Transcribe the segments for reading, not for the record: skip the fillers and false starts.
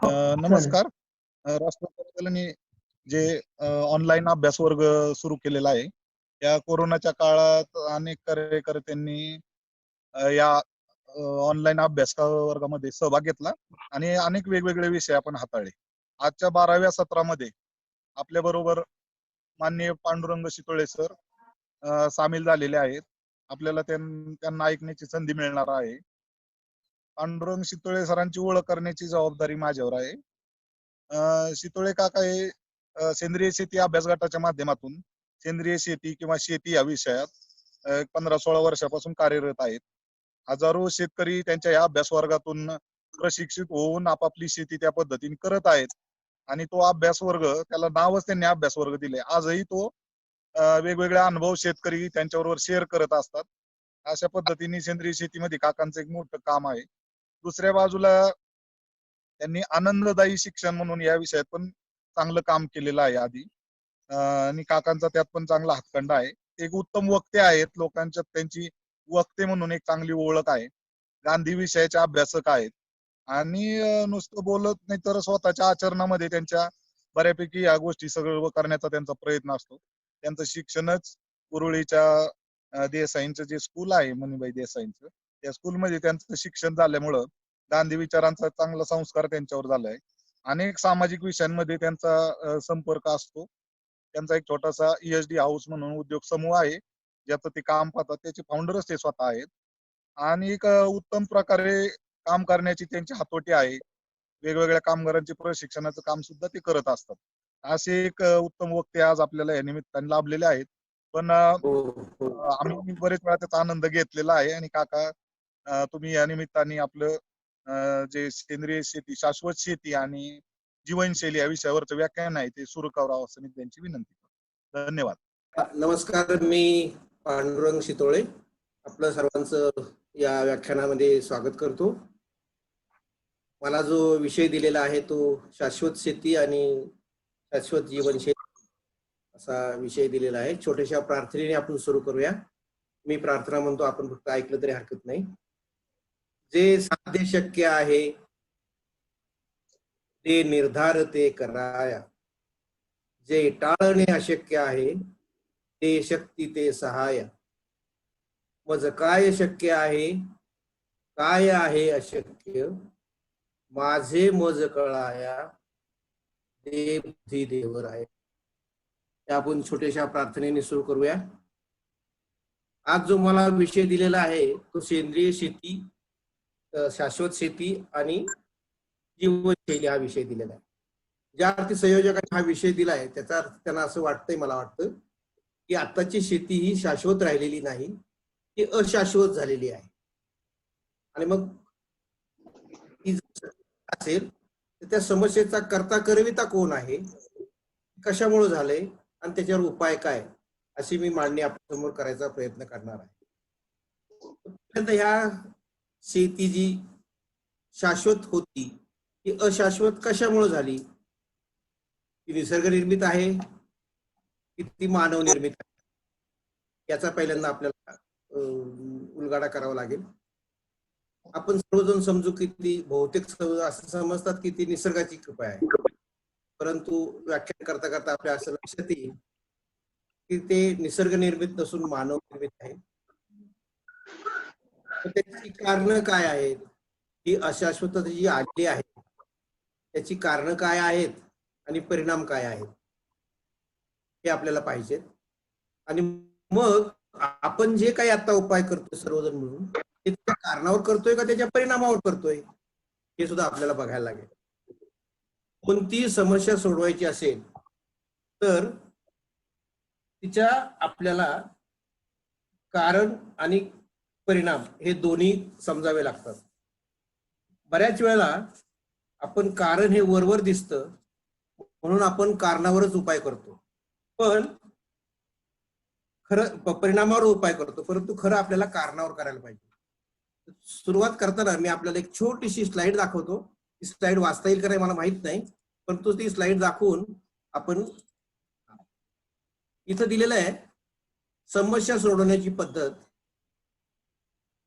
हो, चालेल. नमस्कार. राष्ट्रपती दलाने जे ऑनलाईन अभ्यास वर्ग सुरू केलेला आहे. या कोरोनाच्या काळात अनेक कार्यकर्त्यांनी या ऑनलाईन अभ्यास वर्गामध्ये सहभाग घेतला आणि अनेक वेगवेगळे विषय आपण हाताळले. आजच्या 12व्या सत्रामध्ये आपल्या बरोबर माननीय पांडुरंग शितोळे सर सामील झालेले आहेत. आपल्याला त्यांना ऐकण्याची संधी मिळणार आहे. पांडुरंग शितोळे सरांची ओळख करण्याची जबाबदारी माझ्यावर आहे. शितोळे काका हे सेंद्रिय शेती अभ्यास गटाच्या माध्यमातून सेंद्रिय शेती किंवा शेती या विषयात 15-16 वर्षापासून कार्यरत आहेत. हजारो शेतकरी त्यांच्या या अभ्यास वर्गातून प्रशिक्षित होऊन आपापली शेती त्या पद्धतीने करत आहेत आणि तो अभ्यास वर्ग, त्याला नावच त्यांनी अभ्यास वर्ग दिले. आजही तो वेगवेगळे अनुभव शेतकरी त्यांच्याबरोबर शेअर करत असतात. अशा पद्धतीने सेंद्रिय शेतीमध्ये काकांचं एक मोठं काम आहे. दुसऱ्या बाजूला त्यांनी आनंददायी शिक्षण म्हणून या विषयात पण चांगलं काम केलेलं आहे आधी. आणि काकांचा त्यात पण चांगला हातखंडा आहे. एक उत्तम वक्ते आहेत. लोकांच्यात त्यांची वक्ते म्हणून एक चांगली ओळख आहे. गांधी विषयाचे अभ्यासक आहेत आणि नुसतं बोलत नाही तर स्वतःच्या आचरणामध्ये त्यांच्या बऱ्यापैकी या गोष्टी सगळं करण्याचा त्यांचा प्रयत्न असतो. त्यांचं शिक्षणच कुरुळीच्या देसाईंचं जे स्कूल आहे, मणिबाई देसाईंचं, त्या स्कूलमध्ये त्यांचं शिक्षण झाल्यामुळं गांधी विचारांचा चांगला संस्कार त्यांच्यावर झालाय. अनेक सामाजिक विषयांमध्ये त्यांचा संपर्क असतो. त्यांचा एक छोटासा ESD हाऊस म्हणून उद्योग समूह आहे, ज्याचं ते काम पाहतात. त्याचे फाउंडरच ते स्वतः आहेत आणि एक उत्तम प्रकारे काम करण्याची त्यांची हातोटी आहे. वेगवेगळ्या कामगारांचे प्रशिक्षणाचं काम सुद्धा ते करत असतात. असे एक उत्तम वक्ते आज आपल्याला या निमित्ताने लाभलेले आहेत. पण आम्ही बरेच वेळा त्याचा आनंद घेतलेला आहे आणि काका, तुम्ही या निमित्ताने आपलं जे सेंद्रिय शेती, शाश्वत शेती आणि जीवनशैली या विषयावरचं व्याख्यान आहे ते सुरू करावं असं मी त्यांची विनंती करतो. धन्यवाद. नमस्कार, मी पांडुरंग शितोळे आपलं सर्वांचं या व्याख्यानामध्ये स्वागत करतो. मला जो विषय दिलेला आहे तो शाश्वत शेती आणि शाश्वत जीवनशैली असा विषय दिलेला आहे. छोट्याशा प्रार्थनेने आपण सुरू करूया. मी प्रार्थना म्हणतो, आपण फक्त ऐकलं तरी हरकत नाही. जे साध्य शक्य आहे ते निर्धार ते कराया, जे टाळणे अशक्य आहे ते शक्ती ते सहाय, मज काय शक्य आहे काय आहे अशक्य, माझे मज कळाया ते बुद्धी देवर आहे. आपण छोट्याशा प्रार्थनेने सुरू करूया. आज जो मला विषय दिलेला आहे तो सेंद्रिय शेती, शाश्वत शेती आणि जीवनशैली हा विषय दिलेला आहे. ज्या अर्थी संयोजकांनी हा विषय दिलाय त्याचा अर्थ त्यांना असं वाटतंय, मला वाटतं की आत्ताची शेती ही शाश्वत राहिलेली नाही, ती अशाश्वत झालेली आहे. आणि मग ती असेल तर त्या समस्येचा करता करविता कोण आहे, कशामुळे झालंय आणि त्याच्यावर उपाय काय, अशी मी मांडणी आपल्या समोर करायचा प्रयत्न करणार आहे. ह्या शेती जी शाश्वत होती ती अशाश्वत कशामुळे झाली? ती निसर्ग निर्मित आहे की ती मानव निर्मित आहे, याचा पहिल्यांदा आपल्याला उलगडा करावा लागेल. आपण सर्वजण समजू की ती बहुतेक असं समजतात की ती निसर्गाची कृपा आहे, परंतु व्याख्यान करता करता आपल्या असं लक्षात येईल की ते निसर्ग निर्मित नसून मानव निर्मित आहे. त्याची कारण काय आहेत? ही अशाश्वतता जी आली आहे त्याची कारण काय आहेत आणि परिणाम काय आहेत हे आपल्याला पाहिजे. आणि मग आपण जे काही आता उपाय करतोय सर्वजण मिळून, ते त्या कारणावर करतोय का त्याच्या परिणामावर करतोय हे सुद्धा आपल्याला बघायला लागेल. कोणती समस्या सोडवायची असेल तर तिच्या आपल्याला कारण आणि परिणाम हे दोन्ही समजावे लागतात. बऱ्याच वेळेला आपण कारण हे वरवर दिसतं म्हणून आपण कारणावरच उपाय करतो, पण खरं परिणामावर उपाय करतो, परंतु खरं आपल्याला कारणावर करायला पाहिजे. सुरुवात करताना मी आपल्याला एक छोटीशी स्लाइड दाखवतो. ती स्लाइड वाचता येईल का नाही मला माहित नाही, परंतु ती स्लाइड दाखवून आपण इथं दिलेलं आहे समस्या सोडवण्याची पद्धत.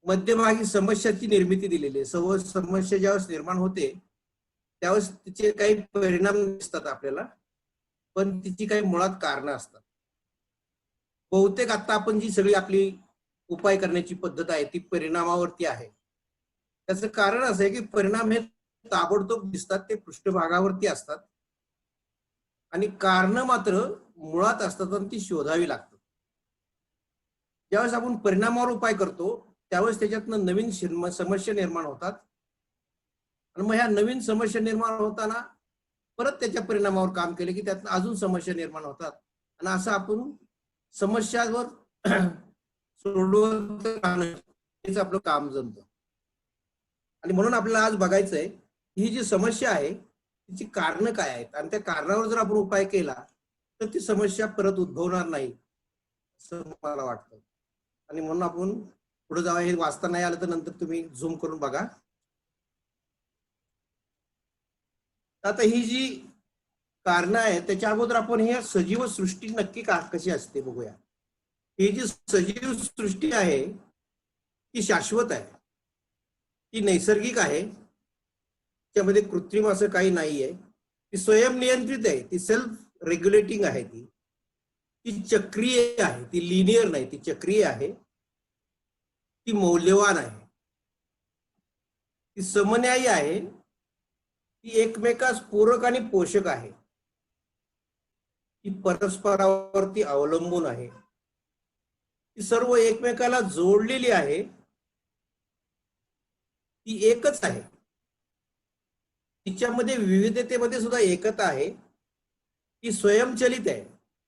मध्यभागी समस्याची निर्मिती दिलेली आहे. समस्या ज्यावेळेस निर्माण होते त्यावेळेस तिचे काही परिणाम दिसतात आपल्याला, पण तिची काही मुळात कारणं असतात. बहुतेक आता आपण जी सगळी आपली उपाय करण्याची पद्धत आहे ती परिणामावरती आहे. त्याचं कारण असं आहे की परिणाम हे ताबडतोब दिसतात, ते पृष्ठभागावरती असतात आणि कारण मात्र मुळात असतात आणि ती शोधावी लागतात. ज्यावेळेस आपण परिणामावर उपाय करतो त्यावेळेस त्याच्यातनं नवीन समस्या निर्माण होतात आणि मग ह्या नवीन समस्या निर्माण होताना परत त्याच्या परिणामावर काम केले की त्यातनं अजून समस्या निर्माण होतात आणि असं आपण समस्यावर सोडवत राहणं हेच आपलं काम जमतं. आणि म्हणून आपल्याला आज बघायचंय ही जी समस्या आहे तिची कारणं काय आहेत आणि त्या कारणावर जर आपण उपाय केला तर ती समस्या परत उद्भवणार नाही असं मला वाटतं. आणि म्हणून आपण पुढे जावं. हे वाचता नाही आलं तर नंतर तुम्ही झूम करून बघा. आता ही जी कारणं आहेत त्याच्या अगोदर आपण हे सजीव सृष्टी नक्की कशी असते बघूया. ही जी सजीव सृष्टी आहे ती शाश्वत आहे, ती नैसर्गिक आहे, त्यामध्ये कृत्रिम असं काही नाहीये. ती स्वयंनियंत्रित आहे, ती सेल्फ रेग्युलेटिंग आहे, ती चक्रीय आहे, ती लिनियर नाही, ती चक्रीय आहे, ती मौल्यवान आहे, ती समन्यायी आहे, ती एकमेकास पूरक आणि पोषक आहे, ती परस्परावरती अवलंबून आहे, ती सर्व एकमेकाला जोडलेली आहे, ती एकच आहे. तिच्यामध्ये विविधतेमध्ये सुद्धा एकता आहे, ती स्वयंचलित आहे,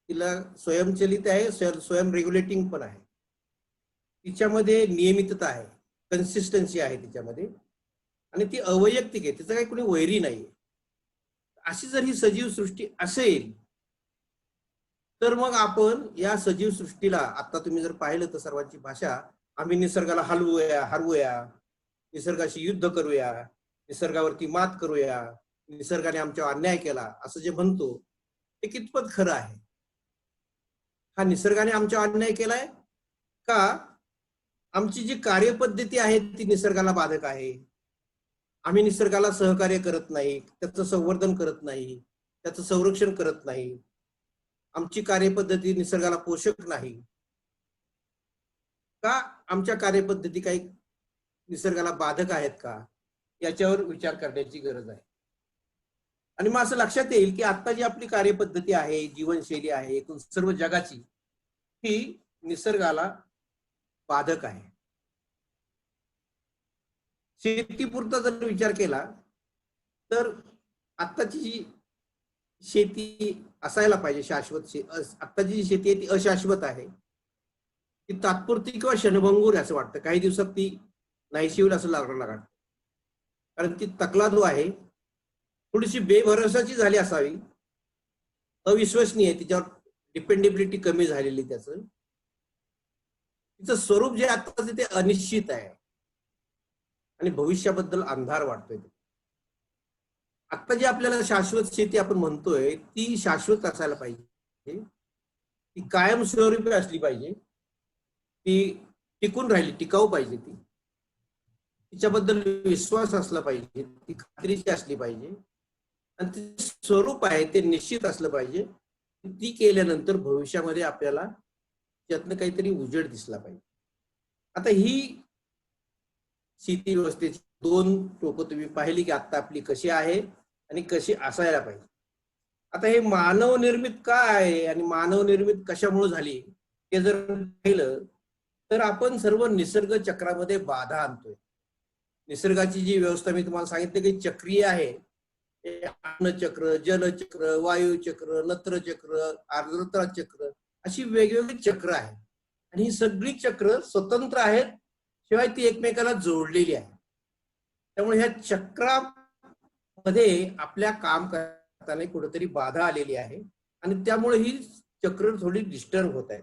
तिला स्वयंचलित आहे, स्वयं रेग्युलेटिंग पण आहे, तिच्यामध्ये नियमितता आहे, कन्सिस्टन्सी आहे तिच्यामध्ये आणि ती अवैयक्तिक आहे, तिचं काही कोणी वैरी नाहीये. अशी जर ही सजीव सृष्टी असेल तर मग आपण या सजीव सृष्टीला आता तुम्ही जर पाहिलं तर सर्वांची भाषा आम्ही निसर्गाला हरवूया, निसर्गाशी युद्ध करूया, निसर्गावरती मात करूया, निसर्गाने आमच्यावर अन्याय केला असं जे म्हणतो ते कितपत खरं आहे? हा निसर्गाने आमच्यावर अन्याय केलाय का आमची जी कार्यपद्धती आहे ती निसर्गाला बाधक आहे? आम्ही निसर्गाला सहकार्य करत नाही, त्याचं संवर्धन करत नाही, त्याचं संरक्षण करत नाही, आमची कार्यपद्धती निसर्गाला पोषक नाही का आमच्या कार्यपद्धती काही निसर्गाला बाधक आहेत का याच्यावर विचार करण्याची गरज आहे. आणि मग असं लक्षात येईल की आता जी आपली कार्यपद्धती आहे, जीवनशैली आहे, एकूण सर्व जगाची ही निसर्गाला बाधक आहे. शेतीपुरता जर विचार केला तर आत्ताची जी शेती असायला पाहिजे शाश्वत, आत्ताची जी शेती आहे ती अशाश्वत आहे, ती तात्पुरती किंवा क्षणभंगूर असं वाटतं, काही दिवसात ती नाहीशी होईल असं लागतं. कारण ती तकलादू आहे, थोडीशी बेभरवशाची झाली असावी, अविश्वसनीय, तिच्यावर डिपेंडेबिलिटी कमी झालेली, तिचं स्वरूप जे आता ते अनिश्चित आहे आणि भविष्याबद्दल अंधार वाटतोय. आता जी आपल्याला शाश्वत शेती आपण म्हणतोय ती शाश्वत असायला पाहिजे, ती कायमस्वरूपी असली पाहिजे, ती टिकून राहिली, टिकाऊ पाहिजे, ती तिच्याबद्दल विश्वास असला पाहिजे, ती खात्रीची असली पाहिजे आणि ते स्वरूप आहे ते निश्चित असलं पाहिजे. ती केल्यानंतर भविष्यामध्ये आपल्याला त्यातनं काहीतरी उजेड दिसला पाहिजे. आता ही शेती व्यवस्थेची दोन टोकं तुम्ही पाहिली की आता आपली कशी आहे आणि कशी असायला पाहिजे. आता हे मानव निर्मित का आहे आणि मानव निर्मित कशामुळे झाली ते जर पाहिलं तर आपण सर्व निसर्ग चक्रामध्ये बाधा आणतोय. निसर्गाची जी व्यवस्था मी तुम्हाला सांगितलं की चक्रीय आहे, अन्नचक्र, जलचक्र, वायुचक्र, नत्रचक्र, आर्द्रता चक्र, अशी वेगवेगळी चक्र आहेत आणि ही सगळी चक्र स्वतंत्र आहेत, शिवाय ती एकमेकाला जोडलेली आहे. त्यामुळे ह्या चक्रामध्ये आपल्या काम करताना कुठेतरी बाधा आलेली आहे आणि त्यामुळे ही चक्र थोडी डिस्टर्ब होत आहे.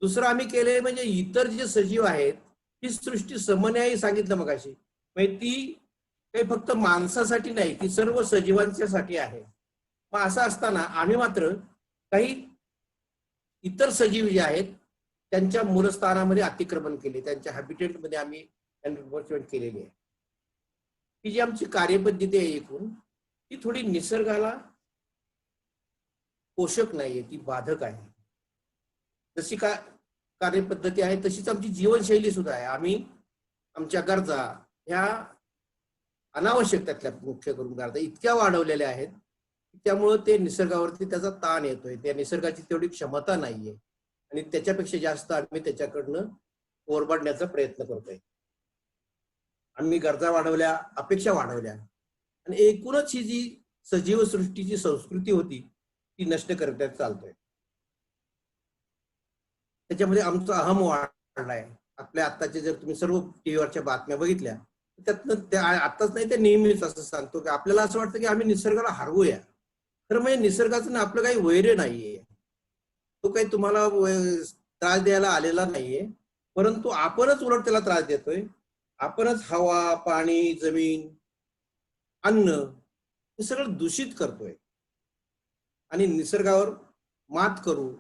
दुसरं आम्ही केले म्हणजे इतर जे सजीव आहेत ही सृष्टी समन्यायी सांगितलं मगाशी, म्हणजे ती काही फक्त माणसासाठी नाही, ती सर्व सजीवांच्यासाठी आहे. मग असं असताना आम्ही मात्र काही इतर सजीव जे आहेत त्यांच्या मूलस्थानामध्ये अतिक्रमण केले, त्यांच्या हॅबिटेटमध्ये आम्ही एन्क्रोचमेंट केलेली आहे. ही जी आमची कार्यपद्धती आहे एकूण, ती थोडी निसर्गाला पोषक नाहीये, ती बाधक आहे. जशी का कार्यपद्धती आहे तशीच आमची जीवनशैली सुद्धा आहे. आम्ही आमच्या गरजा ह्या अनावश्यक त्यातल्या मुख्य करून गरजा इतक्या वाढवलेल्या आहेत, त्यामुळं ते निसर्गावरती त्याचा ताण येतोय. त्या निसर्गाची तेवढी क्षमता नाहीये आणि त्याच्यापेक्षा जास्त आम्ही त्याच्याकडनं ओरबाडण्याचा प्रयत्न करतोय. आम्ही गरजा वाढवल्या, अपेक्षा वाढवल्या आणि एकूणच ही जी सजीव सृष्टीची संस्कृती होती ती नष्ट करण्यात चालतोय. त्याच्यामध्ये आमचा अहम वाढलाय. आपल्या आत्ताचे जर तुम्ही सर्व टीव्हीवरच्या बातम्या बघितल्या, त्यातनं त्या आत्ताच नाही, ते नेहमीच असं सांगतो की आपल्याला असं वाटतं की आम्ही निसर्गाला हरवूया. खरं म्हणजे निसर्गाचं ना आपलं काही वैर नाहीये. तो काही तुम्हाला त्रास द्यायला आलेला नाहीये, परंतु आपणच उलट त्याला त्रास देतोय. आपणच हवा, पाणी, जमीन, अन्न हे सगळं दूषित करतोय आणि निसर्गावर मात करू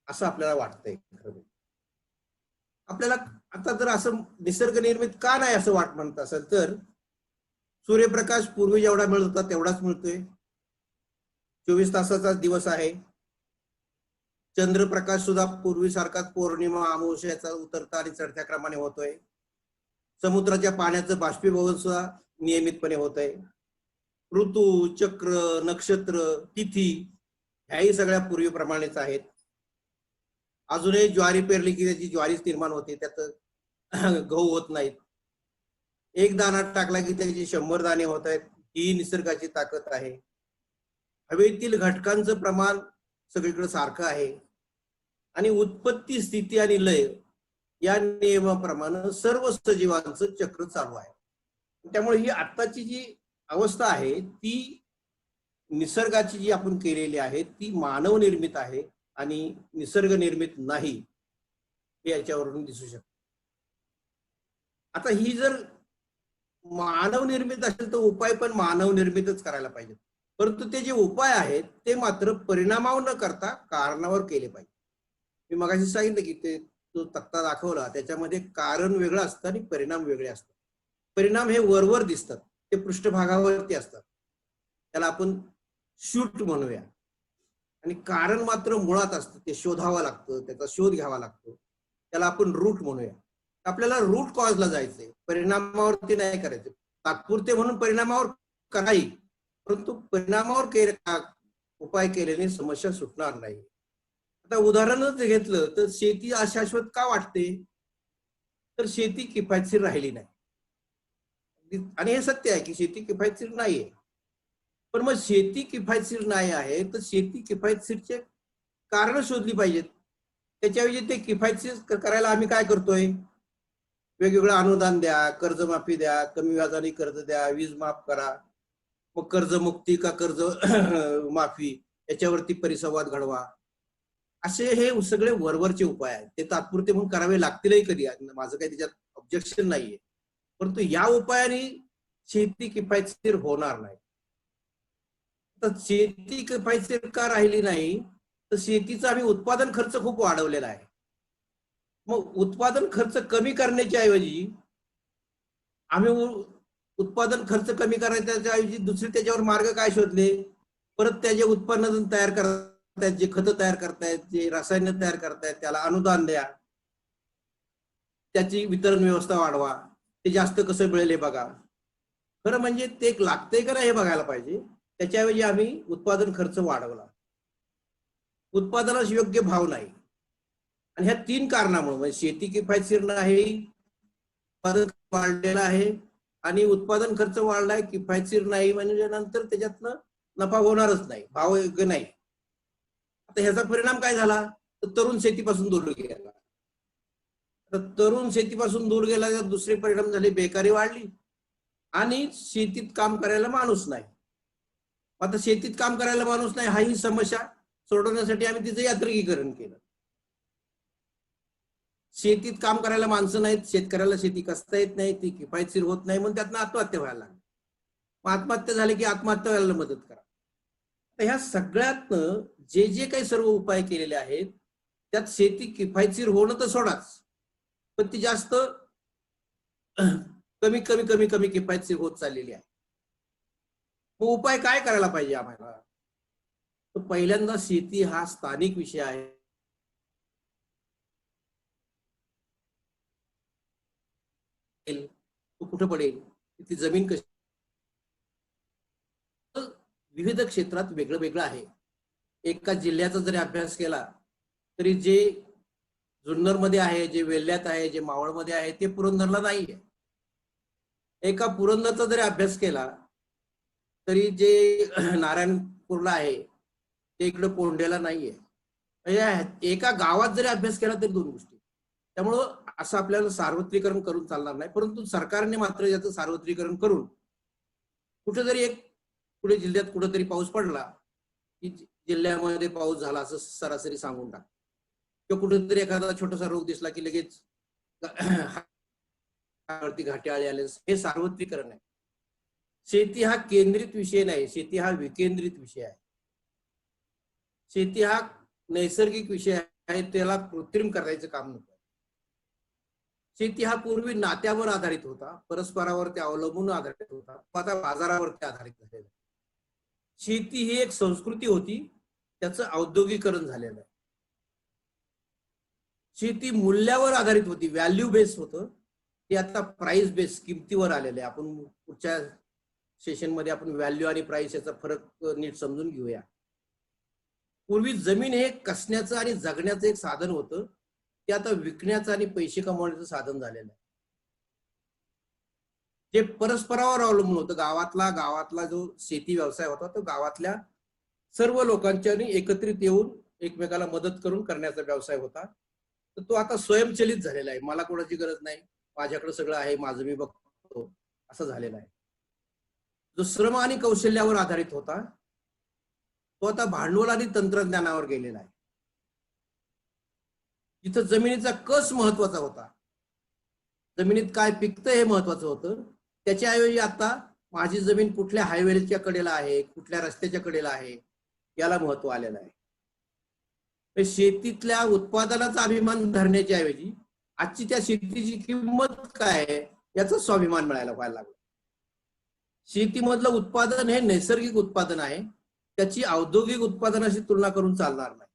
असं आपल्याला वाटतंय. खरं आपल्याला आता जर असं निसर्ग निर्मित का नाही असं म्हणत असेल तर, सूर्यप्रकाश पूर्वी जेवढा मिळत होता तेवढाच मिळतोय. 24 तासाचा दिवस आहे. चंद्रप्रकाश सुद्धा पूर्वीसारखाच पौर्णिमा, अमावस्याचा उतरता आणि चढत्या क्रमाने होतोय. समुद्राच्या पाण्याचं बाष्पीभवन सुद्धा नियमितपणे होत आहे. ऋतू, चक्र, नक्षत्र, तिथी ह्याही सगळ्या पूर्वीप्रमाणेच आहेत. अजूनही ज्वारी पेरली की त्याची ज्वारीच निर्माण होते, त्यात गहू होत नाहीत. एक दाणा टाकला की त्याची 100 दाणे होत आहेत. ही निसर्गाची ताकद आहे. हवेतील घटकांचं प्रमाण सगळीकडे सारखं आहे आणि उत्पत्ती, स्थिती आणि लय या नियमाप्रमाणे सर्व सजीवांचं चक्र चालू आहे. त्यामुळे ही आत्ताची जी अवस्था आहे ती निसर्गाची जी आपण केलेली आहे ती मानव निर्मित आहे आणि निसर्ग निर्मित नाही, हे याच्यावरून दिसू शकतं. आता ही जर मानव निर्मित असेल तर उपाय पण मानव निर्मितच करायला पाहिजे, परंतु ते जे उपाय आहेत ते मात्र परिणामावर न करता कारणावर केले पाहिजे. मी मगाशी सांगितलं की ते जो तक्ता दाखवला त्याच्यामध्ये कारण वेगळं असतं आणि परिणाम वेगळे असतात. परिणाम हे वरवर दिसतात, ते पृष्ठभागावरती असतात, त्याला आपण शूट म्हणूया. आणि कारण मात्र मुळात असतं, ते शोधावं लागतं, त्याचा शोध घ्यावा लागतो, त्याला आपण रूट म्हणूया. आपल्याला रूट कॉजला जायचंय, परिणामावरती नाही करायचं. तात्पुरते म्हणून परिणामावर कराई, परंतु परिणामावर उपाय केल्याने समस्या सुटणार नाही. आता उदाहरणच घेतलं तर शेती अशाश्वत का वाटते, तर शेती किफायतशीर राहिली नाही आणि हे सत्य आहे की शेती किफायतशीर नाहीये. पण मग शेती किफायतशीर नाही आहे तर शेती किफायतशीरचे कारण शोधली पाहिजेत. त्याच्याऐवजी ते किफायतशीर करायला आम्ही काय करतोय, वेगवेगळं अनुदान द्या, कर्जमाफी द्या, कमी व्याजाने कर्ज द्या, वीज माफ करा, मग कर्जमुक्ती का कर्ज माफी याच्यावरती परिसंवाद घडवा, असे हे सगळे वरवरचे उपाय आहेत. ते तात्पुरते म्हणून करावे लागतीलही कधी, माझं काही त्याच्यात ऑब्जेक्शन नाहीये, परंतु या उपायाने शेती किफायतशीर होणार नाही. तर शेती किफायतशीर का राहिली नाही, तर शेतीचा आम्ही उत्पादन खर्च खूप वाढवलेला आहे. मग उत्पादन खर्च कमी करण्याच्या ऐवजी आम्ही उत्पादन खर्च कमी करायच्या ऐवजी दुसरे त्याच्यावर मार्ग काय शोधले, परत त्याचे उत्पन्न तयार करतायत, जे खतं तयार करतायत, जे रसायन तयार करतायत त्याला अनुदान द्या, त्याची वितरण व्यवस्था वाढवा, ते जास्त कसं मिळेल हे बघा. खरं म्हणजे ते लागतंय का नाही हे बघायला पाहिजे. त्याच्याऐवजी आम्ही उत्पादन खर्च वाढवला, उत्पादनास योग्य भाव नाही, आणि ह्या 3 कारणामुळे म्हणजे शेती किफायतशीर नाही, उत्पादन वाढलेलं आहे आणि उत्पादन खर्च वाढलाय, किफायतशीर नाही, म्हणजे नंतर त्याच्यातनं नफा होणारच नाही, भाव योग्य नाही. आता ह्याचा परिणाम काय झाला, तर तरुण शेतीपासून दूर गेला. तर तरुण शेतीपासून दूर गेला तर दुसरे परिणाम झाले, बेकारी वाढली आणि शेतीत काम करायला माणूस नाही. आता शेतीत काम करायला माणूस नाही, हा ही समस्या सोडवण्यासाठी आम्ही तिचं यात्रिकीकरण केलं. शेतीत काम करायला माणसं नाहीत, शेतकऱ्याला शेती कसता येत नाही, ती किफायतशीर होत नाही, म्हणून त्यातनं आत्महत्या व्हायला लागली. आत्महत्या झाली की आत्महत्या व्हायला मदत करा. तर ह्या सगळ्यातनं जे जे काही सर्व उपाय केलेले आहेत त्यात शेती किफायतशीर होणं तर सोडाच, पण ती जास्त कमी कमी कमी कमी किफायतशीर होत चाललेली आहे. मग उपाय काय करायला पाहिजे आम्हाला? तर पहिल्यांदा शेती हा स्थानिक विषय आहे. तो कुठं पडेल, ती जमीन कशी, विविध क्षेत्रात वेगळं वेगळं आहे. एका जिल्ह्याचा जरी अभ्यास केला तरी जे जुन्नरमध्ये आहे, जे वेल्ह्यात आहे, जे मावळमध्ये आहे, ते पुरंदरला नाहीये. एका पुरंदरचा जरी अभ्यास केला तरी जे नारायणपूरला आहे ते इकडे कोंढेला नाहीये. म्हणजे एका गावात जरी अभ्यास केला तरी दोन गोष्टी. त्यामुळं असं आपल्याला सार्वत्रिकरण करून चालणार नाही, परंतु सरकारने मात्र याचं सार्वत्रिकरण करून कुठेतरी एक पुढे जिल्ह्यात कुठेतरी पाऊस पडला की जिल्ह्यामध्ये पाऊस झाला असं सरासरी सांगून टाक, किंवा कुठेतरी एखादा छोटासा रोग दिसला की लगेच घाटे आळे आले, हे सार्वत्रिकरण आहे. शेती हा केंद्रित विषय नाही, शेती हा विकेंद्रित विषय आहे. शेती हा नैसर्गिक विषय आहे, त्याला कृत्रिम करायचं काम नको. शेती हा पूर्वी नात्यावर आधारित होता, परस्परावरती अवलंबून आधारित होता, आता बाजारावरती आधारित झालेला. शेती ही एक संस्कृती होती, त्याचं औद्योगिकरण झालेलं आहे. शेती मूल्यावर आधारित होती, व्हॅल्यू बेस होतं, ते आता प्राइस बेस, किमतीवर आलेलं आहे. आपण पुढच्या सेशनमध्ये आपण व्हॅल्यू आणि प्राइस याचा फरक नीट समजून घेऊया. पूर्वी जमीन हे कसण्याचं आणि जगण्याचं एक साधन होतं, ते आता विकण्याचं आणि पैसे कमवण्याचं साधन झालेलं आहे. जे परस्परावर अवलंबून होतं, गावातला जो शेती व्यवसाय होता तो गावातल्या सर्व लोकांच्या एकत्रित येऊन एकमेकाला मदत करून करण्याचा व्यवसाय होता. तर तो आता स्वयंचलित झालेला आहे. मला कोणाची गरज नाही, माझ्याकडे सगळं आहे, माझं मी बघतो, असं झालेलं आहे. जो श्रम आणि कौशल्यावर आधारित होता तो आता भांडवल आणि तंत्रज्ञानावर गेलेला आहे. जिथं जमिनीचा कस महत्वाचा होता, जमिनीत काय पिकतं हे महत्वाचं होतं, त्याच्याऐवजी आता माझी जमीन कुठल्या हायवेच्या कडेला आहे, कुठल्या रस्त्याच्या कडेला आहे, याला महत्व आलेलं आहे. शेतीतल्या उत्पादनाचा अभिमान धरण्याच्या ऐवजी आजची त्या शेतीची किंमत काय आहे याचा स्वाभिमान मिळायला व्हायला लागला. शेतीमधलं उत्पादन हे नैसर्गिक उत्पादन आहे, त्याची औद्योगिक उत्पादनाशी तुलना करून चालणार नाही.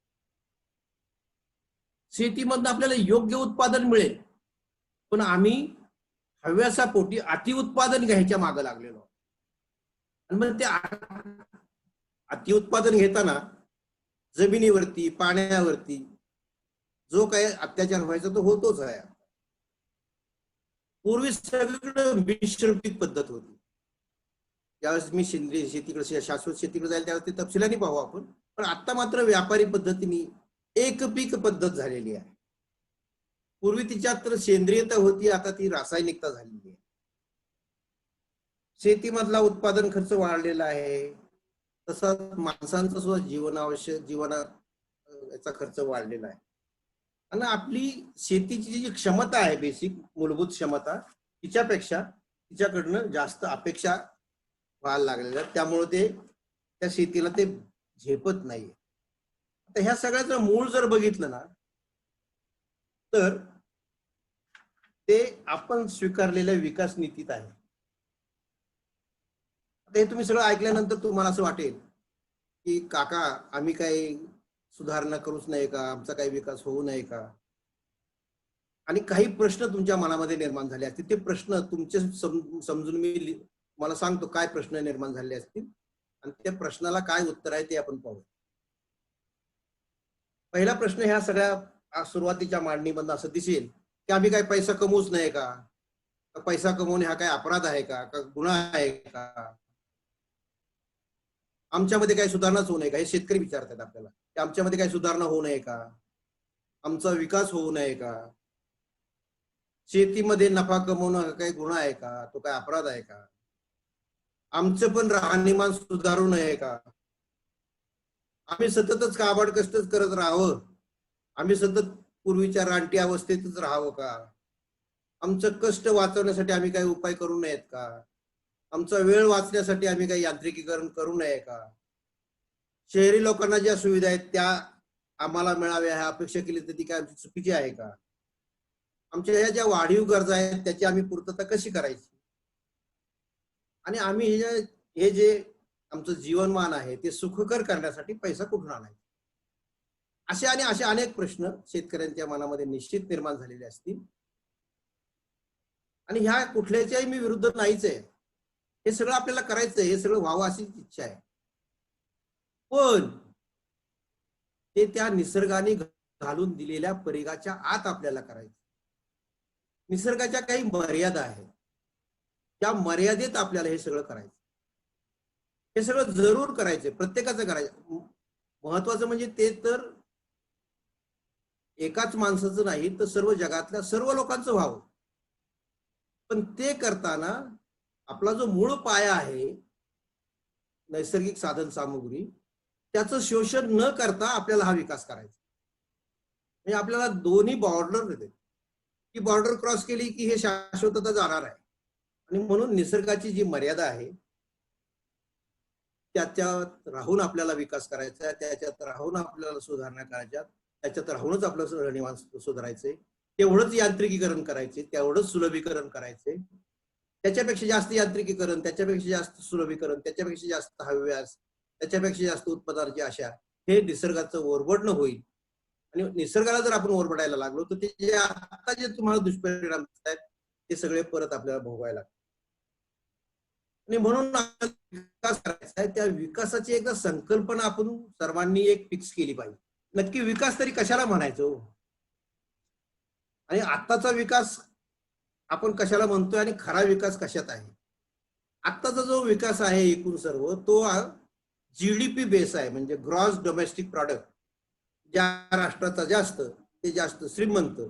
शेतीमधनं आपल्याला योग्य उत्पादन मिळेल, पण आम्ही हव्यासापोटी अति उत्पादन घ्यायच्या मागे लागलेलो. आणि मग ते अति उत्पादन घेताना जमिनीवरती, पाण्यावरती जो काही अत्याचार व्हायचा तो होतोच आहे. पूर्वी सगळीकडे मिश्र पीक पद्धत होती. ज्यावेळेस मी सेंद्रिय शेतीकडे, शाश्वत शेतीकडे जाईल त्यावेळेस ते तपशिलाने पाहू आपण. पण आता मात्र व्यापारी पद्धतीने एक पीक पद्धत झालेली आहे. पूर्वी तिच्यात तर सेंद्रियता होती, आता ती रासायनिकता झालेली आहे. शेतीमधला उत्पादन खर्च वाढलेला आहे, तसंच माणसांचा सुद्धा याचा खर्च वाढलेला आहे. आणि आपली शेतीची जी क्षमता आहे, बेसिक मूलभूत क्षमता, तिच्याकडनं जास्त अपेक्षा व्हायला लागलेल्या, त्यामुळे ते त्या शेतीला ते झेपत नाहीये. आता ह्या सगळ्याचं मूळ जर बघितलं ना, तर ते आपण स्वीकारलेल्या विकास नीतीत आहे. आता हे तुम्ही सगळं ऐकल्यानंतर तुम्हाला असं वाटेल की काका आम्ही काही सुधारणा करूच नाही का, आमचा काही विकास होऊ नये का, आणि काही प्रश्न तुमच्या मनामध्ये निर्माण झाले असतील. ते प्रश्न तुमचे समजून मी मला सांगतो काय प्रश्न निर्माण झाले असतील आणि त्या प्रश्नाला काय उत्तर आहे ते आपण पाहू. पहिला प्रश्न ह्या सगळ्या सुरुवातीच्या मांडणीमधून असं दिसेल की आम्ही काय पैसा कमवूच नाही का, पैसा कमवणे हा काय अपराध आहे का, गुन्हा आहे का, आमच्यामध्ये काही सुधारणाच होऊ नये का, हे शेतकरी विचारतात आपल्याला. आमच्यामध्ये काही सुधारणा होऊ नये का, आमचा विकास होऊ नये का, शेतीमध्ये नफा कमवणं हा काही गुन्हा आहे का, तो काय अपराध आहे का, आमचं पण राहणीमान सुधारू नये का, आम्ही सततच काबाड कष्टच करत राहावं, आम्ही सतत पूर्वीच्या रानटी अवस्थेतच राहावं का, आमचं कष्ट वाचवण्यासाठी आम्ही काही उपाय करू नयेत का, आमचा वेळ वाचण्यासाठी आम्ही काही यांत्रिकीकरण करू नये का, शहरी लोकांना ज्या सुविधा आहेत त्या आम्हाला मिळाव्या ह्या अपेक्षा केली तर ती काय आमची चुकीची आहे का, आमच्या ह्या ज्या वाढीव गरजा आहेत त्याची आम्ही पूर्तता कशी करायची, आणि आम्ही हे जे आमचं जीवनमान आहे ते सुखकर करण्यासाठी पैसा कुठून आणायचा, असे अनेक प्रश्न शेतकऱ्यांच्या मनामध्ये निश्चित निर्माण झालेले असतील. आणि ह्या कुठल्याच्याही मी विरुद्ध नाहीच आहे. हे सगळं आपल्याला करायचंय, हे सगळं व्हावं अशी इच्छा आहे. पण ते त्या निसर्गाने घालून दिलेल्या परिघाच्या आत आपल्याला करायचं. निसर्गाच्या काही मर्यादा आहेत, त्या मर्यादेत आपल्याला हे सगळं करायचं. हे सगळं जरूर करायचंय, प्रत्येकाचं करायचं. महत्वाचं म्हणजे ते तर एकाच माणसाचं नाही तर सर्व जगातल्या सर्व लोकांचं व्हावं. पण ते करताना आपला जो मूळ पाया आहे नैसर्गिक साधन सामुग्री, त्याचं शोषण न करता आपल्याला हा विकास करायचा. म्हणजे आपल्याला दोन्ही बॉर्डर देते, की बॉर्डर क्रॉस केली की हे शाश्वतता जाणार आहे. आणि म्हणून निसर्गाची जी मर्यादा आहे त्याच्यात राहून आपल्याला विकास करायचा, त्याच्यात राहून आपल्याला सुधारणा करायच्या, त्याच्यात राहूनच आपलं राहणीमान सुधारायचंय. तेवढंच यांत्रिकीकरण करायचे, तेवढंच सुलभीकरण करायचे. त्याच्यापेक्षा जास्त यांत्रिकीकरण, त्याच्यापेक्षा जास्त सुलभीकरण, त्याच्यापेक्षा जास्त हव्यास, त्याच्यापेक्षा जास्त उत्पादनाची आशा, हे निसर्गाचं ओरबडणं होईल. आणि निसर्गाला जर आपण ओरबडायला लागलो तर ते जे आता जे तुम्हाला दुष्परिणाम दिसत आहेत ते सगळे परत आपल्याला भोगायला लागतात. आणि म्हणून विकास करायचा आहे, त्या विकासाची एकदा संकल्पना आपण सर्वांनी एक फिक्स केली पाहिजे. नक्की विकास तरी कशाला म्हणायचो, आणि आत्ताचा विकास आपण कशाला म्हणतोय, आणि खरा विकास कशात आहे. आत्ताचा जो विकास आहे एकूण सर्व तो जीडीपी बेस आहे, म्हणजे ग्रॉस डोमेस्टिक प्रॉडक्ट. ज्या राष्ट्राचा जास्त ते जास्त श्रीमंत,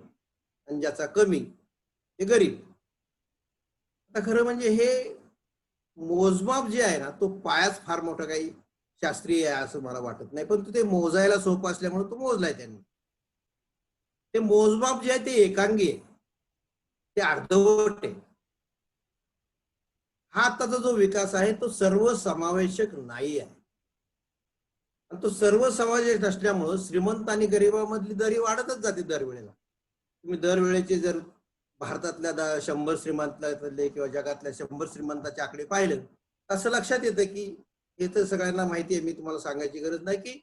आणि ज्याचा कमी ते गरीब. आता खरं म्हणजे हे मोजमाप जे आहे ना, तो पायाच फार मोठा काही शास्त्रीय आहे असं मला वाटत नाही, पण ते मोजायला सोपं असल्यामुळे तो मोजलाय त्यांनी. ते मोजमाप जे आहे ते एकांगी आहे, ते अर्धवट आहे. हा आताचा जो विकास आहे तो सर्वसमावेशक नाही आहे. आणि तो सर्वसमावेशक असल्यामुळं श्रीमंत आणि गरिबामधली दरी वाढतच जाते दरवेळेला. तुम्ही दरवेळेचे जर भारतातल्या 100 श्रीमंतातले किंवा जगातल्या 100 श्रीमंताचे आकडे पाहिले, असं लक्षात येतं की हे तर सगळ्यांना माहिती आहे, मी तुम्हाला सांगायची गरज नाही की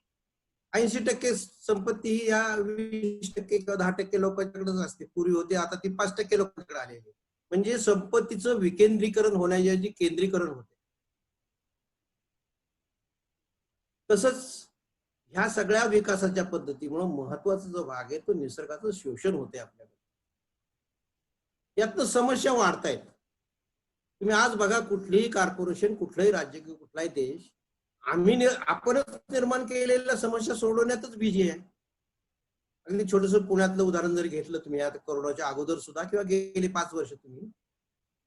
80% संपत्ती ही या 20% किंवा 10% लोकांच्याकडेच असते. पूर्वी होते, आता ती 5% लोकांकडे आलेली. म्हणजे संपत्तीचं विकेंद्रीकरण होण्याऐवजी केंद्रीकरण होते. तसंच ह्या सगळ्या विकासाच्या पद्धतीमुळे महत्वाचा जो भाग आहे तो निसर्गाचं शोषण होते आपल्याला. यातनं समस्या वाढतायत. तुम्ही आज बघा, कुठलीही कॉर्पोरेशन, कुठलंही राज्य किंवा कुठलाही देश आपणच निर्माण केलेल्या समस्या सोडवण्यातच बिझी आहे. अगदी छोटंसं पुण्यातलं उदाहरण जर घेतलं तुम्ही आता कोरोनाच्या अगोदर सुद्धा किंवा गेली 5 वर्ष तुम्ही,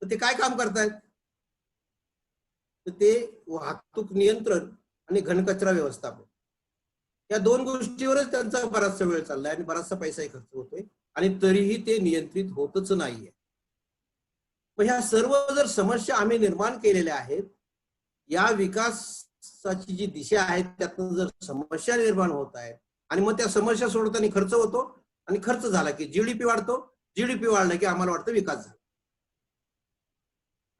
तर ते काय काम करतायत, तर ते वाहतूक नियंत्रण आणि घनकचरा व्यवस्थापन, या 2 गोष्टीवरच त्यांचा बराचसा वेळ चाललाय आणि बराचसा पैसाही खर्च होतोय, आणि तरीही ते नियंत्रित होतच नाहीये. मग ह्या सर्व जर समस्या आम्ही निर्माण केलेल्या आहेत, या विकासाची जी दिशा आहे त्यातून जर समस्या निर्माण होत आहेत, आणि मग त्या समस्या सोडताना खर्च होतो, आणि खर्च झाला की जीडीपी वाढतो, जीडीपी वाढला की आम्हाला वाटतं विकास झाला.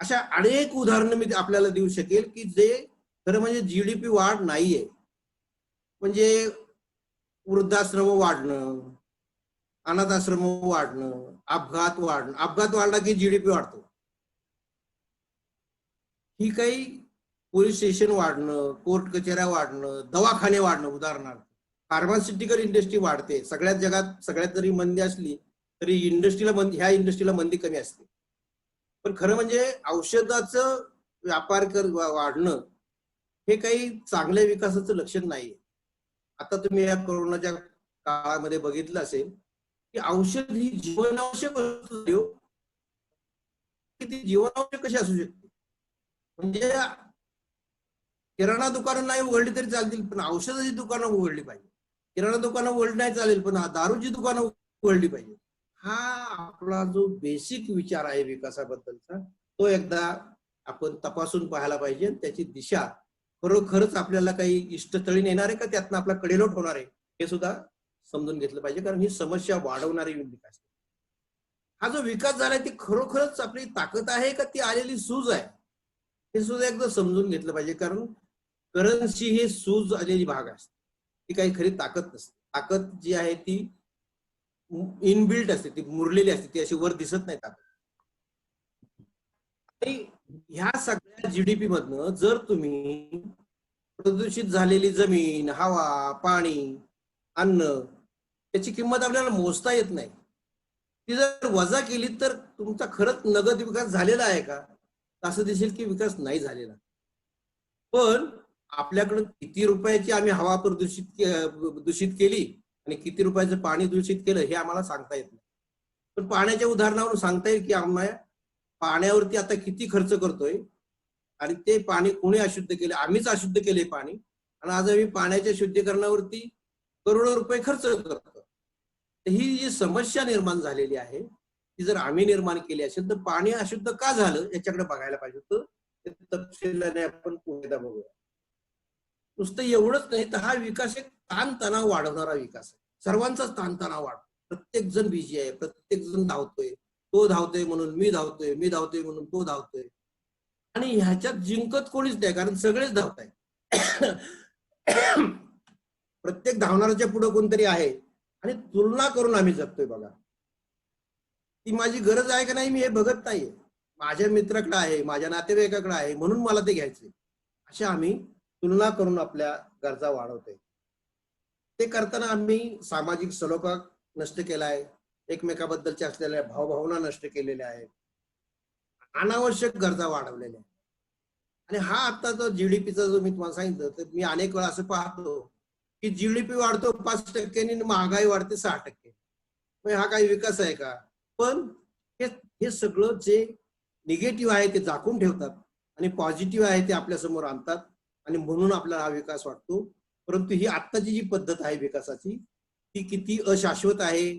अशा अनेक उदाहरणं मी आपल्याला देऊ शकेल की जे खरं म्हणजे जीडीपी वाढ नाहीये. म्हणजे वृद्धाश्रम वाढणं, अनाथाश्रम वाढणं, अपघात वाढला की जीडीपी वाढतो. ही काही पोलीस स्टेशन वाढणं, कोर्ट कचेऱ्या वाढणं, दवाखाने वाढणं, उदाहरणार्थ फार्मास्युटिकल इंडस्ट्री वाढते. सगळ्यात जगात सगळ्यात जरी मंदी असली तरी ह्या इंडस्ट्रीला मंदी कमी असते. पण खरं म्हणजे औषधाचं व्यापार वाढणं हे काही चांगल्या विकासाचं लक्षण नाहीये. आता तुम्ही या कोरोनाच्या काळामध्ये बघितलं असेल की औषध ही जीवनावश्यक वस्तू, की ती जीवनावश्यक कशी असू शकते. म्हणजे किराणा दुकानं नाही उघडली तरी चालतील, पण औषधाची दुकानं उघडली पाहिजे. किराणा दुकानं उघडली नाही चालेल, पण दारूची दुकानं उघडली पाहिजे. हा आपला जो बेसिक विचार आहे विकासाबद्दलचा, तो एकदा आपण तपासून पाहायला पाहिजे. त्याची दिशा खरोखरच आपल्याला काही इष्टतळी नेणार आहे का त्यातनं आपला कडेलोट होणार आहे, हे सुद्धा समजून घेतलं पाहिजे. कारण ही समस्या वाढवणारी विकास, हा जो विकास झालाय ती खरोखरच आपली ताकद आहे का ती आलेली सूज आहे, हे सुद्धा एकदा समजून घेतलं पाहिजे. कारण करन्सी ही सूज आलेली भाग असते, ती काही खरी ताकद नसते. ताकद जी आहे ती इनबिल्ट असते, ती मुरलेली असते, ती अशी वर दिसत नाही ताकद. आणि ह्या सगळ्या जीडीपी मधनं जर तुम्ही प्रदूषित झालेली जमीन, हवा, पाणी, अन्न, त्याची किंमत आपल्याला मोजता येत नाही, ती जर वजा केली तर तुमचा खरंच नगद विकास झालेला आहे का? असं दिसेल की विकास नाही झालेला. पण आपल्याकडे किती रुपयाची आम्ही हवा दूषित केली आणि किती रुपयाचं पाणी दूषित केलं हे आम्हाला सांगता येत नाही. पण पाण्याच्या उदाहरणावरून सांगता येईल की आम्हाला पाण्यावरती आता किती खर्च करतोय आणि ते पाणी कोणी अशुद्ध केले, आम्हीच अशुद्ध केले पाणी, आणि आज आम्ही पाण्याच्या शुद्धीकरणावरती करोडो रुपये खर्च करतो. ही जी समस्या निर्माण झालेली आहे ती जर आम्ही निर्माण केली असेल तर पाणी अशुद्ध का झालं याच्याकडे बघायला पाहिजे होतं. तपशिलाने आपण पुढे बघूया. नुसतं एवढंच नाही तर हा विकास एक ताणतणाव वाढवणारा विकास आहे. सर्वांचाच ताणतणाव वाढतो. प्रत्येक जण बिझी आहे, प्रत्येक जण धावतोय. तो धावतोय म्हणून मी धावतोय, मी धावतोय म्हणून तो धावतोय, आणि ह्याच्यात जिंकत कोणीच नाही, कारण सगळेच धावताय. प्रत्येक धावणाऱ्याच्या पुढे कोणतरी आहे आणि तुलना करून आम्ही जगतोय. बघा, ती माझी गरज आहे का नाही मी हे बघत नाहीये. माझ्या मित्राकडे आहे, माझ्या नातेवाईकाकडे आहे म्हणून मला ते घ्यायचंय, अशा आम्ही तुलना करून आपल्या गरजा वाढवतोय. ते करताना आम्ही सामाजिक सलोखा नष्ट केलाय, एकमेकाबद्दलच्या असलेल्या भावभावना नष्ट केलेल्या आहेत, अनावश्यक गरजा वाढवलेल्या. आणि हा आता जो जीडीपीचा जो मी तुम्हाला सांगितलं, तर मी अनेक वेळा असं पाहतो की जीडीपी वाढतो 5% आणि महागाई वाढते 6%. हा काही विकास आहे का? पण हे सगळं जे निगेटिव्ह आहे ते झाकून ठेवतात आणि पॉझिटिव्ह आहे ते आपल्या समोर आणतात, आणि म्हणून आपल्याला हा विकास वाटतो. परंतु ही आत्ताची जी पद्धत आहे विकासाची ती किती अशाश्वत आहे,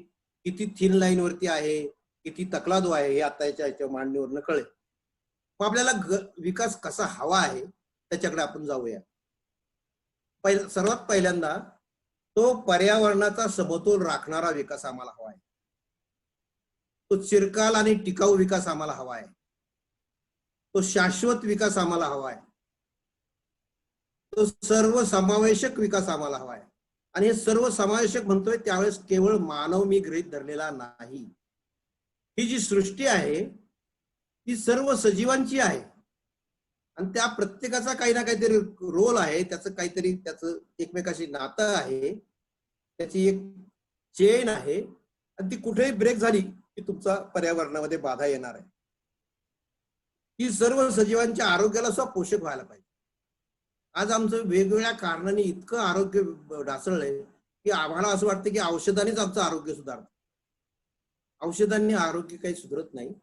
किती थिन लाईन वरती आहे, किती तकलादू आहे हे आता याच्या मांडणीवरनं कळेल. मग आपल्याला विकास कसा हवा आहे त्याच्याकडे आपण जाऊया. सर्वात पहिल्यांदा तो पर्यावरणाचा समतोल राखणारा विकास आम्हाला हवा आहे. तो चिरकाल आणि टिकाऊ विकास आम्हाला हवा आहे. तो शाश्वत विकास आम्हाला हवा आहे. तो सर्वसमावेशक विकास आम्हाला हवा आहे. आणि हे सर्वसमावेशक म्हणतोय त्यावेळेस केवळ मानव मी गृहीत धरलेला नाही. ही जी सृष्टी आहे ती सर्व सजीवांची आहे आणि त्या प्रत्येकाचा काही ना काहीतरी रोल आहे, त्याचं काहीतरी त्याचं एकमेकाशी नातं आहे, त्याची एक चेन आहे, आणि ती कुठेही ब्रेक झाली की तुमचा पर्यावरणामध्ये बाधा येणार आहे. ही सर्व सजीवांच्या आरोग्याला सुद्धा पोषक व्हायला पाहिजे. आज आमचं वेगवेगळ्या कारणांनी इतकं आरोग्य ढासळलंय की आम्हाला असं वाटतं की औषधांनीच आमचं आरोग्य सुधारतं. औषधांनी आरोग्य काही सुधारत नाही.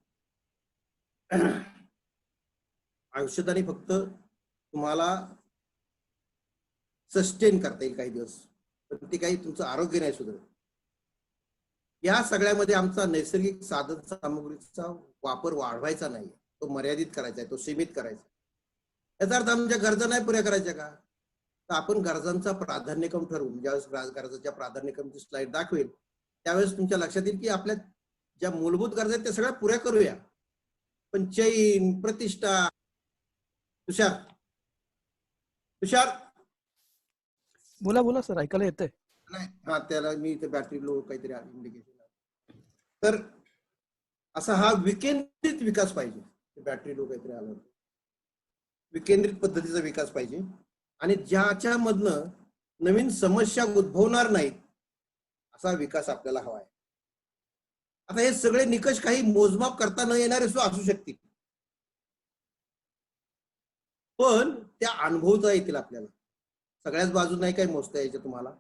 औषधांनी फक्त तुम्हाला सस्टेन करता येईल काही दिवस, पण ते काही तुमचं आरोग्य नाही सुधारत. या सगळ्यामध्ये आमचा नैसर्गिक साधन सामग्रीचा वापर वाढवायचा नाही, तो मर्यादित करायचा आहे, तो सीमित करायचा. याचा अर्थ आमच्या गरजा नाही पुऱ्या करायच्या का? तर आपण गरजांचा प्राधान्यक्रम ठरवून, ज्यावेळेस गरजाच्या प्राधान्यक्रमची स्लाइड दाखवेल त्यावेळेस तुमच्या लक्षात येईल की आपल्या ज्या मूलभूत गरजा आहेत त्या सगळ्या पुऱ्या करूया, पण चैन, प्रतिष्ठा. तुषार तुषार बोला बोला सर, ऐकायला येतंय. नाही, हा त्याला मी इथे बॅटरी लो काहीतरी इंडिकेशन. तर असा हा विकेंद्रित विकास पाहिजे. बॅटरी लो काहीतरी आलं, विकेंद्रित पद्धतीचा विकास पाहिजे, आणि ज्याच्यामधनं नवीन समस्या उद्भवणार नाहीत असा विकास आपल्याला हवा आहे. आता हे सगळे निकष काही मोजमाप करता न येणारे सुद्धा असू शकतील, पण त्या अनुभवता येतील आपल्याला. सगळ्याच बाजू नाही काही मोजता यायचं तुम्हाला,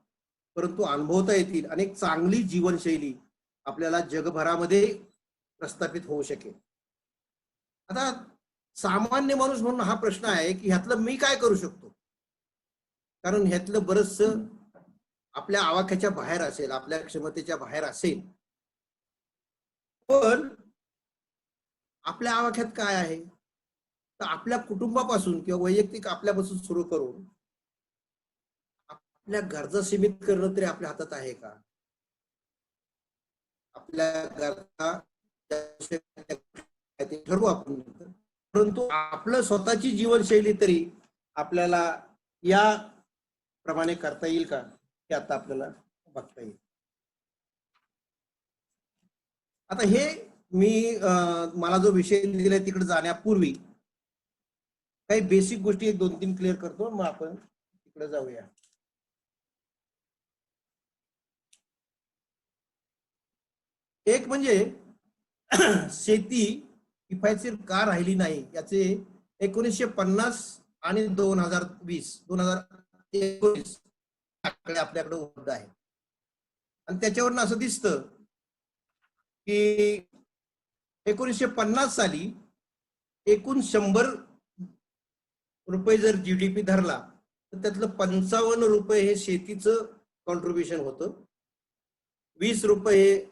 परंतु अनुभवता येतील आणि एक चांगली जीवनशैली आपल्याला जगभरामध्ये प्रस्थापित होऊ शकेल. आता सामान्य माणूस म्हणून हा प्रश्न आहे की ह्यातलं मी काय करू शकतो, कारण ह्यातलं बरंच आपल्या आवाक्याच्या बाहेर असेल, आपल्या क्षमतेच्या बाहेर असेल. पण आपल्या आवाक्यात काय आहे, तर आपल्या कुटुंबापासून किंवा वैयक्तिक आपल्यापासून सुरू करून आपल्या गरजा सीमित करणं तरी आपल्या हातात आहे का? आपल्या गरजा ठरवू आपण, परंतु आपलं स्वतःची जीवनशैली तरी आपल्याला या प्रमाणे करता येईल का हे आता आपल्याला बघता येईल. आता हे मी मला जो विषय दिलाय तिकडे जाण्यापूर्वी काही बेसिक गोष्टी एक दोन तीन क्लिअर करतो, मग आपण तिकडे जाऊया. एक म्हणजे शेती किफायतशीर का राहिली नाही याचे 1950 आणि 2019 आकडे आपल्याकडे उपलब्ध आहेत. आणि त्याच्यावरून असं दिसतं की 1950 साली एकूण 100 रुपये जर जीडीपी धरला तर त्यातलं 55 रुपये हे शेतीचं कॉन्ट्रीब्युशन होतं, 20 रुपये हे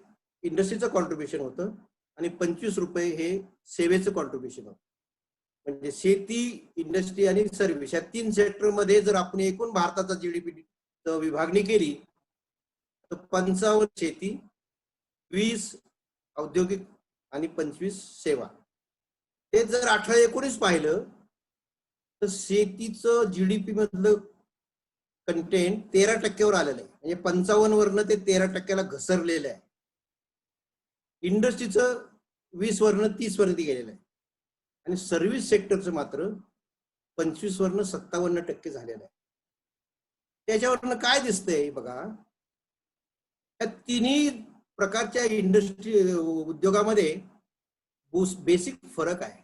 इंडस्ट्रीचं कॉन्ट्रीब्युशन होतं आणि 25 रुपये हे सेवेचं कॉन्ट्रीब्युशन होतं. म्हणजे शेती, इंडस्ट्री आणि सर्व्हिस या 3 सेक्टरमध्ये जर आपण एकूण भारताचा जीडीपी विभागणी केली तर 55 शेती, 20 औद्योगिक आणि 25 सेवा. ते जर 18-19 पाहिलं तर शेतीचं जीडीपी मधलं कंटेंट 13% आलेलं आहे, म्हणजे 55 वरनं ते 13%ला घसरलेलं आहे. इंडस्ट्रीचं 20 वरनं 30 वरती गेलेलं आहे आणि सर्व्हिस सेक्टरचं मात्र 25 वरनं 57% झालेलं आहे. त्याच्यावरनं काय दिसतंय बघा, या तिन्ही प्रकारच्या इंडस्ट्री उद्योगामध्ये बेसिक फरक आहे.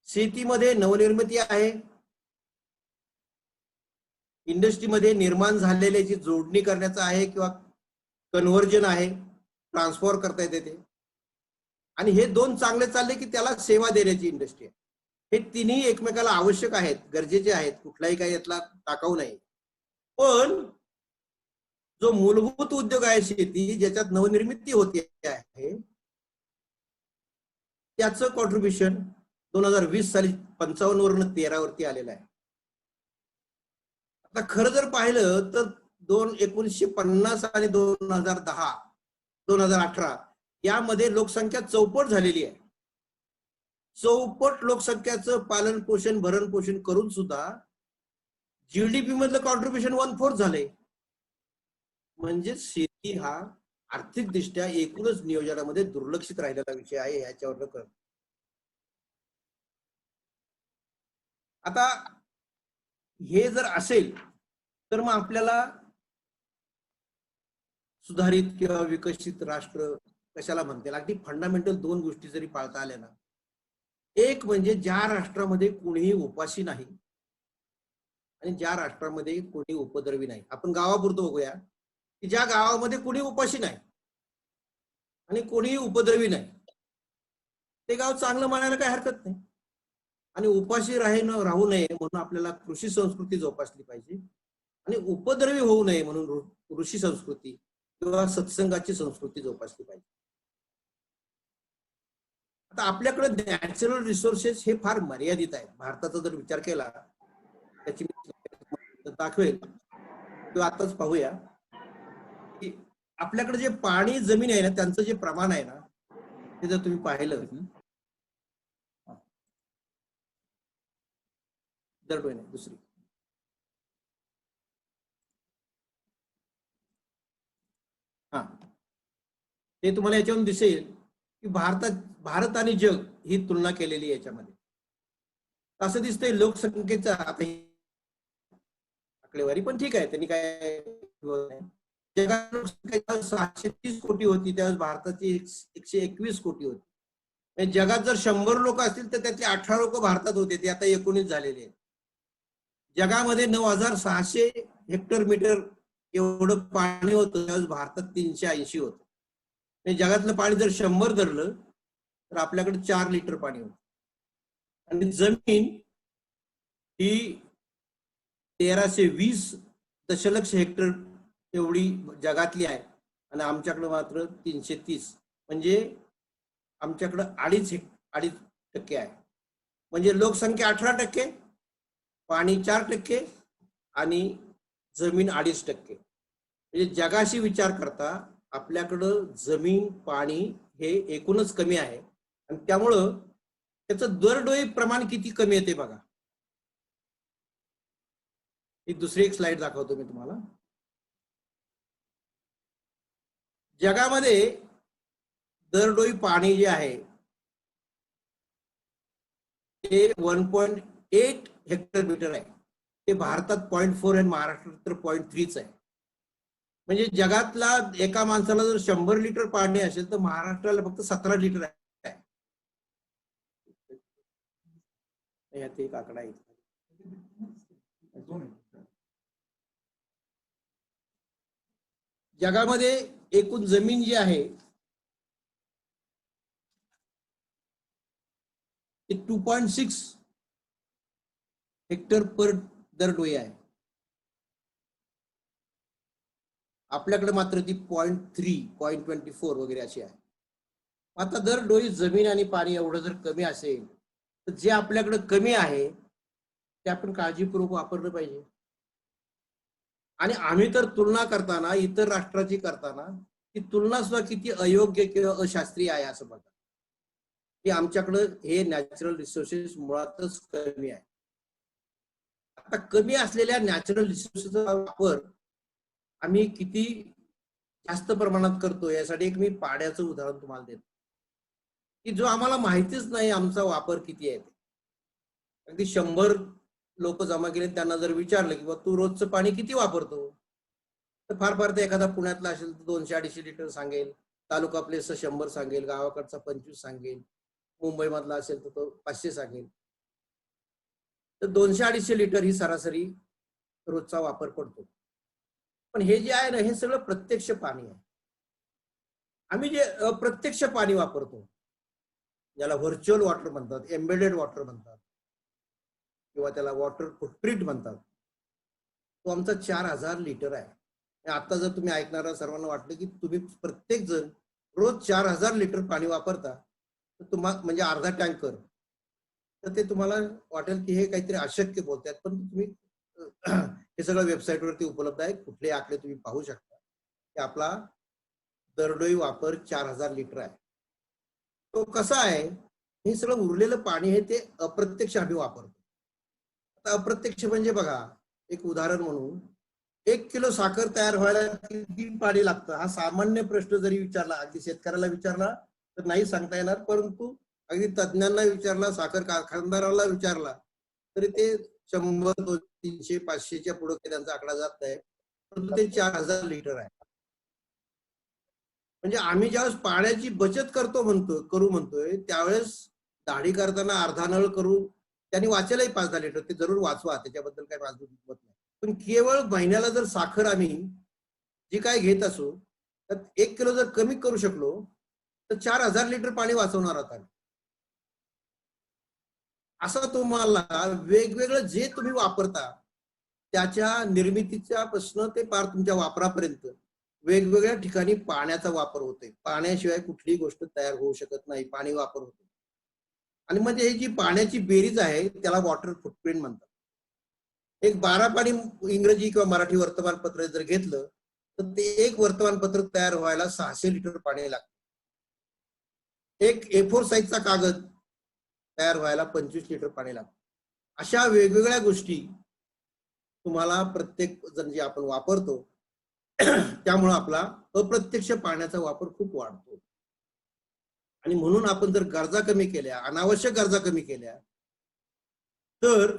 शेतीमध्ये नवनिर्मिती आहे, इंडस्ट्रीमध्ये निर्माण झालेल्याची जोडणी करण्याचं आहे किंवा कन्व्हर्जन आहे, ट्रान्सफॉर करता येते ते. आणि हे दोन चांगले चालले की त्याला सेवा देण्याची इंडस्ट्री आहे. हे तिन्ही एकमेकाला आवश्यक आहेत, गरजेचे आहेत, कुठलाही काही यातला टाकाऊ नाही. पण जो मूलभूत उद्योग आहे शेती, ज्याच्यात नवनिर्मिती होते आहे, त्याचं कॉन्ट्रीब्युशन 2020 साली 55 वरून 13 वरती आलेलं आहे. आता खरं जर पाहिलं तर 1950 आणि 2018 यामध्ये लोकसंख्या चौपट झालेली आहे. चौपट लोकसंख्याचं पालन पोषण भरण पोषण करून सुद्धा जीडीपी मधलं कॉन्ट्रीब्युशन 1/4 झाले. म्हणजे शेती हा आर्थिक दृष्ट्या एकूणच नियोजनामध्ये दुर्लक्षित राहिलेला विषय आहे, याच्यावर कळत. आता हे जर असेल तर मग आपल्याला सुधारित किंवा विकसित राष्ट्र कशाला म्हणते, अगदी फंडामेंटल 2 गोष्टी जरी पाळता आल्या ना, एक म्हणजे ज्या राष्ट्रामध्ये कोणीही उपाशी नाही आणि ज्या राष्ट्रामध्ये कोणी उपद्रवी नाही. आपण गावापुरतं बघूया की ज्या गावामध्ये कोणी उपाशी नाही आणि कोणीही उपद्रवी नाही, ते गाव चांगलं म्हणायला काही हरकत नाही. आणि उपाशी राहू नये म्हणून आपल्याला कृषी संस्कृती जोपासली पाहिजे आणि उपद्रवी होऊ नये म्हणून ऋषी संस्कृती किंवा सत्संगाची संस्कृती जोपासली पाहिजे. आता आपल्याकडे नॅचरल रिसोर्सेस हे फार मर्यादित आहेत. भारताचा जर विचार केला त्याची दाखवेल किंवा आताच पाहूया की आपल्याकडे जे पाणी जमीन आहे ना, त्यांचं जे प्रमाण आहे ना, ते जर तुम्ही पाहिलं दुसरी ते तुम्हाला याच्यावरून दिसेल की भारत आणि जग ही तुलना केलेली याच्यामध्ये. असं दिसतंय लोकसंख्येचा, आता आकडेवारी पण ठीक आहे, त्यांनी काय जगात लोकसंख्या 630 कोटी होती, त्यावेळेस भारताची 121 कोटी होती. जगात जर 100 लोक असतील तर त्यातले 18 लोक भारतात होते, ते आता 19 झालेले आहेत. जगामध्ये 9600 हेक्टर मीटर एवढं पाणी होतं, त्यावेळेस भारतात 380 होतं. जगातलं पाणी जर 100 धरलं तर आपल्याकडे 4 लिटर पाणी होतं. आणि जमीन ही 1320 दशलक्ष हेक्टर एवढी जगातली आहे आणि आमच्याकडे मात्र 330, म्हणजे आमच्याकडे 2.5% आहे. म्हणजे लोकसंख्या 18%, पाणी 4% आणि जमीन 2.5%. म्हणजे जगाशी विचार करता आपल्याकडं जमीन पाणी हे एकूणच कमी आहे आणि त्यामुळं त्याचं दरडोई प्रमाण किती कमी येते बघा. दुसरी एक स्लाइड दाखवतो मी तुम्हाला. जगामध्ये दरडोई पाणी जे आहे ते 1.8 हेक्टर मीटर आहे. ते भारतात 0.4 आणि महाराष्ट्रात तर 0.3 आहे. म्हणजे जगातला एका माणसाला जर 100 लिटर पाणी असेल तर महाराष्ट्राला फक्त 17 लिटर आहे. यात एक आकडा आहे. जगामध्ये एकूण जमीन जी आहे ते 2.6 हेक्टर पर दरडोई आहे. आपल्याकडे मात्र ती 0.3 0.24 वगैरे अशी आहे. आता दरडोई जमीन आणि पाणी एवढं जर कमी असेल तर जे आपल्याकडे कमी आहे ते आपण काळजीपूर्वक वापरलं पाहिजे. आणि आम्ही तर तुलना करताना इतर राष्ट्राची करताना ती तुलना सुद्धा किती अयोग्य किंवा अशास्त्रीय आहे असं बघा की आमच्याकडे हे नॅचरल रिसोर्सेस मुळातच कमी आहे. आता कमी असलेल्या नॅचरल रिसोर्सेसचा वापर आम्ही किती जास्त प्रमाणात करतो यासाठी एक मी पाण्याचं उदाहरण तुम्हाला देतो की जो आम्हाला माहितीच नाही आमचा वापर किती आहे. अगदी 100 लोक जमा केले त्यांना जर विचारलं की तू रोजचं पाणी किती वापरतो तर फार तर एखादा पुण्यातला असेल तर 200-250 लिटर सांगेल, तालुका प्लेसचं 100 सांगेल, गावाकडचा 25 सांगेल, मुंबई मधला असेल तर तो 500 सांगेल. तर 200-250 लिटर ही सरासरी रोजचा वापर पडतो. पण हे जे आहे ना हे सगळं प्रत्यक्ष पाणी आहे. आम्ही जे अप्रत्यक्ष पाणी वापरतो ज्याला व्हर्च्युअल वॉटर म्हणतात, एम्बेडेड वॉटर म्हणतात किंवा त्याला वॉटर फुटप्रिंट म्हणतात, तो आमचा 4000 लिटर आहे. आता जर तुम्ही ऐकणारा सर्वांना वाटलं की तुम्ही प्रत्येक जण रोज 4000 लिटर पाणी वापरता तर तुम्हाला म्हणजे अर्धा टँकर, तर ते तुम्हाला वाटेल की हे काहीतरी अशक्य बोलतात. पण तुम्ही हे सगळं वेबसाईटवरती उपलब्ध आहे, कुठले आकडे तुम्ही पाहू शकता की आपला दरडोई वापर 4000 लिटर आहे. तो कसा आहे, हे सगळं उरलेलं पाणी आहे ते अप्रत्यक्ष आम्ही वापरतो. आता अप्रत्यक्ष म्हणजे बघा एक उदाहरण म्हणून 1 किलो साखर तयार व्हायला किती पाणी लागतं हा सामान्य प्रश्न जरी विचारला, अगदी शेतकऱ्याला विचारला तर नाही सांगता येणार, परंतु अगदी तज्ञांना विचारला, साखर कारखानदाराला विचारला तरी ते 100, 200, 300, 500च्या पुढे त्यांचा आकडा जात आहे, परंतु ते 4000 लिटर आहे. म्हणजे आम्ही ज्यावेळेस पाण्याची बचत करू म्हणतोय त्यावेळेस दाढी करताना अर्धा नळ करू, त्यांनी वाचायलाही 5-10 लिटर, ते जरूर वाचवा, त्याच्याबद्दल काही वाजवत नाही. पण केवळ महिन्याला जर साखर आम्ही जी काय घेत असू तर 1 किलो जर कमी करू शकलो तर 4000 लिटर पाणी वाचवणार आहात. असं तुम्हाला वेगवेगळं जे तुम्ही वापरता त्याच्या निर्मितीच्या पासून ते पार तुमच्या वापरापर्यंत वेगवेगळ्या ठिकाणी पाण्याचा वापर होतोय. पाण्याशिवाय कुठलीही गोष्ट तयार होऊ शकत नाही, पाणी वापर होतो. आणि म्हणजे ही जी पाण्याची बेरीज आहे त्याला वॉटर फुटप्रिंट म्हणतात. एक 12 पाणी इंग्रजी किंवा मराठी वर्तमानपत्र जर घेतलं तर ते एक वर्तमानपत्र तयार व्हायला 600 लिटर पाणी लागतं. एक A4 साईजचा कागद तयार व्हायला 25 लिटर पाणी लागतं. अशा वेगवेगळ्या गोष्टी तुम्हाला प्रत्येक जण जे आपण वापरतो त्यामुळे आपला अप्रत्यक्ष पाण्याचा वापर खूप वाढतो. आणि म्हणून आपण जर गरजा कमी केल्या, अनावश्यक गरजा कमी केल्या तर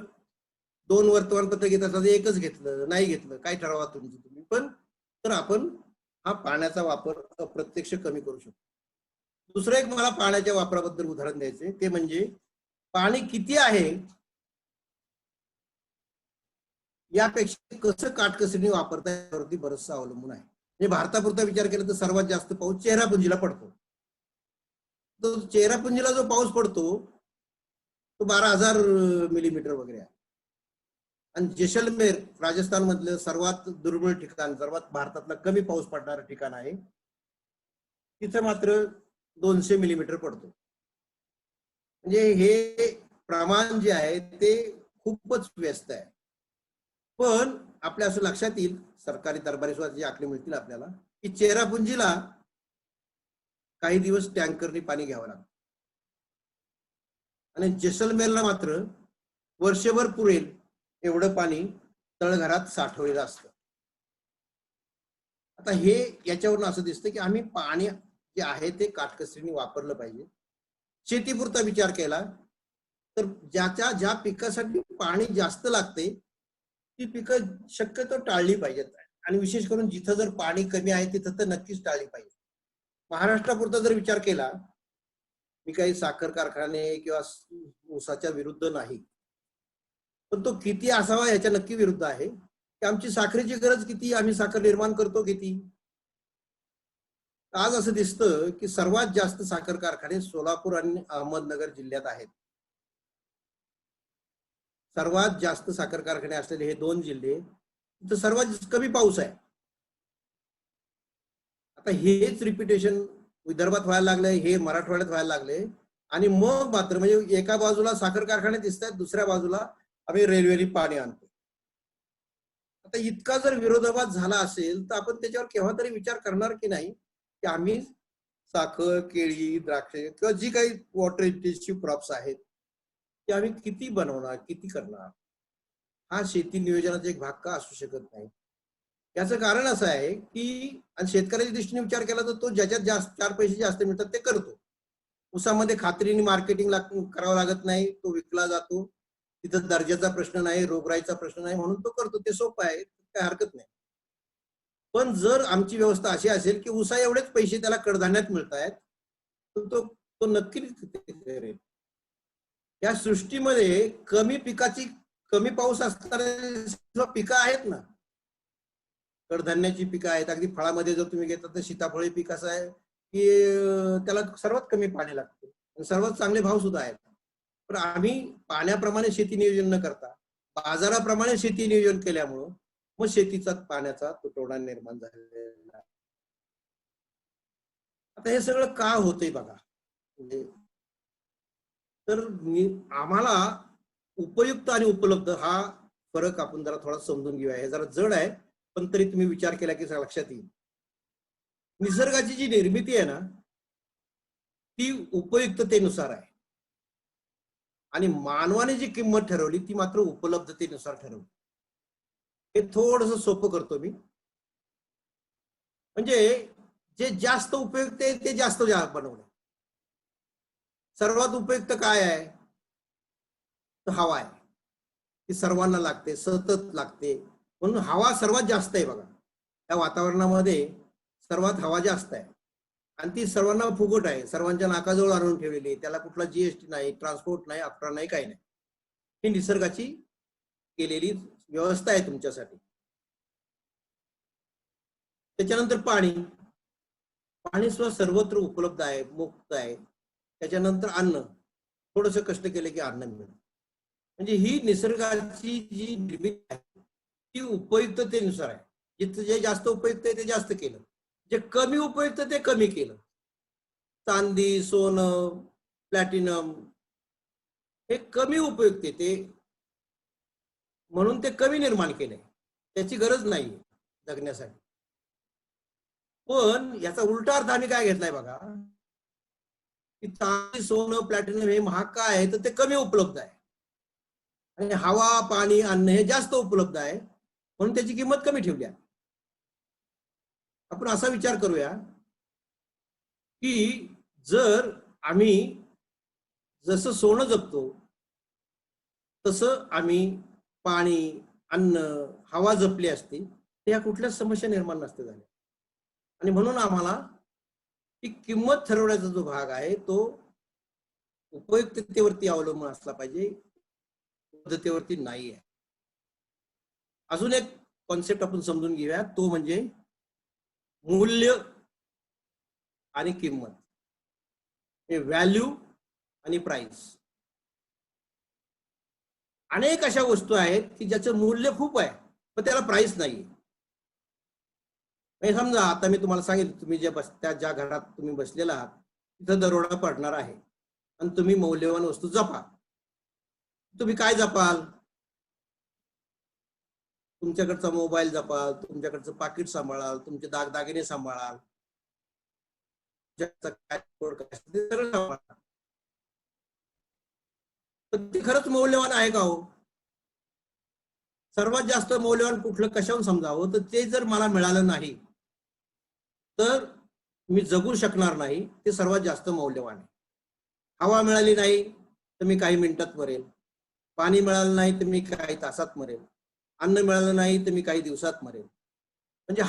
2 वर्तमानपत्र घेत असतात, एकच घेतलं, नाही घेतलं, काय ठरवा तुम्ही, पण तर आपण हा पाण्याचा वापर अप्रत्यक्ष कमी करू शकतो. दुसरं एक मला पाण्याच्या वापराबद्दल उदाहरण द्यायचे ते म्हणजे पाणी किती आहे यापेक्षा कसं काटकसरीने वापरता यावरती बरंचसं अवलंबून आहे. म्हणजे भारतापुरता विचार केला तर सर्वात जास्त पाऊस चेहरापुंजीला पडतो. तो चेहरापुंजीला जो पाऊस पडतो तो 12,000 मिलीमीटर वगैरे आहे. आणि जैसलमेर राजस्थान मधलं सर्वात दुर्मिळ ठिकाण, सर्वात भारतातलं कमी पाऊस पडणारं ठिकाण आहे, तिथे मात्र 200 मिलीमीटर पडतो. म्हणजे हे प्रमाण जे आहे ते खूपच व्यस्त आहे. पण आपल्या असं लक्षात येईल, सरकारी दरबारी सुद्धा जे आकडे मिळतील आपल्याला, की चेहरापुंजीला काही दिवस टँकरनी पाणी घ्यावं लागतं आणि जैसलमेरला मात्र वर्षभर पुरेल एवढं पाणी तळघरात साठवलेलं असतं. आता हे याच्यावरून असं दिसतं की आम्ही पाणी जे आहे ते काटकसरीने वापरलं पाहिजे. शेतीपुरता विचार केला तर ज्या पिकासाठी पाणी जास्त लागते ती पिकं शक्यतो टाळली पाहिजेत. आणि विशेष करून जिथं जर पाणी कमी आहे तिथं तर नक्कीच टाळली पाहिजे. महाराष्ट्रापुरता जर विचार केला, मी काही साखर कारखाने किंवा ऊसाच्या विरुद्ध नाही, पण तो किती असावा याच्या नक्की विरुद्ध आहे की आमची साखरेची गरज किती, आम्ही साखर निर्माण करतो किती. आज असं दिसतं की सर्वात जास्त साखर कारखाने सोलापूर आणि अहमदनगर जिल्ह्यात आहेत. सर्वात जास्त साखर कारखाने असलेले हे दोन जिल्हे, तिथं सर्वात कमी पाऊस आहे. आता हेच रिपिटेशन विदर्भात व्हायला लागलंय, हे मराठवाड्यात व्हायला लागले. आणि मग मात्र म्हणजे एका बाजूला साखर कारखाने दिसत आहेत, दुसऱ्या बाजूला आम्ही रेल्वेने पाणी आणतो. आता इतका जर विरोधाभास झाला असेल तर आपण त्याच्यावर केव्हा तरी विचार करणार की नाही की आम्ही साखर, केळी, द्राक्षे किंवा जी काही वॉटर इंटेन्सिव्ह क्रॉप्स आहेत ते आम्ही किती बनवणार, किती करणार. हा शेती नियोजनाचा एक भाग का असू शकत नाही. याचं कारण असं आहे की आणि शेतकऱ्याच्या दृष्टीने विचार केला तर तो ज्याच्यात जास्त 4 पैसे जास्त मिळतात ते करतो. ऊसामध्ये खात्रीने मार्केटिंग करावं लागत नाही, तो विकला जातो. तिथं दर्जाचा प्रश्न नाही, रोगराईचा प्रश्न नाही, म्हणून तो करतो. ते सोपं आहे, काय हरकत नाही. पण जर आमची व्यवस्था अशी असेल की ऊसा एवढेच पैसे त्याला कडधान्यात मिळत आहेत तर तो तो नक्कीच करेल. या सृष्टीमध्ये कमी पाऊस असणारे पिकं आहेत ना, कडधान्याची पिकं आहेत. अगदी फळामध्ये जर तुम्ही घेता तर सीताफळ पीक असं आहे की त्याला सर्वात कमी पाणी लागतं आणि सर्वात चांगले भाव सुद्धा आहेत. पण आम्ही पाण्याप्रमाणे शेती नियोजन न करता बाजाराप्रमाणे शेती नियोजन केल्यामुळं मग शेतीचा पाण्याचा तुटवडा निर्माण झालेला आहे. आता हे सगळं का होतंय बघा. म्हणजे तर आम्हाला उपयुक्त आणि उपलब्ध हा फरक आपण जरा थोडा समजून घेऊया. हे जरा जड आहे पण तरी तुम्ही विचार केला की लक्षात येईल. निसर्गाची जी निर्मिती आहे ना ती उपयुक्ततेनुसार आहे आणि मानवाने जी किंमत ठरवली ती मात्र उपलब्धतेनुसार ठरवली. हे थोडंसं सोपं करतो मी. म्हणजे जे जास्त उपयुक्त आहे ते जास्त बनवलं. सर्वात उपयुक्त काय आहे तर हवा आहे. ती सर्वांना लागते, सतत लागते, म्हणून हवा सर्वात जास्त आहे बघा. त्या वातावरणामध्ये सर्वात हवा जास्त आहे आणि ती सर्वांना फुकट आहे, सर्वांच्या नाकाजवळ आणून ठेवलेली. त्याला कुठला जीएसटी नाही, ट्रान्सपोर्ट नाही, अफ्रा नाही, काही नाही. ही निसर्गाची केलेली व्यवस्था आहे तुमच्यासाठी. त्याच्यानंतर पाणी सुद्धा सर्वत्र उपलब्ध आहे, मुक्त आहे. त्याच्यानंतर अन्न, थोडस कष्ट केले की अन्न मिळेल. म्हणजे ही निसर्गाची जी निर्मिती आहे ती उपयुक्ततेनुसार आहे. जिथं जे जास्त उपयुक्त आहे ते जास्त केलं, जे कमी उपयुक्त ते कमी केलं. चांदी, सोनं, प्लॅटिनम हे कमी उपयुक्त ते म्हणून ते कमी निर्माण केलंय. त्याची गरज नाही जगण्यासाठी. पण याचा उलटा अर्थ आम्ही काय घेतलाय बघा की चांदी, सोनं, प्लॅटिनम हे महाग का आहे तर ते कमी उपलब्ध आहे आणि हवा, पाणी, अन्न हे जास्त उपलब्ध आहे म्हणून त्याची किंमत कमी ठेवली आहे. आपण असा विचार करूया की जर आम्ही जसं सोनं जपतो तसं आम्ही पाणी, अन्न, हवा जपली असती तर या कुठल्याच समस्या निर्माण नसते झाल्या. आणि म्हणून आम्हाला ती किंमत ठरवण्याचा जो भाग आहे तो उपयुक्ततेवरती अवलंबून असला पाहिजे, पद्धतीवरती नाही आहे. अजून एक कॉन्सेप्ट आपण समजून घेऊया, तो म्हणजे मूल्य आणि किंमत. हे व्हॅल्यू आणि प्राइस. अनेक अशा वस्तू आहेत की ज्याचं मूल्य खूप आहे पण त्याला प्राइस नाही. समजा आता मी तुम्हाला सांगितलं, तुम्ही ज्या घरात तुम्ही बसलेला आहात तिथं दरोडा पडणार आहे आणि तुम्ही मौल्यवान वस्तू जपा. तुम्ही काय जपाल? तुमच्याकडचा मोबाईल जपाल, तुमच्याकडचं पाकिट सांभाळाल, तुमचे दागदागिने सांभाळाल, पण ते खरंच मौल्यवान आहे का हो? सर्वात जास्त मौल्यवान कुठलं कशावरून समजावं, तर ते जर मला मिळालं नाही तर मी जगू शकणार नाही. ते सर्वात जास्त मौल्यवान आहे. हवा मिळाली नाही तर मी काही मिनिटात मरेल, पाणी मिळालं नाही तर मी काही तासात मरेल, अन्न मिळालं नाही तर मी काही दिवसात मरेल. म्हणजे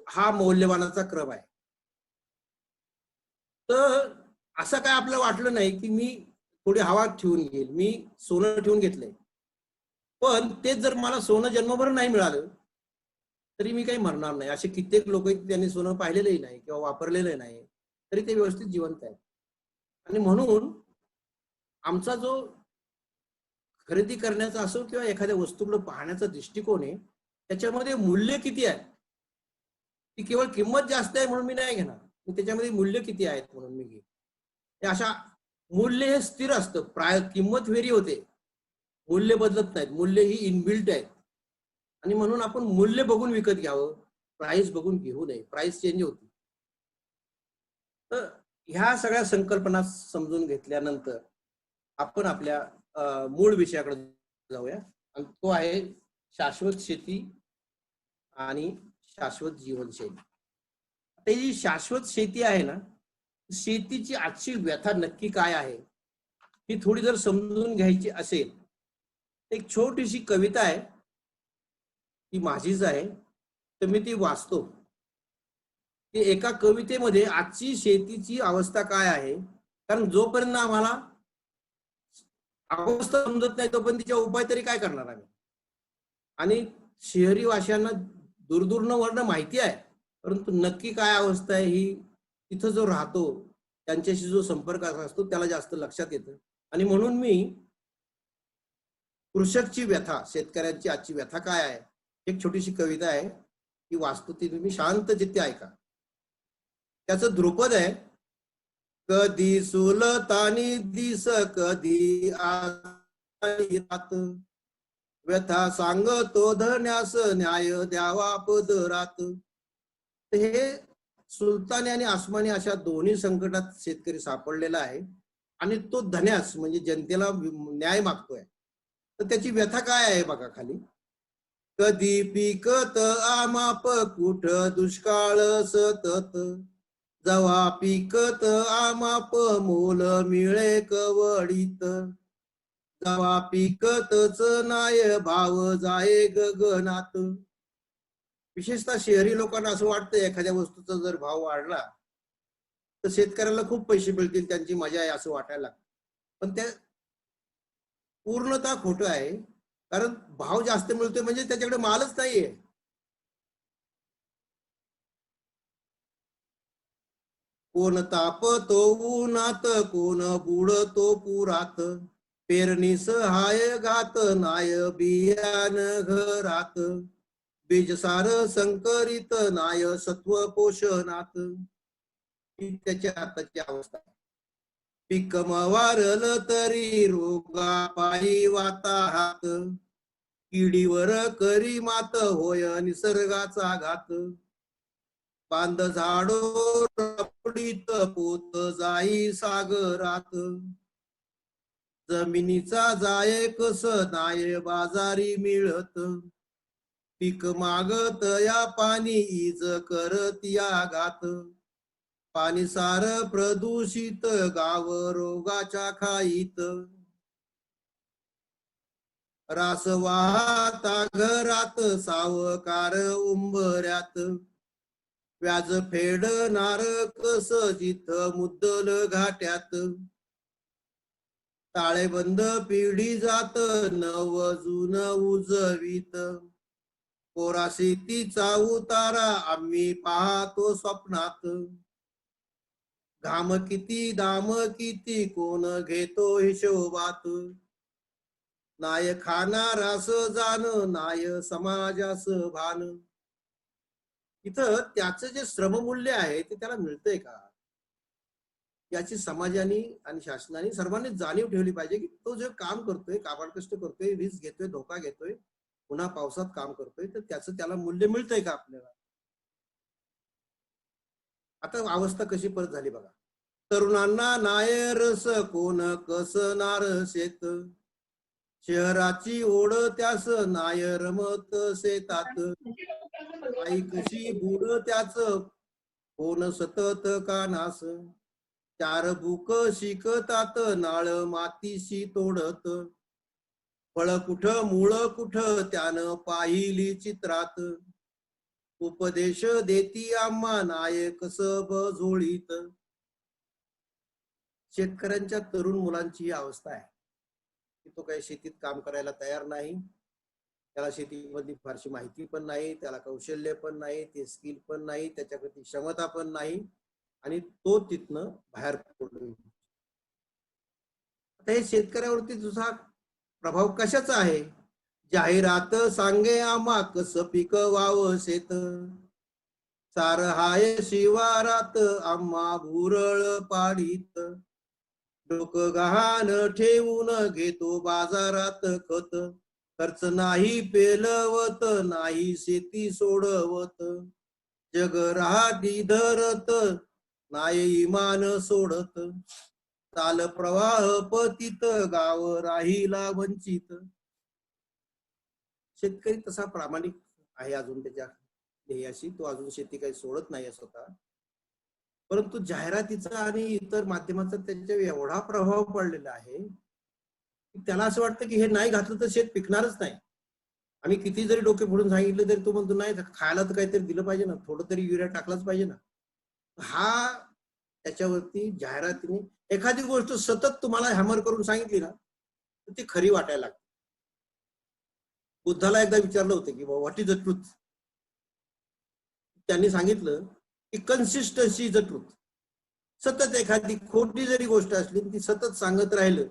हा मौल्यवानाचा क्रम आहे. तर असं काय आपल्याला वाटलं नाही की मी थोडी हवा ठेवून घेईल, मी सोनं ठेवून घेतलंय, पण तेच जर मला सोनं जन्मभर नाही मिळालं तरी मी काही मरणार नाही. असे कित्येक लोक त्यांनी सोनं पाहिलेलंही नाही किंवा वापरलेलं नाही, तरी ते व्यवस्थित जिवंत आहेत. आणि म्हणून आमचा जो खरेदी करण्याचा असो किंवा एखाद्या वस्तूकडे पाहण्याचा दृष्टिकोन आहे, त्याच्यामध्ये मूल्य किती आहे, ती केवळ किंमत जास्त आहे म्हणून मी नाही घेणार, मी त्याच्यामध्ये मूल्य किती आहेत म्हणून मी घेईन. हे अशा मूल्य हे स्थिर असतं. किंमत व्हेरी होते, मूल्य बदलत नाहीत. मूल्य ही इनबिल्ट आहेत. आणि म्हणून आपण मूल्य बघून विकत घ्यावं, प्राइस बघून घेऊ नये. प्राइस चेंज होती. तर ह्या सगळ्या संकल्पना समजून घेतल्यानंतर आपण आपल्या मूळ विषयाकडे जाऊया, आणि तो आहे शाश्वत शेती आणि शाश्वत जीवनशैली. आता ही शाश्वत शेती आहे ना, शेतीची आजची व्यथा नक्की काय आहे ही थोडी जर समजून घ्यायची असेल, एक छोटीशी कविता आहे, ती माझीच आहे, तर मी ती वाचतो. की एका कवितेमध्ये आजची शेतीची अवस्था काय आहे, कारण जोपर्यंत आम्हाला अवस्था समजत नाही तोपर्यंत तिच्या उपाय तरी काय करणार आम्ही. आणि शहरी वाशांना दूरदूरनं वरनं माहिती आहे, परंतु नक्की काय अवस्था आहे ही तिथं जो राहतो त्यांच्याशी जो संपर्क असतो त्याला जास्त लक्षात येतं. आणि म्हणून मी कृषकची व्यथा, शेतकऱ्यांची आजची व्यथा काय आहे, एक छोटीशी कविता आहे, ती वाचतो, ती तुम्ही शांत चित्ते ऐका. त्याचं ध्रुपद आहे, कधी सुलतानी दिस कधी रात, व्यथा सांगतो धन्यास न्याय द्यावा पदरात. हे सुलतानी आणि आसमानी अशा दोन्ही संकटात शेतकरी सापडलेला आहे आणि तो धन्यास म्हणजे जनतेला न्याय मागतोय. तर त्याची व्यथा काय आहे बघा खाली. कधी पिकत आमाप कुठ दुष्काळ सतत, जवा पिकत आमाप मोल मिळे कवडीत, जवा पिकतच नाय भाव जाये गगनात. विशेषतः शहरी लोकांना असं वाटतं एखाद्या वस्तूचा जर भाव वाढला तर शेतकऱ्याला खूप पैसे मिळतील, त्यांची मजा आहे असं वाटायला लागतं. पण ते पूर्णतः खोटं आहे, कारण भाव जास्त मिळतोय म्हणजे त्याच्याकडे मालच नाहीये. कोण तापतो उन्हात, कोण बुडतो पुरात, पेरणी सहाय घात नाय बियाण घरात, बीजसार संकरित नाय सत्व पोषणात. ही त्याच्या आताची अवस्था. पीक वारल तरी रोगा पायी वाताहात, किडीवर करी मात होय निसर्गाचा घात, बांध झाडो रपडीत पोत जाई सागरात, जमिनीचा जाय कस नाय बाजारी मिळत, पीक मागत या पाणी इज करत या घात, पाणी सार प्रदूषित गाव रोगाच्या खाईत, रास वाहता घरात सावकार उंबऱ्यात, व्याज फेडणार कस जिथं मुद्दल घाट्यात, टाळेबंद पिढी जात नव जुन उजवीत, कोरा शेतीचा उतारा आम्ही पाहतो स्वप्नात, घाम किती दाम किती कोण घेतो हिशोबात, नाय खाणारास जाण नाय समाजास भान. इथं त्याचं जे श्रममूल्य आहे ते त्याला मिळतंय का, याची समाजाने आणि शासनाने सर्वांनी जाणीव ठेवली पाहिजे की तो जे काम करतोय, काबाड कष्ट करतोय, रिस्क घेतोय, धोका घेतोय, पुन्हा पावसात काम करतोय, तर त्याचं त्याला मूल्य मिळतंय का आपल्याला. आता अवस्था कशी परत झाली बघा. तरुणांना नाय रस कोण कसणार शेत, शहराची ओढ त्यास नाय रमत शेतात, आई कशी बुड त्याच कोण सतत कानास, चार बुक शिकतात नाळ मातीशी तोडत, फळ कुठ मूळ कुठ त्यानं पाहिली चित्रात, उपदेश देती आम्हा नाय कसब झोळीत. शेतकऱ्यांच्या तरुण मुलांची ही अवस्था आहे की तो काही शेतीत काम करायला तयार नाही, त्याला शेतीमधली फारशी माहिती पण नाही, त्याला कौशल्य पण नाही, ते स्किल पण नाही, त्याच्याकडे क्षमता पण नाही, आणि तो तिथनं बाहेर पडतो. आता हे शेतकऱ्यावरती तुझा प्रभाव कशाचा आहे? जाहिरात सांगे आम्हा कसं पिकवावं शेत, सार हाय शिवारात आम्हा भुरळ पाडीत, डोकं गहाण ठेवून घेतो बाजारात खत, खर्च नाही पेलवत नाही शेती सोडवत, जग राहती धरत नाही इमान सोडत, चाल प्रवाह पतित गाव राहिला वंचित. शेतकरी तसा प्रामाणिक आहे अजून त्याच्या ध्येयाशी, तो अजून शेती काही सोडत नाही स्वतः, परंतु जाहिरातीचा आणि इतर माध्यमाचा त्याच्यावर एवढा प्रभाव पडलेला आहे की त्याला असं वाटतं की हे नाही घातलं तर शेत पिकणारच नाही. आम्ही किती जरी डोके फोडून सांगितलं तरी तो म्हणतो नाही, खायला तर काहीतरी दिलं पाहिजे ना, थोडं तरी युरिया टाकलाच पाहिजे ना. हा त्याच्यावरती जाहिरातीने एखादी गोष्ट सतत तुम्हाला हॅमर करून सांगितली ना तर ती खरी वाटायला लागते. बुद्धाला एकदा विचारलं होतं की व्हॉट इज द ट्रूथ, त्यांनी सांगितलं की कन्सिस्टन्सी इज द ट्रूथ. सतत एखादी खोटी जरी गोष्ट असली ती सतत सांगत राहिलं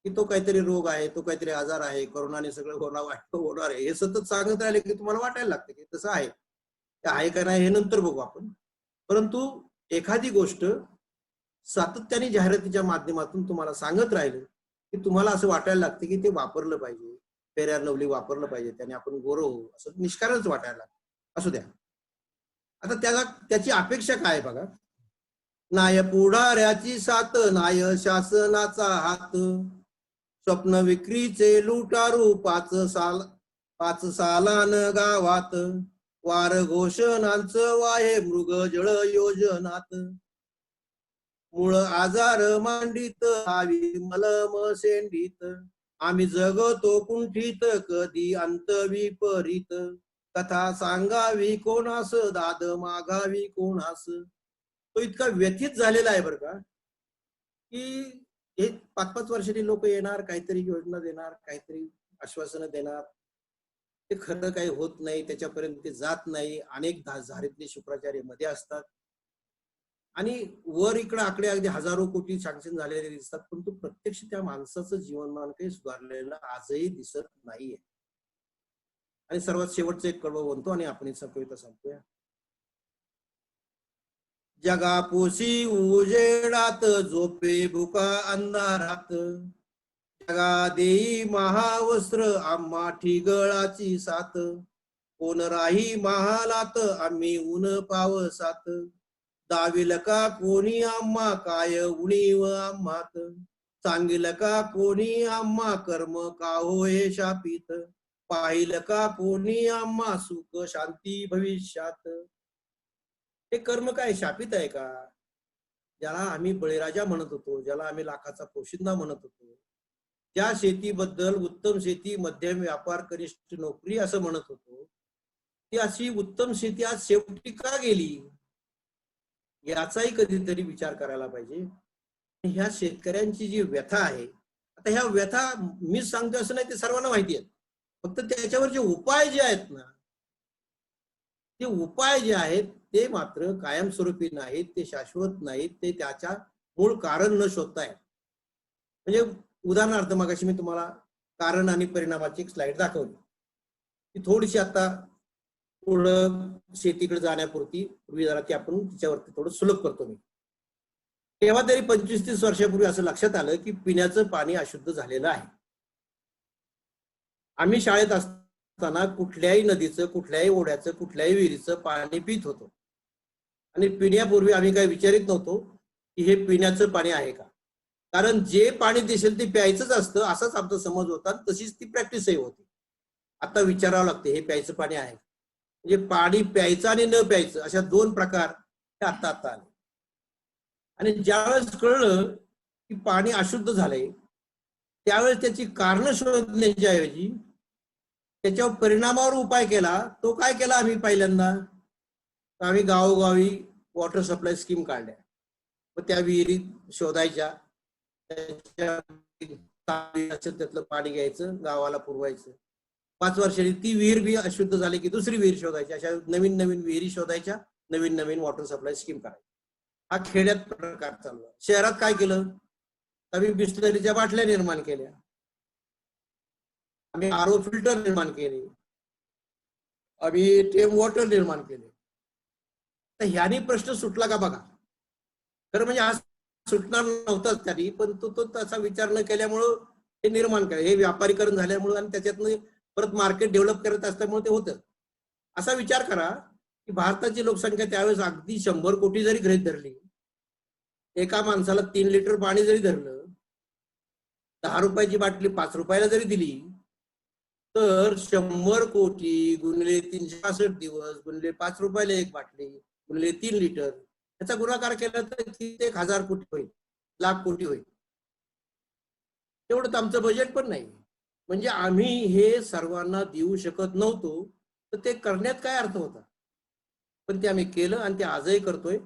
की तो काहीतरी रोग आहे, तो काहीतरी आजार आहे, कोरोनाने सगळं होणार आहे, हे सतत सांगत राहिले की तुम्हाला वाटायला लागतं की तसं आहे. ते आहे का नाही हे नंतर बघू आपण. परंतु एखादी गोष्ट सातत्याने जाहिरातीच्या माध्यमातून तुम्हाला सांगत राहिलं की तुम्हाला असं वाटायला लागतं की ते वापरलं पाहिजे, फेअर अँड लव्हली वापरलं पाहिजे, त्याने आपण गोरं होऊ असं निष्कारणच वाटायला लागतं. असू द्या, आता त्याला त्याची अपेक्षा काय बघा. नाय पुढाऱ्याची साथ नाय शासनाचा हात, स्वप्न विक्रीचे लुटारू पाच सालान गावात, वार घोषणांचं वाहे मृग जळ योजनात, मूळ आजार मांडीत आवी मलम शेंडीत, आम्ही जगतो कुंठीत कधी अंत विपरीत, कथा सांगावी कोणास दाद मागावी कोणास. तो इतका व्यथित झालेला आहे बरं का की हे 5-5 वर्षांनी लोक येणार, काहीतरी योजना देणार, काहीतरी आश्वासनं देणार, ते खरं काही होत नाही, त्याच्यापर्यंत ते जात नाही. अनेक झारीतले शुक्राचार्य मध्ये असतात आणि वर इकडे आकडे अगदी हजारो कोटी सँक्शन झालेले दिसतात, परंतु प्रत्यक्ष त्या माणसाचं जीवनमान काही सुधारलेलं आजही दिसत नाहीये. आणि सर्वात शेवटचं एक कडवं म्हणतो आणि आपण कविता संपूया. जगापोशी उजेडात झोपे भुका अंधारात, जगा देई महावस्त्र आम्हा ठिगळाची साथ, कोण राही महालात आम्ही ऊन पावसात, दाविल का कोणी आम्हा काय उणीव आम्हात, सांगिल का कोणी आम्हा कर्म का होय शापित, पाहिल का कोणी आम्हा सुख शांती भविष्यात. हे कर्म काय शापित आहे का? ज्याला आम्ही बळीराजा म्हणत होतो, ज्याला आम्ही लाखाचा पोशिंदा म्हणत होतो, ज्या शेतीबद्दल उत्तम शेती मध्यम व्यापार कनिष्ठ नोकरी असं म्हणत होतो, ती अशी उत्तम शेती आज शेवटी का गेली याचाही कधीतरी विचार करायला पाहिजे. ह्या शेतकऱ्यांची जी व्यथा आहे, आता ह्या व्यथा मी सांगतो असं नाही, ते सर्वांना माहिती आहे, फक्त त्याच्यावर जे उपाय जे आहेत ना, ते उपाय जे आहेत ते मात्र कायमस्वरूपी नाहीत, ते शाश्वत नाहीत, ते त्याच्या मूळ कारण न शोधता आहे. म्हणजे उदाहरणार्थ मगाशी मी तुम्हाला कारण आणि परिणामाची एक स्लाइड दाखवली, ती थोडीशी आता पुढं शेतीकडे जाण्यापुरती पूर्वी जरा ती आपण तिच्यावरती थोडं सुलभ करतो. मी तेव्हा तरी 25-30 वर्षापूर्वी असं लक्षात आलं की पिण्याचं पाणी अशुद्ध झालेलं आहे. आम्ही शाळेत असताना कुठल्याही नदीचं, कुठल्याही ओढ्याचं, कुठल्याही विहिरीचं पाणी पित होतो आणि पिण्यापूर्वी आम्ही काही विचारित नव्हतो की हे पिण्याचं पाणी आहे का. कारण जे पाणी दिसेल ते प्यायचंच असतं असाच आमचा समज होता, तशीच ती प्रॅक्टिसही होती. आता विचारावं लागते हे प्यायचं पाणी आहे, म्हणजे पाणी प्यायचं आणि न प्यायचं अशा दोन प्रकार हे आता आले. आणि ज्यावेळेस कळलं की पाणी अशुद्ध झालंय, त्यावेळेस त्याची कारण शोधण्याच्या ऐवजी त्याच्यावर परिणामावर उपाय केला. तो काय केला आम्ही पहिल्यांदा, आम्ही गावोगावी वॉटर सप्लाय स्कीम काढल्या. मग त्या विहिरीत शोधायच्या, त्यातलं पाणी घ्यायचं, गावाला पुरवायचं. 5 वर्षांनी ती विहीर बी अशुद्ध झाली की दुसरी विहीर शोधायची. अशा नवीन नवीन विहिरी शोधायच्या, नवीन नवीन वॉटर सप्लाय स्कीम करायची. हा खेड्यात प्रकार चालला. शहरात काय केलं, आम्ही बिस्लरीच्या बाटल्या निर्माण केल्या, आम्ही आरओ फिल्टर निर्माण केले, आम्ही टेम वॉटर निर्माण केले. तर ह्याने प्रश्न सुटला का बघा. खरं म्हणजे हा सुटणार नव्हताच त्याने, पण तो तसा विचार न केल्यामुळं हे निर्माण केलं. हे व्यापारीकरण झाल्यामुळं आणि त्याच्यातनं परत मार्केट डेव्हलप करत असल्यामुळे ते होतं. असा विचार करा की भारताची लोकसंख्या त्यावेळेस अगदी 100 कोटी जरी गृहीत धरली, एका माणसाला 3 लिटर पाणी जरी धरलं, 10 रुपयाची बाटली 5 रुपयाला जरी दिली, तर 100 कोटी गुणिले 365 दिवस गुणिले 5 रुपयाला एक बाटली गुणिले 3 लिटर, याचा गुणाकार केला तर 1,000 कोटी होईल, लाख कोटी होईल. तेवढं तर आमचं बजेट पण नाही. म्हणजे आम्ही हे सर्वांना देऊ शकत नव्हतो, तर ते करण्यात काय अर्थ होता. पण ते आम्ही केलं आणि ते आजही करतोय.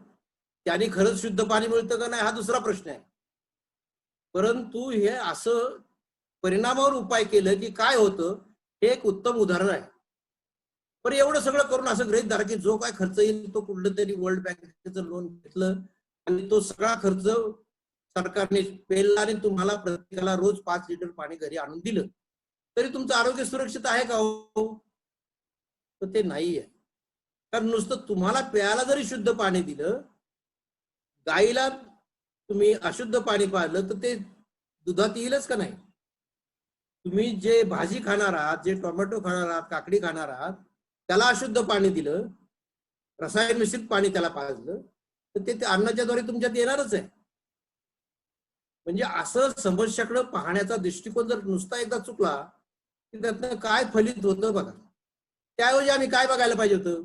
त्याने खरंच शुद्ध पाणी मिळतं का नाही हा दुसरा प्रश्न आहे. परंतु हे असं परिणामावर उपाय केलं की काय होतं हे एक उत्तम उदाहरण आहे. पण एवढं सगळं करून असं गृहीत धरा की जो काय खर्च येईल तो कुठलं तरी वर्ल्ड बँकेचं लोन घेतलं आणि तो सगळा खर्च सरकारने पेलला आणि तुम्हाला प्रत्येकाला रोज 5 लिटर पाणी घरी आणून दिलं, तरी तुमचं आरोग्य सुरक्षित आहे का हो? तर ते नाहीये. कारण नुसतं तुम्हाला प्यायला जरी शुद्ध पाणी दिलं, गाईला तुम्ही अशुद्ध पाणी पाहिलं तर ते दुधात येईलच का नाही. तुम्ही जे भाजी खाणार आहात, जे टोमॅटो खाणार आहात, काकडी खाणार आहात, त्याला अशुद्ध पाणी दिलं, रसायन मिश्रित पाणी त्याला पाजलं, तर ते अन्नाच्या द्वारे तुमच्यात येणारच आहे. म्हणजे असं समस्याकडे पाहण्याचा दृष्टिकोन जर नुसता एकदा चुकला की त्यातनं काय फलित होतं बघा. त्याऐवजी आम्ही काय बघायला पाहिजे होतं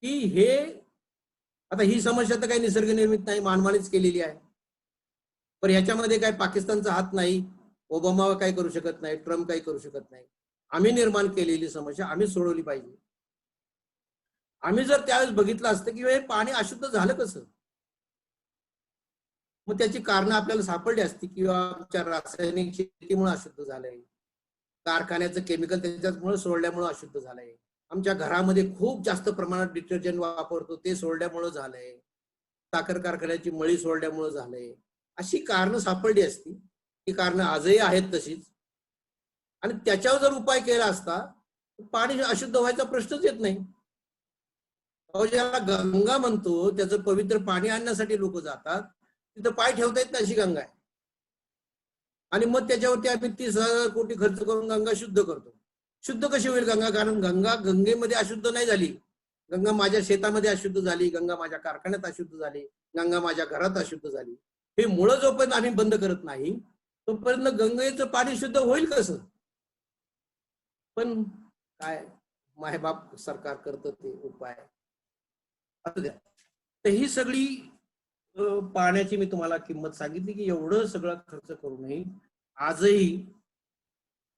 की हे आता ही समस्या तर काही निसर्ग निर्मित नाही, मानवानेच केलेली आहे. पण ह्याच्यामध्ये काय पाकिस्तानचा हात नाही, ओबामा काही करू शकत नाही, ट्रम्प काही करू शकत नाही. आम्ही निर्माण केलेली समस्या आम्ही सोडवली पाहिजे. आम्ही जर त्यावेळेस बघितलं असतं की हे पाणी अशुद्ध झालं कसं, मग त्याची कारणं आपल्याला सापडली असती. किंवा रासायनिक शेतीमुळे अशुद्ध झालंय, कारखान्याचं केमिकल त्याच्यामुळे सोडल्यामुळे अशुद्ध झालंय, आमच्या घरामध्ये खूप जास्त प्रमाणात डिटर्जंट वापरतो ते सोडल्यामुळे झालंय, साखर कारखान्याची मळी सोडल्यामुळे झालंय. अशी कारणं सापडली असती. ती कारणं आजही आहेत तशीच. आणि त्याच्यावर जर उपाय केला असता तर पाणी अशुद्ध व्हायचा प्रश्नच येत नाही. ज्याला गंगा म्हणतो त्याचं पवित्र पाणी आणण्यासाठी लोक जातात, तिथं पाय ठेवता येत नाही अशी गंगा आहे. आणि मग त्याच्यावरती आम्ही 30,000 कोटी खर्च करून गंगा शुद्ध करतो. शुद्ध कशी होईल गंगा? कारण गंगा गंगेमध्ये अशुद्ध नाही झाली, गंगा माझ्या शेतामध्ये अशुद्ध झाली, गंगा माझ्या कारखान्यात अशुद्ध झाली, गंगा माझ्या घरात अशुद्ध झाली. हे मुळं जोपर्यंत आम्ही बंद करत नाही तोपर्यंत गंगेचं पाणी शुद्ध होईल कसं? पण काय मायबाप सरकार करतं ते उपाय. तर ही सगळी पाण्याची मी तुम्हाला किंमत सांगितली की एवढं सगळं खर्च करूनही आजही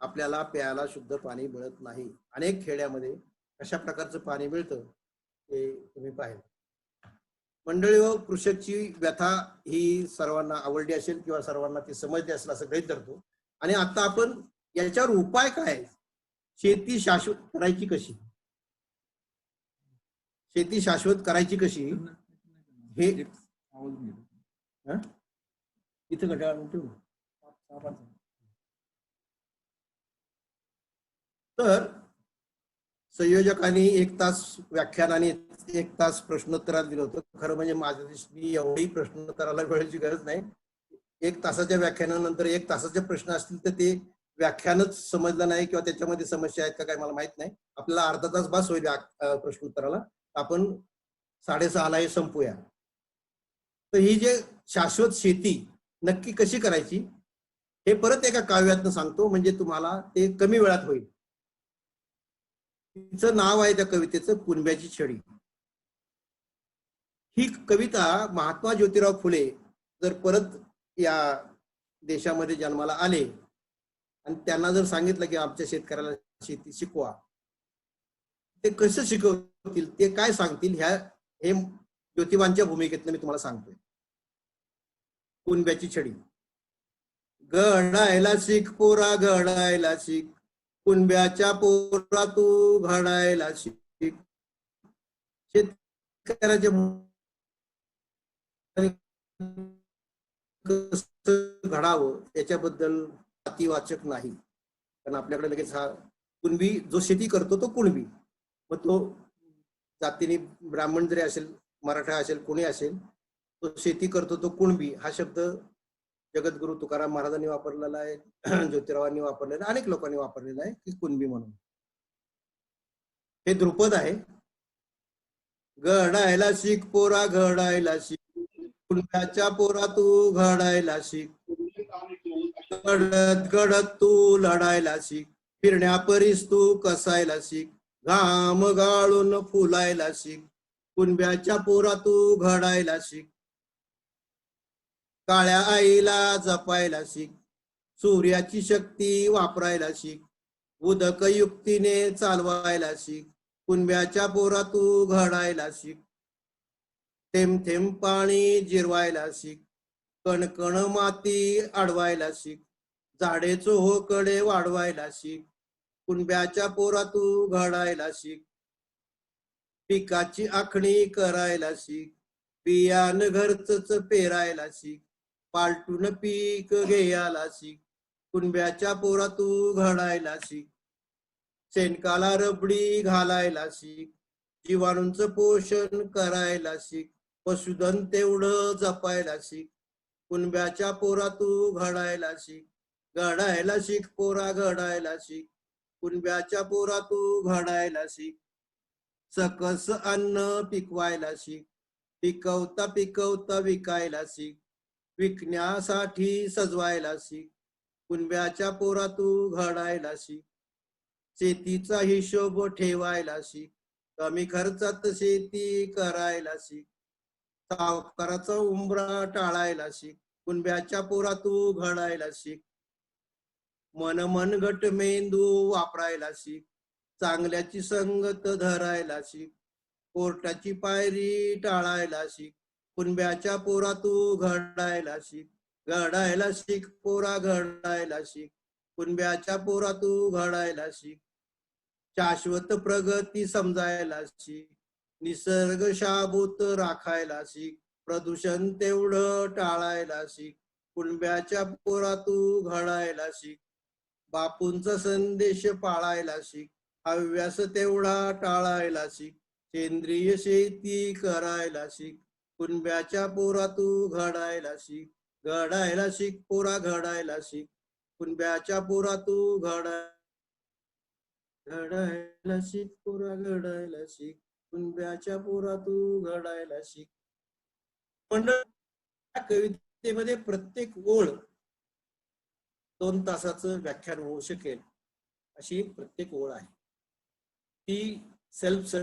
आपल्याला प्यायला शुद्ध पाणी मिळत नाही. अनेक खेड्यामध्ये कशा प्रकारचं पाणी मिळतं हे तुम्ही पाहिलं. मंडळी व कृषकची व्यथा ही सर्वांना आवडली असेल किंवा सर्वांना ती समजली असेल असं गृहीत धरतो. आणि आता आपण याच्यावर उपाय काय, शेती शाश्वत करायची कशी, शेती शाश्वत करायची कशी हे इथे घड्याळ ठेवू. तर संयोजकांनी 1 तास व्याख्यान आणि 1 तास प्रश्नोत्तरात दिलं होतं. खरं म्हणजे माझ्या दृष्टीने एवढी प्रश्नोत्तराला वेळेची गरज नाही. 1 तासाच्या व्याख्यानानंतर 1 तासाचे प्रश्न असतील तर ते व्याख्यानच समजलं नाही किंवा त्याच्यामध्ये समस्या आहेत का काय मला माहित नाही. आपल्याला अर्धा तास बस होईल प्रश्नोत्तराला. आपण 6:30ला हे संपूया. तर ही जे शाश्वत शेती नक्की कशी करायची हे परत एका काव्यातनं सांगतो, म्हणजे तुम्हाला ते कमी वेळात होईल. तिचं नाव आहे त्या कवितेचं कुणब्याची छडी. ही कविता महात्मा ज्योतिराव फुले जर परत या देशामध्ये जन्माला आले आणि त्यांना जर सांगितलं की आमच्या शेतकऱ्याला शेती शिकवा, ते कसं शिकवतील, ते काय सांगतील, हे ज्योतिबांच्या भूमिकेतनं मी तुम्हाला सांगतोय. कुणब्याची छडी. घडायला शिक पोरा घडायला शिक, कुणब्याच्या पोरा तू घडायला शिक. शेतकऱ्याचे घडावं याच्याबद्दल अतिवाचक नाही, कारण आपल्याकडे लगेच हा कुणबी जो शेती करतो तो कुणबी, मग तो जातीने ब्राह्मण जरी असेल, मराठा असेल, कोणी असेल, तो शेती करतो तो कुणबी हा शब्द जगद्गुरु तुकाराम महाराजांनी वापरलेला आहे, ज्योतिरावांनी वापरलेला, अनेक लोकांनी वापरलेला आहे की कुणबी म्हणून. हे ध्रुपद आहे. घडायला शिक पोरा घडायला शिक, कुणब्याच्या पोरा तू घडायला शिक. घडत घडत तू लढायला शिक, फिरण्या परीस तू कसायला शिक. घाम गाळून फुलायला शिक, कुणब्याच्या पोरा तू घडायला शिक. काळ्या आईला जपायला शिक, सूर्याची शक्ती वापरायला शिक. उदक युक्तीने चालवायला शिक, कुणब्याच्या पोरा तू घडायला शिक. थेंब थेंब पाणी जिरवायला शिक, कणकण माती अडवायला शिक. झाडे चोहोकडे वाढवायला शिक, कुणब्याच्या पोरा तू घडायला शिक. पिकाची आखणी करायला शिक, बियाण घरचंच पेरायला शिक. पालटून पीक घ्यायला शिक, कुणब्याच्या पोरा तू घडायला शिक. शेणकाला रबडी घालायला शिक, जीवाणूंचं पोषण करायला शिक. पशुधन तेवढं जपायला शिक, कुणब्याच्या पोरा तू घडायला शिक. घडायला शिक पोरा घडायला शिक, कुणब्याच्या पोरा तू घडायला शिक. सकस अन्न पिकवायला शिक, पिकवता पिकवता विकायला शिक. विकण्यासाठी सजवायला शिक, कुणब्याच्या पोरा तू घडायला शिक. शेतीचा हिशोब ठेवायला शिक, कमी खर्चात शेती करायला शिक. सावकाराचा उंबरा टाळायला शिक, कुणब्याच्या पोरा तू घडायला शिक. मनगट मेंदू वापरायला शिक, चांगल्याची संगत धरायला शिक. कोर्टाची पायरी टाळायला शिक, कुणब्याच्या पोरा तू घडायला शिक. घडायला शिक पोरा घडायला शिक, कुणब्याच्या पोरा तू घडायला शिक. शाश्वत प्रगती समजायला शिक, निसर्ग शाबूत राखायला शिक. प्रदूषण तेवढं टाळायला शिक, कुणब्याच्या पोरा तू घडायला शिक. बापूंचा संदेश पाळायला शिक, हव्यास तेवढा टाळायला शिक. सेंद्रिय शेती करायला शिक, कुणब्याच्या पोरा तू घडायला शिक. घडायला शिक पोरा घडायला शिक, कुणब्याच्या पोरा तू घडायला शिक पोरा घडायला शिक, कुणब्याच्या पोरा तू घडायला शिक. पण कवितेमध्ये प्रत्येक ओळ 2 तासाचं व्याख्यान होऊ शकेल अशी प्रत्येक ओळ आहे. ती सेल्फ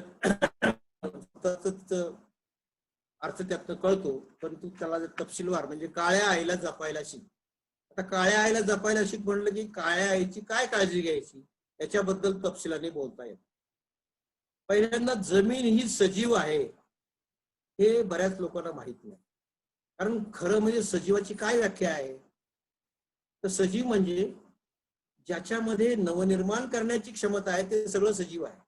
अर्थ त्यातनं कळतो, परंतु त्याला तपशीलवार म्हणजे काळ्या आईला जपायला शिक. आता काळ्या आईला जपायला शिक म्हणलं की काळ्या आईची काय काळजी घ्यायची याच्याबद्दल तपशिलाने बोलता येत. पहिल्यांदा जमीन ही सजीव आहे हे बऱ्याच लोकांना माहित नाही. कारण खरं म्हणजे सजीवाची काय व्याख्या आहे, तर सजीव म्हणजे ज्याच्यामध्ये नवनिर्माण करण्याची क्षमता आहे ते सगळं सजीव आहे.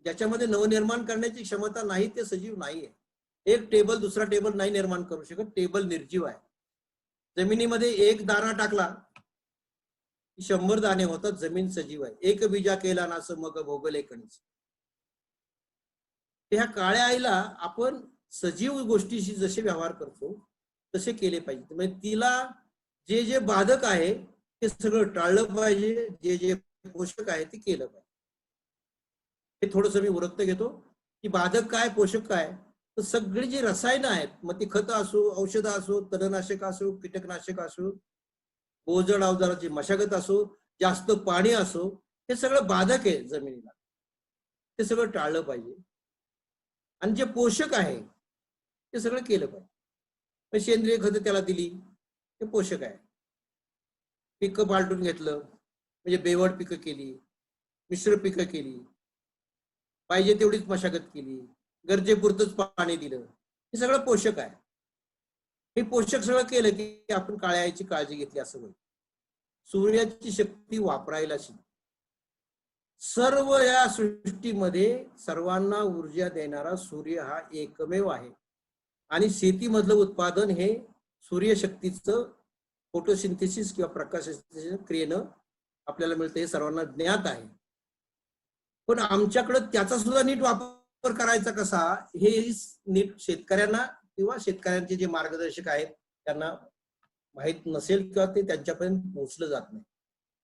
ज्याच्यामध्ये नवनिर्माण करण्याची क्षमता नाही ते सजीव नाहीये. एक टेबल दुसरा टेबल नाही निर्माण करू शकत, टेबल निर्जीव आहे. जमिनीमध्ये एक दाणा टाकला 100 दाणे होतात, जमीन सजीव आहे. एक बीजा केला नास मग भोगले कणीस. ह्या काळ्या आईला आपण सजीव गोष्टीशी जसे व्यवहार करतो तसे केले पाहिजे. म्हणजे तिला जे जे बाधक आहे ते सगळं टाळलं पाहिजे, जे जे पोषक आहे ते केलं पाहिजे. हे थोडंसं मी उरकत घेतो की बाधक काय पोषक काय. तर सगळी जी रसायनं आहेत, मग ती खतं असो, औषधं असो, तणनाशक असो, कीटकनाशक असो, ओझड अवजाराची मशागत असो, जास्त पाणी असो, हे सगळं बाधक आहे जमिनीला. ते सगळं टाळलं पाहिजे. आणि जे पोषक आहे ते सगळं केलं पाहिजे. मग सेंद्रिय खतं त्याला दिली, ते पोषक आहे. पिकं पालटून घेतलं, म्हणजे बेवड पिकं केली, मिश्र पिकं केली, पाहिजे तेवढीच मशागत केली, गरजेपुरतंच पाणी दिलं, हे सगळं पोषक आहे. हे पोषक सगळं केलं की आपण काळ्या आईची काळजी घेतली असं होईल. सूर्याची शक्ती वापरायला शिक. सर्व या सृष्टीमध्ये सर्वांना ऊर्जा देणारा सूर्य हा एकमेव आहे. आणि शेतीमधलं उत्पादन हे सूर्यशक्तीचं फोटोसिंथेसिस किंवा प्रकाश क्रियेनं आपल्याला मिळतं, हे सर्वांना ज्ञात आहे. पण आमच्याकडे त्याचा सुद्धा नीट वापर करायचा कसा, हे नीट शेतकऱ्यांना किंवा शेतकऱ्यांचे जे मार्गदर्शक आहेत त्यांना माहित नसेल किंवा ते त्यांच्यापर्यंत पोहोचलं जात नाही.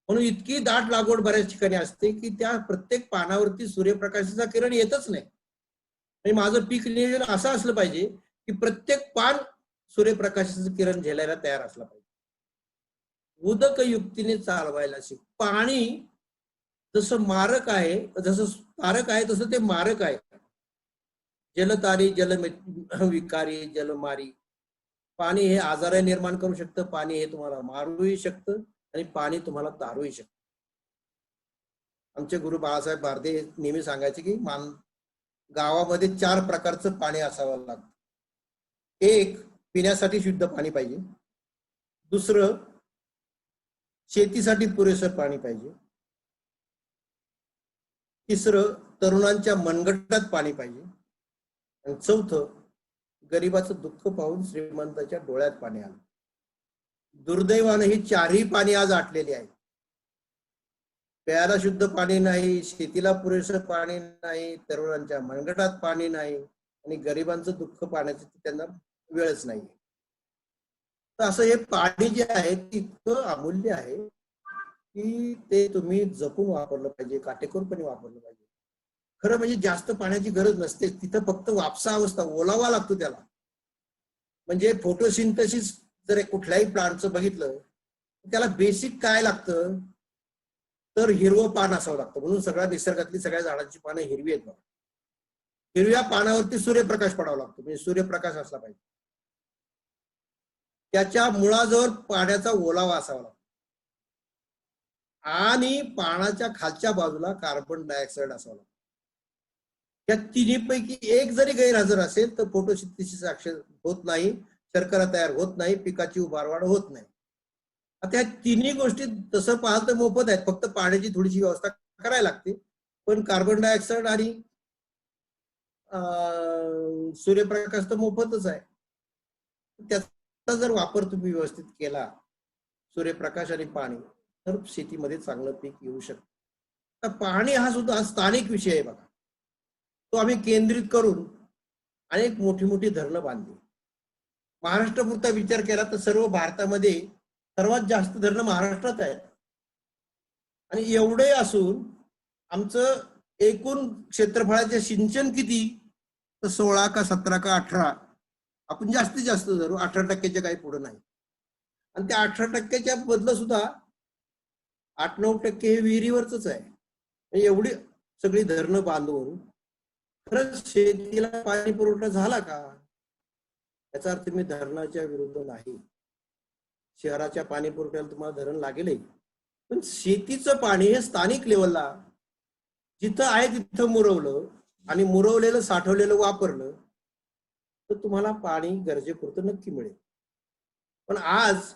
म्हणून इतकी दाट लागवड बऱ्याच ठिकाणी असते की त्या प्रत्येक पानावरती सूर्यप्रकाशाचा किरण येतच नाही. आणि माझं पीक नियोजन असं असलं पाहिजे की प्रत्येक पान सूर्यप्रकाशाचं किरण झेलायला तयार असला पाहिजे. उदक युक्तीने चालवायला शिक. पाणी जसं मारक आहे, जसं तारक आहे, तसं ते मारक आहे. जलतारी जल विकारी जलमारी. पाणी हे आजार निर्माण करू शकतं, पाणी हे तुम्हाला मारूही शकतं आणि पाणी तुम्हाला तारूही शकतं. आमचे गुरु बाळासाहेब भारदे नेहमी सांगायचे की गावामध्ये 4 प्रकारचं पाणी असावं लागतं. एक, पिण्यासाठी शुद्ध पाणी पाहिजे. दुसरं, शेतीसाठी पुरेसं पाणी पाहिजे. तिसरं, तरुणांच्या मनगटात पाणी पाहिजे. आणि चौथं, गरिबाचं दुःख पाहून श्रीमंताच्या डोळ्यात पाणी आलं. दुर्दैवानं ही 4ही पाणी आज आटलेली आहे. प्यायला शुद्ध पाणी नाही, शेतीला पुरेसं पाणी नाही, तरुणांच्या मनगटात पाणी नाही आणि गरिबांचं दुःख पाहण्याची त्यांना वेळच नाही. तर असं हे पाणी जे आहे ते इतकं अमूल्य आहे की ते तुम्ही जपून वापरलं पाहिजे, काटेकोरपणे वापरलं पाहिजे. खरं म्हणजे जास्त पाण्याची गरज नसते, तिथं फक्त वापसा अवस्था, ओलावा लागतो त्याला. म्हणजे फोटोसिंथेसिस जर कुठल्याही प्लांटचं बघितलं त्याला बेसिक काय लागतं, तर हिरवं पान असावं लागतं. म्हणून सगळ्या निसर्गातली सगळ्या झाडांची पानं हिरवी आहेत. हिरव्या पानावरती सूर्यप्रकाश पडावा लागतो, म्हणजे सूर्यप्रकाश असला पाहिजे. त्याच्या मुळाजवळ पाण्याचा ओलावा असावा लागतो आणि पानाच्या खालच्या बाजूला कार्बन डायऑक्साईड असावा लागतो. या तिन्हीपैकी एक जरी गैरहजर असेल तर फोटोसिंथेसिस होत नाही, शर्करा तयार होत नाही, पिकाची उभारवाढ होत नाही. आता ह्या तिन्ही गोष्टी तसं पाहाल तर मोफत आहेत, फक्त पाण्याची थोडीशी व्यवस्था करायला लागते. पण कार्बन डायऑक्साईड आणि सूर्यप्रकाश तर मोफतच आहे. त्याचा जर वापर तुम्ही व्यवस्थित केला, सूर्यप्रकाश आणि पाणी, तर शेतीमध्ये चांगलं पीक येऊ शकतं. पाणी हा सुद्धा स्थानिक विषय आहे बघा. तो आम्ही केंद्रित करून अनेक मोठी मोठी धरणं बांधली. महाराष्ट्रापुरता विचार केला तर सर्व भारतामध्ये सर्वात जास्त धरणं महाराष्ट्रात आहेत. आणि एवढे असून आमचं एकूण क्षेत्रफळाचे सिंचन किती, तर 16 का 17 का 18, आपण जास्तीत जास्त धरू 18% काही पुढे नाही. आणि त्या 18%च्या बदल सुद्धा 8-9% हे विहिरीवरच आहे. एवढी सगळी धरणं बांधून खरंच शेतीला पाणी पुरवठा झाला का, याचा अर्थ मी धरणाच्या विरुद्ध नाही. शहराच्या पाणी पुरवठ्याला तुम्हाला धरण लागेलही, पण शेतीचं पाणी हे स्थानिक लेवलला जिथं आहे तिथं मुरवलं आणि मुरवलेलं साठवलेलं वापरलं तर तुम्हाला पाणी गरजेपुरतं नक्की मिळेल. पण आज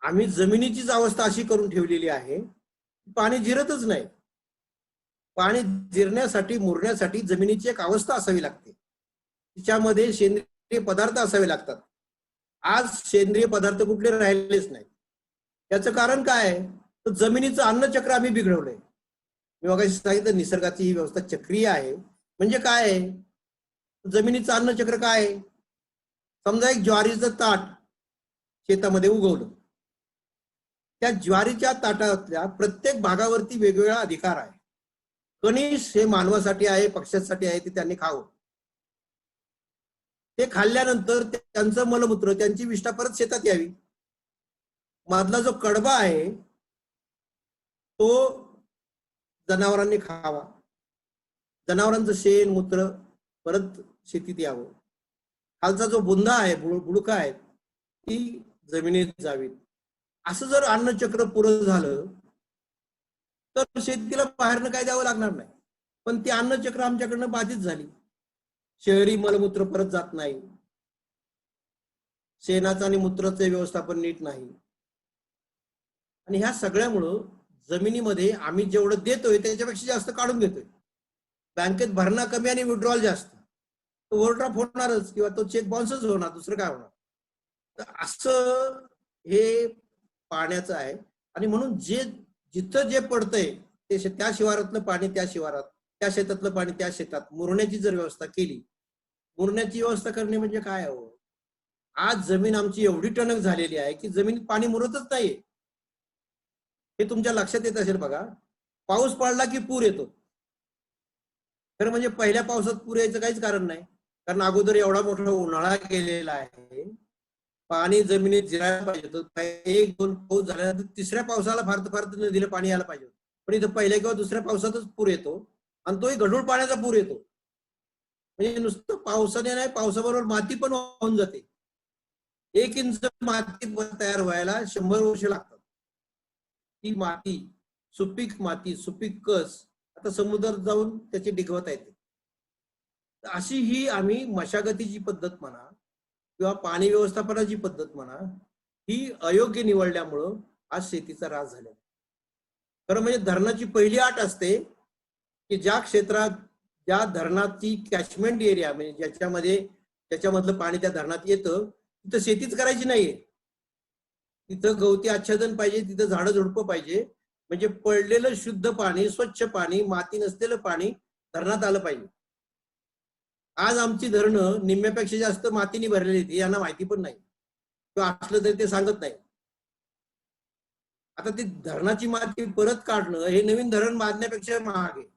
आम्ही जमिनीचीच अवस्था अशी करून ठेवलेली आहे, पाणी जिरतच नाही. पाणी जिरण्यासाठी, मुरण्यासाठी जमिनीची एक अवस्था असावी लागते, तिच्यामध्ये सेंद्रिय पदार्थ असावे लागतात. आज सेंद्रिय पदार्थ कुठले राहिलेच नाही. याचं कारण काय आहे, तर जमिनीचं अन्नचक्र आम्ही बिघडवलंय. मी मगाशी सांगितलं निसर्गाची ही व्यवस्था चक्रीय आहे. म्हणजे काय आहे, जमिनीचं अन्नचक्र काय आहे, समजा एक ज्वारीचं ताट शेतामध्ये उगवलं, त्या ज्वारीच्या ताटातल्या प्रत्येक भागावरती वेगवेगळा अधिकार आहे. कणीस हे मानवासाठी आहे, पक्ष्यांसाठी आहे, ते त्यांनी खावं. ते खाल्ल्यानंतर त्यांचं मलमूत्र, त्यांची विष्ठा परत शेतात यावी. मधला जो कडबा आहे तो जनावरांनी खावा, जनावरांचं शेण मूत्र परत शेतीत यावं. खालचा जो बुंदा आहे, बुडका आहे, ती जमिनीत जावी. असं जर अन्नचक्र पुरं झालं तर शेतीला बाहेरनं काय द्यावं लागणार नाही. पण ती अन्नचक्र आमच्याकडनं बाधित झाली. शहरी मलमूत्र परत जात नाही, शेणाचं आणि मूत्राचं व्यवस्थापन नीट नाही, आणि ह्या सगळ्यामुळं जमिनीमध्ये आम्ही जेवढं देतोय त्याच्यापेक्षा जास्त काढून घेतोय. बँकेत भरणा कमी आणि विड्रॉल जास्त, तो ओव्हरड्राफ्ट होणारच किंवा तो चेक बाउन्सच होणार, दुसरं काय होणार. तर असं हे पाण्याचं आहे. आणि म्हणून जिथं जे पडतंय ते त्या शिवारातलं पाणी त्या शिवारात, त्या शेतातलं पाणी त्या शेतात, मुरण्याची जर व्यवस्था केली. मुरण्याची व्यवस्था करणे म्हणजे काय हो, आज जमीन आमची एवढी टणक झालेली आहे की जमिनीत पाणी मुरतच नाहीये. हे तुमच्या लक्षात येत असेल बघा. पाऊस पडला की पूर येतो. खरं म्हणजे पहिल्या पावसात पूर यायचं काहीच कारण नाही, कारण अगोदर एवढा मोठा उन्हाळा गेलेला आहे. पाणी जमिनीत जिरायला पाहिजे होतं. 1-2 पाऊस झाल्यानंतर तिसऱ्या पावसाला फार नदीला पाणी यायला पाहिजे. पण इथं पहिल्या किंवा दुसऱ्या पावसातच पूर येतो, आणि तोही गढूळ पाण्याचा पूर येतो. म्हणजे नुसतं पावसाने नाही, पावसाबरोबर माती पण वाहून जाते. 1 इंच माती तयार व्हायला 100 वर्ष लागतात. ती माती, सुपीक माती, सुपीक कस आता समुद्रात जाऊन त्याची डिगवता येते. अशी ही आम्ही मशागतीची पद्धत म्हणा किंवा पाणी व्यवस्थापनाची पद्धत म्हणा, ही अयोग्य निवडल्यामुळं आज शेतीचा ऱ्हास झाला. खरं म्हणजे धरणाची पहिली अट असते की ज्या क्षेत्रात, ज्या धरणाची कॅचमेंट एरिया, म्हणजे ज्याच्यामधलं पाणी त्या धरणात येतं, तिथं शेतीच करायची नाहीये. तिथं गवती आच्छादन पाहिजे, तिथं झाडं झुडपं पाहिजे. म्हणजे पडलेलं शुद्ध पाणी, स्वच्छ पाणी, माती नसलेलं पाणी धरणात आलं पाहिजे. आज आमची धरणं निम्म्यापेक्षा जास्त मातीने भरलेली आहेत, यांना माहिती पण नाही, किंवा असलं तरी ते सांगत नाही. आता ती धरणाची माती परत काढणं हे नवीन धरण बांधण्यापेक्षा महाग आहे.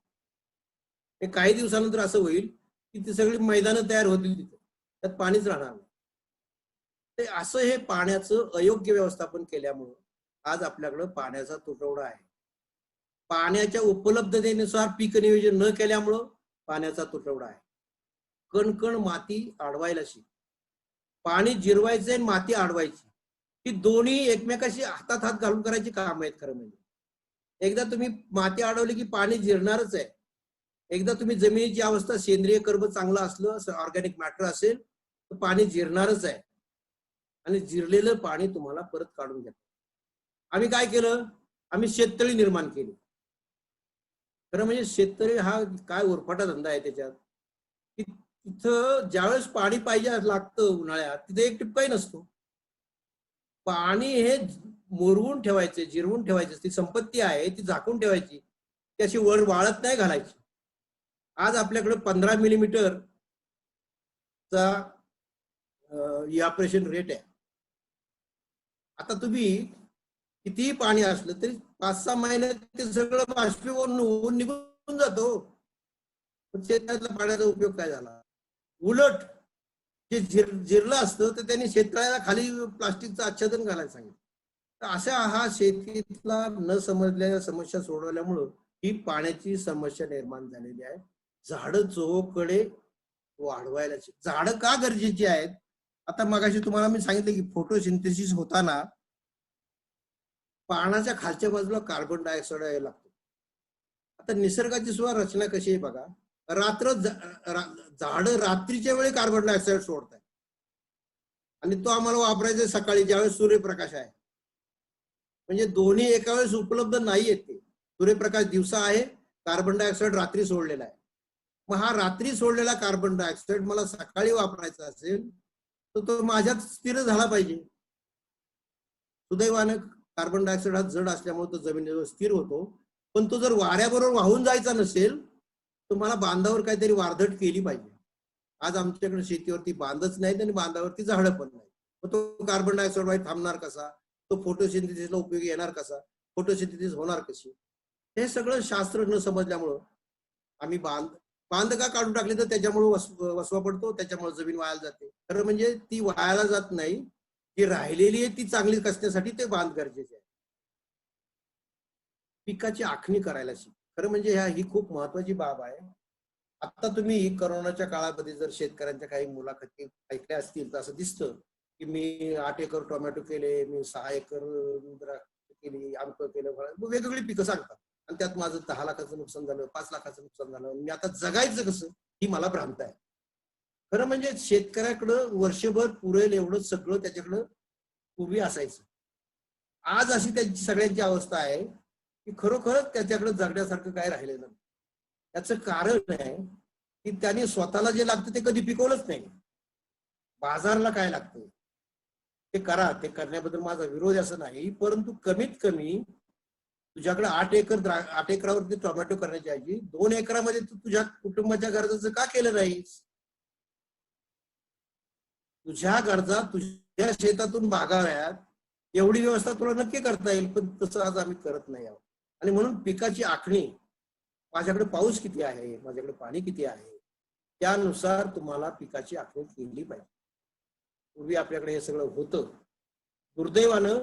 हे काही दिवसानंतर असं होईल की ती सगळी मैदानं तयार होतील, तिथे त्यात पाणीच राहणार नाही. ते असं हे पाण्याचं अयोग्य व्यवस्थापन केल्यामुळं आज आपल्याकडं पाण्याचा तुटवडा आहे. पाण्याच्या उपलब्धतेनुसार पीक नियोजन न केल्यामुळं पाण्याचा तुटवडा आहे. कणकण माती अडवायला शिक. पाणी जिरवायचं आणि माती अडवायची, ही दोन्ही एकमेकाशी हातात हात घालून करायची काम आहेत. खरं म्हणजे एकदा तुम्ही माती अडवली की पाणी जिरणारच आहे. एकदा तुम्ही जमिनीची अवस्था, सेंद्रिय कर्ब चांगलं असलं, ऑर्गॅनिक मॅटर असेल, तर पाणी जिरणारच आहे. आणि जिरलेलं पाणी तुम्हाला परत काढून घ्या. आम्ही काय केलं, आम्ही शेततळी निर्माण केली. खरं म्हणजे शेततळी हा काय उरफाटा धंदा आहे त्याच्यात, की तिथं ज्यावेळेस पाणी पाहिजे लागतं उन्हाळ्यात, तिथे एक टिपकाही नसतो. पाणी हे मुरवून ठेवायचे, जिरवून ठेवायचे, ती संपत्ती आहे, ती झाकून ठेवायची, ती अशी वर वाळत नाही घालायची. आज आपल्याकडे 15 मिलीमीटर चा इव्हॅपोरेशन रेट आहे. आता तुम्ही कितीही पाणी असलं तरी 5-6 महिन्यात ते सगळं बाष्पीभवन होऊन निघून जातो. शेतातल्या पाण्याचा उपयोग काय झाला? उलट जे जिरलं असतं तर त्यांनी शेततळ्याला खाली प्लास्टिकचं आच्छादन घालायला सांगितलं. तर अशा हा शेतीतला न समजलेल्या समस्या सोडवल्यामुळं ही पाण्याची समस्या निर्माण झालेली आहे. झाडं चोहोकडे वाढवायला, झाडं का गरजेची आहेत? आता मगाशी तुम्हाला मी सांगितलं की फोटोसिंथेसिस होताना पानाच्या खालच्या बाजूला कार्बन डायऑक्साईड यायला लागतो. आता निसर्गाची सुद्धा रचना कशी आहे बघा. झाडं रात्रीच्या वेळी कार्बन डायऑक्साईड सोडतात आणि तो आम्हाला वापरायचा सकाळी ज्यावेळेस सूर्यप्रकाश आहे. म्हणजे दोन्ही एका वेळेस उपलब्ध नाही आहेत. ते सूर्यप्रकाश दिवसा आहे, कार्बन डायऑक्साईड रात्री सोडलेला आहे. मग हा रात्री सोडलेला कार्बन डायऑक्साईड मला सकाळी वापरायचा असेल तर तो माझ्यात स्थिर झाला पाहिजे. सुदैवानं कार्बन डायऑक्साईड हा जड असल्यामुळे तो जमिनीवर स्थिर होतो. पण तो जर वाऱ्याबरोबर वाहून जायचा नसेल तर मला बांधावर काहीतरी वारधट केली पाहिजे. आज आमच्याकडे शेतीवरती बांधच नाहीत आणि बांधावरती झाडं पण नाही. मग तो कार्बन डायऑक्साईड वाईट थांबणार कसा? तो फोटोसिंथेसिसला उपयोगी येणार कसा? फोटोसिंथेसिस होणार कशी? हे सगळं शास्त्र न समजल्यामुळं आम्ही बांध का काढून टाकले तर त्याच्यामुळे वसवा पडतो, त्याच्यामुळे जमीन वायाला जाते. खरं म्हणजे ती वायाला जात नाही, जी राहिलेली आहे ती चांगली कसण्यासाठी ते बांध गरजेचे आहे. पिकाची आखणी करायला शिक. खरं म्हणजे ही खूप महत्वाची बाब आहे. आता तुम्ही करोनाच्या काळामध्ये जर शेतकऱ्यांच्या काही मुलाखती ऐकल्या असतील तर असं दिसतं की मी 8 एकर टोमॅटो केले, मी 6 एकर द्राक्ष केली, आमक केलं, वेगवेगळी पिकं सांगतात. आणि त्यात माझं 10 लाखाचं नुकसान झालं, 5 लाखाचं नुकसान झालं, मी आता जगायचं कसं ही मला भ्रांत आहे. खरं म्हणजे शेतकऱ्याकडं वर्षभर पुरेल एवढं सगळं त्याच्याकडं पूर्वी असायचं. आज अशी त्यांची सगळ्यांची अवस्था आहे की खरोखरच त्याच्याकडे जगण्यासारखं काय राहिलेलं नाही. त्याचं कारण आहे की त्याने स्वतःला जे लागतं ते कधी पिकवलंच नाही. बाजारला काय लागतं ते करा, ते करण्याबद्दल माझा विरोध असं नाही, परंतु कमीत कमी तुझ्याकडे 8 एकरावरती टोमॅटो करण्याची ऐवजी 2 एकरामध्ये तू तुझ्या कुटुंबाच्या गरजाचं का केलं नाहीस? तुझ्या गरजा तुझ्या शेतातून भागाव्यात एवढी व्यवस्था तुला नक्की करता येईल, पण तसं आज आम्ही करत नाही आहोत. आणि म्हणून पिकाची आखणी, माझ्याकडे पाऊस किती आहे, माझ्याकडे पाणी किती आहे, त्यानुसार तुम्हाला पिकाची आखणी केली पाहिजे. पूर्वी आपल्याकडे हे सगळं होतं. दुर्दैवानं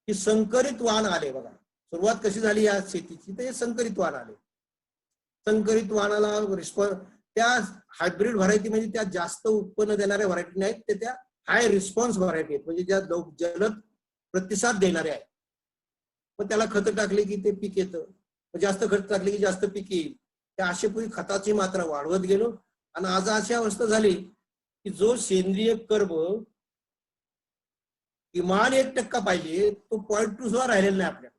की संकरित वाण आले बघा. सुरुवात कशी झाली या शेतीची, तर हे संकरित वाण आले. संकरित वाणाला रिस्पॉन्स, त्या हायब्रिड व्हरायटी म्हणजे त्या जास्त उत्पन्न देणाऱ्या व्हरायटी नाहीत, ते त्या हाय रिस्पॉन्स व्हरायटी आहेत, म्हणजे ज्या जलद प्रतिसाद देणारे आहेत. मग त्याला खत टाकले की ते पीक येतं, जास्त खत टाकले की जास्त पीक येईल. त्या अशेपूर्वी खताची मात्रा वाढवत गेलो आणि आज अशी अवस्था झाली की जो सेंद्रिय कर्ब किमान 1% पाहिजे तो 0.2 सुद्धा राहिलेला नाही आपल्याकडे.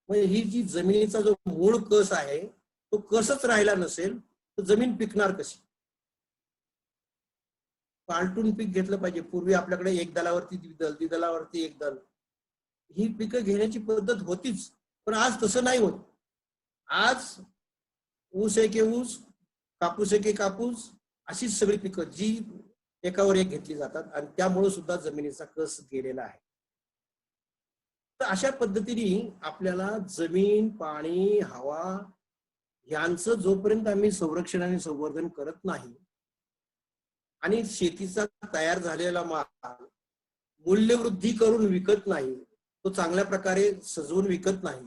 म्हणजे ही जी जमिनीचा जो मूळ कस आहे तो कसच राहिला नसेल तर जमीन पिकणार कशी? पालटून पीक घेतलं पाहिजे. पूर्वी आपल्याकडे एक दलावरती द्विदल, द्विदलावरती एक दल, ही पिकं घेण्याची पद्धत होतीच, पण आज तसं नाही होत. आज ऊस एके ऊस, कापूस एके कापूस, अशीच सगळी पिकं जी एकावर एक घेतली जातात आणि त्यामुळे सुद्धा जमिनीचा कस गेलेला आहे. तर अशा पद्धतीने आपल्याला जमीन, पाणी, हवा यांचं जोपर्यंत आम्ही संरक्षण आणि संवर्धन करत नाही आणि शेतीचा तयार झालेला माल मूल्यवृद्धी करून विकत नाही, तो चांगल्या प्रकारे सजवून विकत नाही,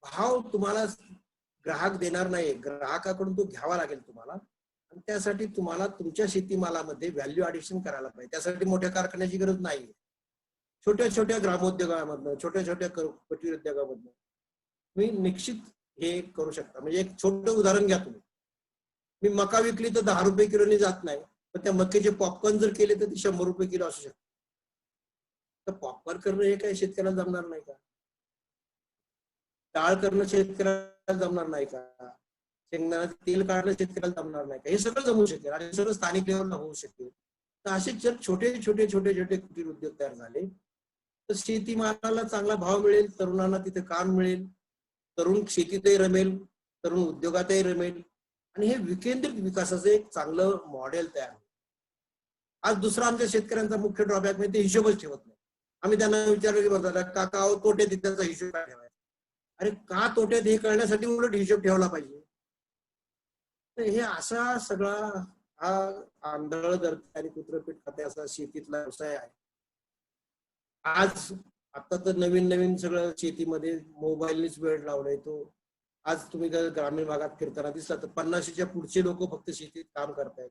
भाव तुम्हाला ग्राहक देणार नाही, ग्राहकाकडून तो घ्यावा लागेल तुम्हाला. आणि त्यासाठी तुम्हाला तुमच्या शेतीमालामध्ये व्हॅल्यू ॲडिशन करायला पाहिजे. त्यासाठी मोठ्या कारखान्याची गरज नाही. छोट्या छोट्या ग्रामोद्योगामधनं, छोट्या छोट्या कुटीर उद्योगामधनं तुम्ही निश्चित हे करू शकता. म्हणजे एक छोटं उदाहरण घ्या तुम्ही. मी मका विकली तर 10 रुपये किलोनी जात नाही, पण त्या मक्याचे पॉपकॉर्न जर केले तर ते 100 रुपये किलो असू शकते. तर पॉपकॉर्न करणं हे काय शेतकऱ्याला जमणार नाही का? डाळ करणं शेतकऱ्याला जमणार नाही का? शेंगदाण्याचं तेल काढणं शेतकऱ्याला जमणार नाही का? हे सगळं जमू शकेल आणि सगळं स्थानिक लेवलला होऊ शकेल. तर असे जर छोटे छोटे छोटे छोटे कुटीर उद्योग तयार झाले तर शेतीमालाला चांगला भाव मिळेल, तरुणांना तिथे काम मिळेल, तरुण शेतीतही रमेल, तरुण उद्योगातही रमेल आणि हे विकेंद्रित विकासाचं एक चांगलं मॉडेल तयार होईल. आज दुसरा आमच्या शेतकऱ्यांचा मुख्य ड्रॉबॅक म्हणजे ते हिशोबच ठेवत नाही. आम्ही त्यांना विचारलं की बघा काका तोट्यात त्याचा हिशोब काय ठेवायचा? अरे का तोट्यात हे कळण्यासाठी उलट हिशोब ठेवला पाहिजे. तर हे असा सगळा हा आंधळ धरते आणि कुत्रपीठ खाते असा शेतीतला व्यवसाय आहे. आज आता तर नवीन नवीन सगळं शेतीमध्ये मोबाईलनीच वेळ लावलाय. तो आज तुम्ही जर ग्रामीण भागात फिरताना दिसला तर 50च्या पुढचे लोक फक्त शेतीत काम करतायत.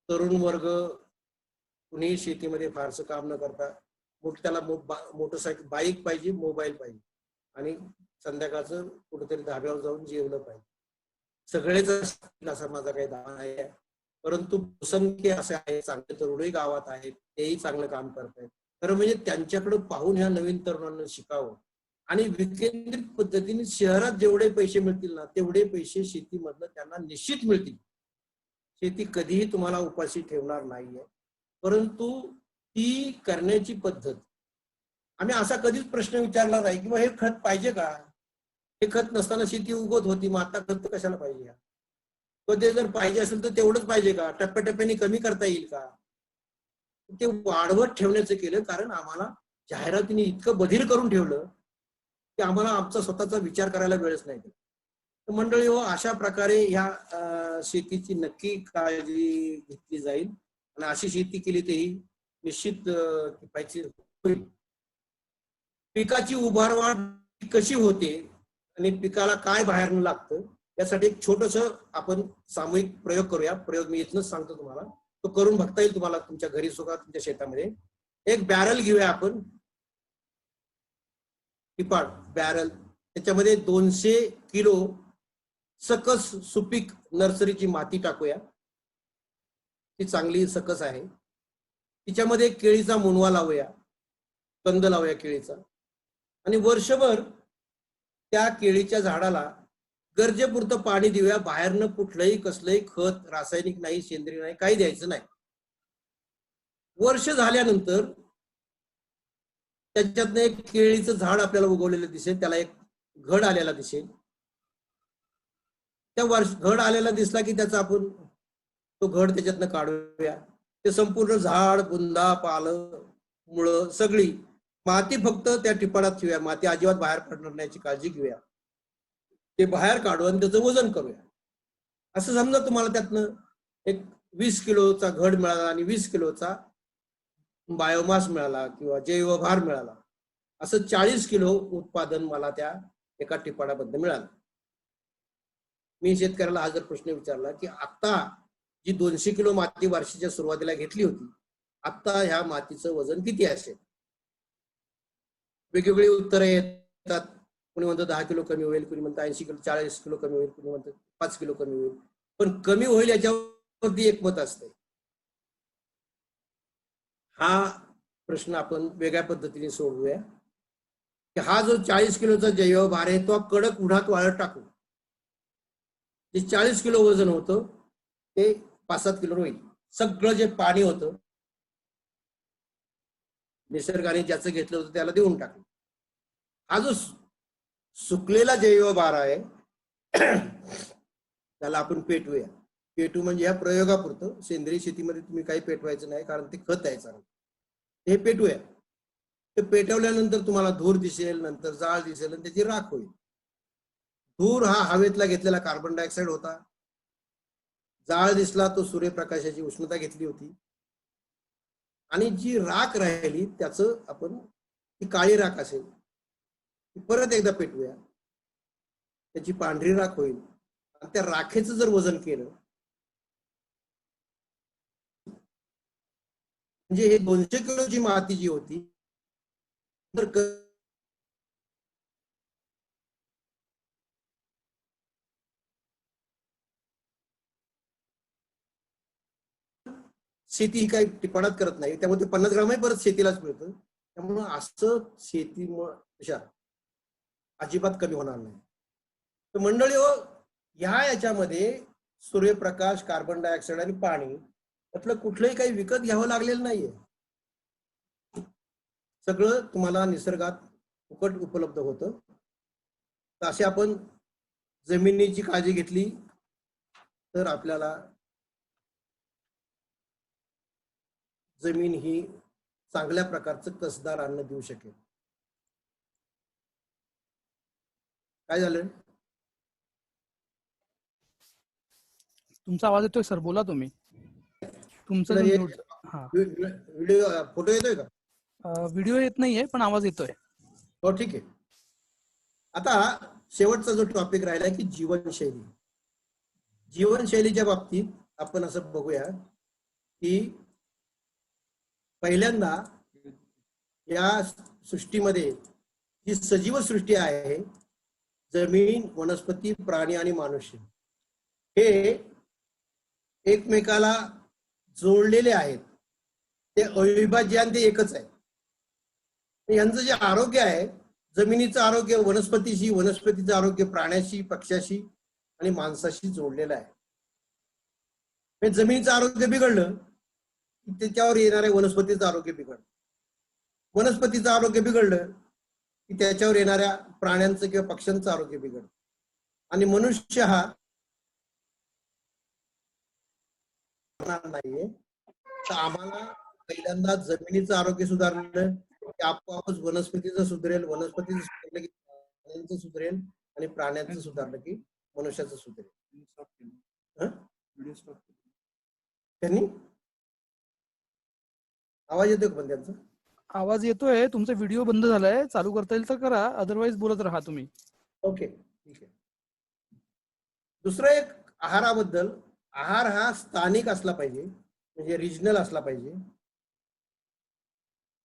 तरुण वर्ग कुणीही शेतीमध्ये फारसं काम न करता त्याला मोटरसायकल, बाईक पाहिजे, मोबाईल पाहिजे आणि संध्याकाळचं कुठेतरी धाब्यावर जाऊन जेवलं पाहिजे. सगळेच असा माझा काही दावा नाही आहे, परंतु असंख्य असे आहेत चांगले तरुणही गावात आहेत, तेही चांगलं काम करतायत. खरं म्हणजे त्यांच्याकडे पाहून ह्या नवीन तरुणांना शिकावं आणि विकेंद्रित पद्धतीने शहरात जेवढे पैसे मिळतील ना तेवढे पैसे शेतीमधनं त्यांना निश्चित मिळतील. शेती कधीही तुम्हाला उपाशी ठेवणार नाहीये, परंतु ती करण्याची पद्धत. आम्ही असा कधीच प्रश्न विचारला नाही की हे खत पाहिजे का? हे खत नसताना शेती उगवत होती, मग आता खत कशाला पाहिजे? ते जर पाहिजे असेल तर तेवढंच पाहिजे का? टप्प्याटप्प्याने कमी करता येईल का? ते वाढवत ठेवण्याचं केलं, कारण आम्हाला जाहिरातीने इतकं बधीर करून ठेवलं की आम्हाला आमचा स्वतःचा विचार करायला वेळच नाही. तर मंडळी हो, अशा प्रकारे ह्या शेतीची नक्की काळजी घेतली जाईल आणि अशी शेती केली तर ही निश्चित किफायतशीर होईल. पिकाची उभारवाढ कशी होते आणि पिकाला काय बाहेरून लागतं यासाठी एक छोटस आपण सामूहिक प्रयोग करूया. प्रयोग मी इथनच सांगतो तुम्हाला, तो करून बघता येईल तुम्हाला तुमच्या घरी सुद्धा, तुमच्या शेतामध्ये. एक बॅरल घेऊया आपण, टिपाड बॅरल, त्याच्यामध्ये 200 किलो सकस सुपीक नर्सरीची माती टाकूया. ती चांगली सकस आहे. तिच्यामध्ये केळीचा मुनवा लावूया, कंद लावूया केळीचा, आणि वर्षभर त्या केळीच्या झाडाला गरजेपुरतं पाणी देऊया. बाहेरनं कुठलंही कसलंही खत, रासायनिक नाही, सेंद्रिय नाही, काही द्यायचं नाही. वर्ष झाल्यानंतर त्याच्यातनं एक केळीचं झाड आपल्याला उगवलेलं दिसेल, त्याला एक घड आलेला दिसेल. त्या घड आलेला दिसला की त्याचा आपण तो घड त्याच्यातनं काढूया. ते संपूर्ण झाड, बुंदा, पालं, मुळं सगळी माती फक्त त्या टिपाडात ठेवूया. माती अजिबात बाहेर पडणार नाही याची काळजी घेऊया. ते बाहेर काढून त्याचं वजन करूया. असं समजा तुम्हाला त्यातनं एक 20 किलोचा घड मिळाला आणि 20 किलोचा बायोमास मिळाला किंवा जैवभार मिळाला. असं 40 किलो उत्पादन मला त्या एका टिपाडाबद्दल मिळालं. मी शेतकऱ्याला हा जर प्रश्न विचारला की आता जी 200 किलो माती वर्षाच्या सुरुवातीला घेतली होती, आता ह्या मातीचं वजन किती असेल? वेगवेगळी उत्तरं येतात. कोणी म्हणतं 10 किलो कमी होईल, कोणी म्हणतं 80 किलो, 40 किलो कमी होईल, कोणी म्हणतं 5 किलो कमी होईल. पण कमी होईल याच्यावरती एक मत असते. हा प्रश्न आपण वेगळ्या पद्धतीने सोडवूया की हा जो 40 किलोचा जैवभार आहे तो कडक उन्हात वाळत टाकू. जे 40 किलो वजन होतं ते 5-7 किलो होईल. सगळं जे पाणी होतं निसर्गाने ज्याचं घेतलं होतं त्याला देऊन टाकलं. हा जो सुकलेला जैवभार आहे त्याला आपण पेटवूया. पेटू म्हणजे या प्रयोगापुरतं. सेंद्रिय शेतीमध्ये तुम्ही काही पेटवायचं नाही, कारण ते खत आहे चांगलं. हे पेटवूया. ते पेटवल्यानंतर तुम्हाला धूर दिसेल, नंतर जाळ दिसेल आणि त्याची राख होईल. धूर हा हवेतला घेतलेला कार्बन डायऑक्साईड होता. जाळ दिसला तो सूर्यप्रकाशाची उष्णता घेतली होती. आणि जी राख राहिली त्याचं आपण, ती काळी राख असेल, ती परत एकदा पेटवूया. त्याची पांढरी राख होईल. आणि त्या राखेचं जर वजन केलं म्हणजे हे 200 किलोची माती जी होती तर शेती ही काही टिपाडात करत नाही, त्यामुळे 50 ग्रामही परत शेतीलाच मिळतं. त्यामुळं असं शेतीमुळे अजिबात कमी होणार नाही. तर मंडळी हो, याच्यामध्ये सूर्यप्रकाश, कार्बन डायऑक्साईड आणि पाणी यातलं कुठलंही काही विकत घ्यावं लागलेलं नाहीये. सगळं तुम्हाला निसर्गात फुकट उपलब्ध होतं. तर अशी आपण जमिनीची काळजी घेतली तर आपल्याला जमीन ही चांगल्या प्रकारचं कसदार अन्न देऊ शकेल. काय झालं? तुमचा आवाज येतोय सर, बोला तुम्ही. तुमचा व्हिडिओ फोटो येतोय का? व्हिडिओ येत नाहीये पण आवाज येतोय. हो ठीक आहे. आता शेवटचा जो टॉपिक राहिला की जीवनशैली. जीवनशैलीच्या बाबतीत आपण असं बघूया की पहिल्यांदा या सृष्टीमध्ये जी सजीव सृष्टी आहे, जमीन, वनस्पती, प्राणी आणि मनुष्य, हे एकमेकाला जोडलेले आहेत. ते अविभाज्य आणि ते एकच आहे. यांचं जे आरोग्य आहे, जमिनीचं आरोग्य वनस्पतीशी, वनस्पतीचं आरोग्य प्राण्याशी, पक्ष्याशी आणि माणसाशी जोडलेलं आहे. जमिनीचं आरोग्य बिघडलं की त्याच्यावर येणाऱ्या वनस्पतीचं आरोग्य बिघडलं. वनस्पतीचं आरोग्य बिघडलं की त्याच्यावर येणाऱ्या प्राण्यांचं किंवा पक्ष्यांचं आरोग्य बिघडलं. आणि मनुष्य हा नाहीये. तर आम्हाला पहिल्यांदा जमिनीचं आरोग्य सुधारलं की आपोआपच वनस्पतीचं सुधरेल, वनस्पतीचं सुधारलं की प्राण्यांचं सुधरेल आणि प्राण्यांचं सुधारलं की मनुष्याचं सुधरेल. त्यांनी आवाज येतोय पण त्यांचा? आवाज येतोय. तुमचा व्हिडिओ बंद झालाय. चालू करता येईल तर करा, अदरवाईज बोलत राहा तुम्ही. ओके, ठीक आहे. दुसरं एक आहाराबद्दल, आहार हा स्थानिक असला पाहिजे, म्हणजे रिजनल असला पाहिजे.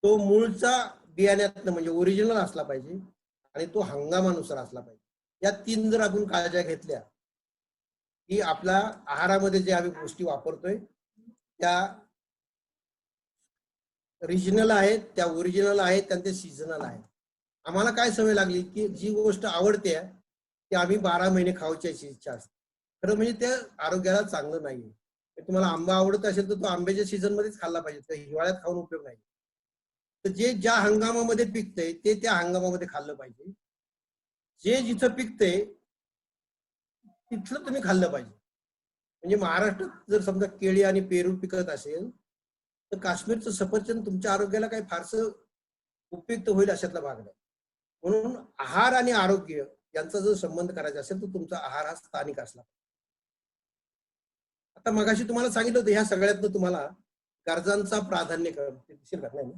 तो मूळचा बियाण्यातनं म्हणजे ओरिजिनल असला पाहिजे आणि तो हंगामानुसार असला पाहिजे. या 3 जर आपण काळज्या घेतल्या की आपल्या आहारामध्ये जे आम्ही गोष्टी वापरतोय त्या रिजनल आहेत, त्या ओरिजिनल आहेत, आणि ते सीझनल आहेत. आम्हाला काय सवय लागली की जी गोष्ट आवडते ती आम्ही 12 महिने खाऊची इच्छा असते. खरं म्हणजे ते आरोग्याला चांगलं नाहीये. तुम्हाला आंबा आवडत असेल तर तो आंब्याच्या सीझन मध्येच खाल्ला पाहिजे, तर हिवाळ्यात खाऊन उपयोग नाही. तर जे ज्या हंगामामध्ये पिकतंय ते त्या हंगामामध्ये खाल्लं पाहिजे. जे जिथं पिकतंय तिथलं तुम्ही खाल्लं पाहिजे. म्हणजे महाराष्ट्रात जर समजा केळी आणि पेरू पिकत असेल तर काश्मीरचं सफरचंद तुमच्या आरोग्याला काही फारसं उपयुक्त होईल अशातला भाग नाही. म्हणून आहार आणि आरोग्य यांचा जर संबंध करायचा असेल तर तुमचा आहार हा स्थानिक असला. आता मगाशी तुम्हाला सांगितलं होतं ह्या सगळ्यातनं तुम्हाला गरजांचा प्राधान्यक्रम दिसेल का नाही?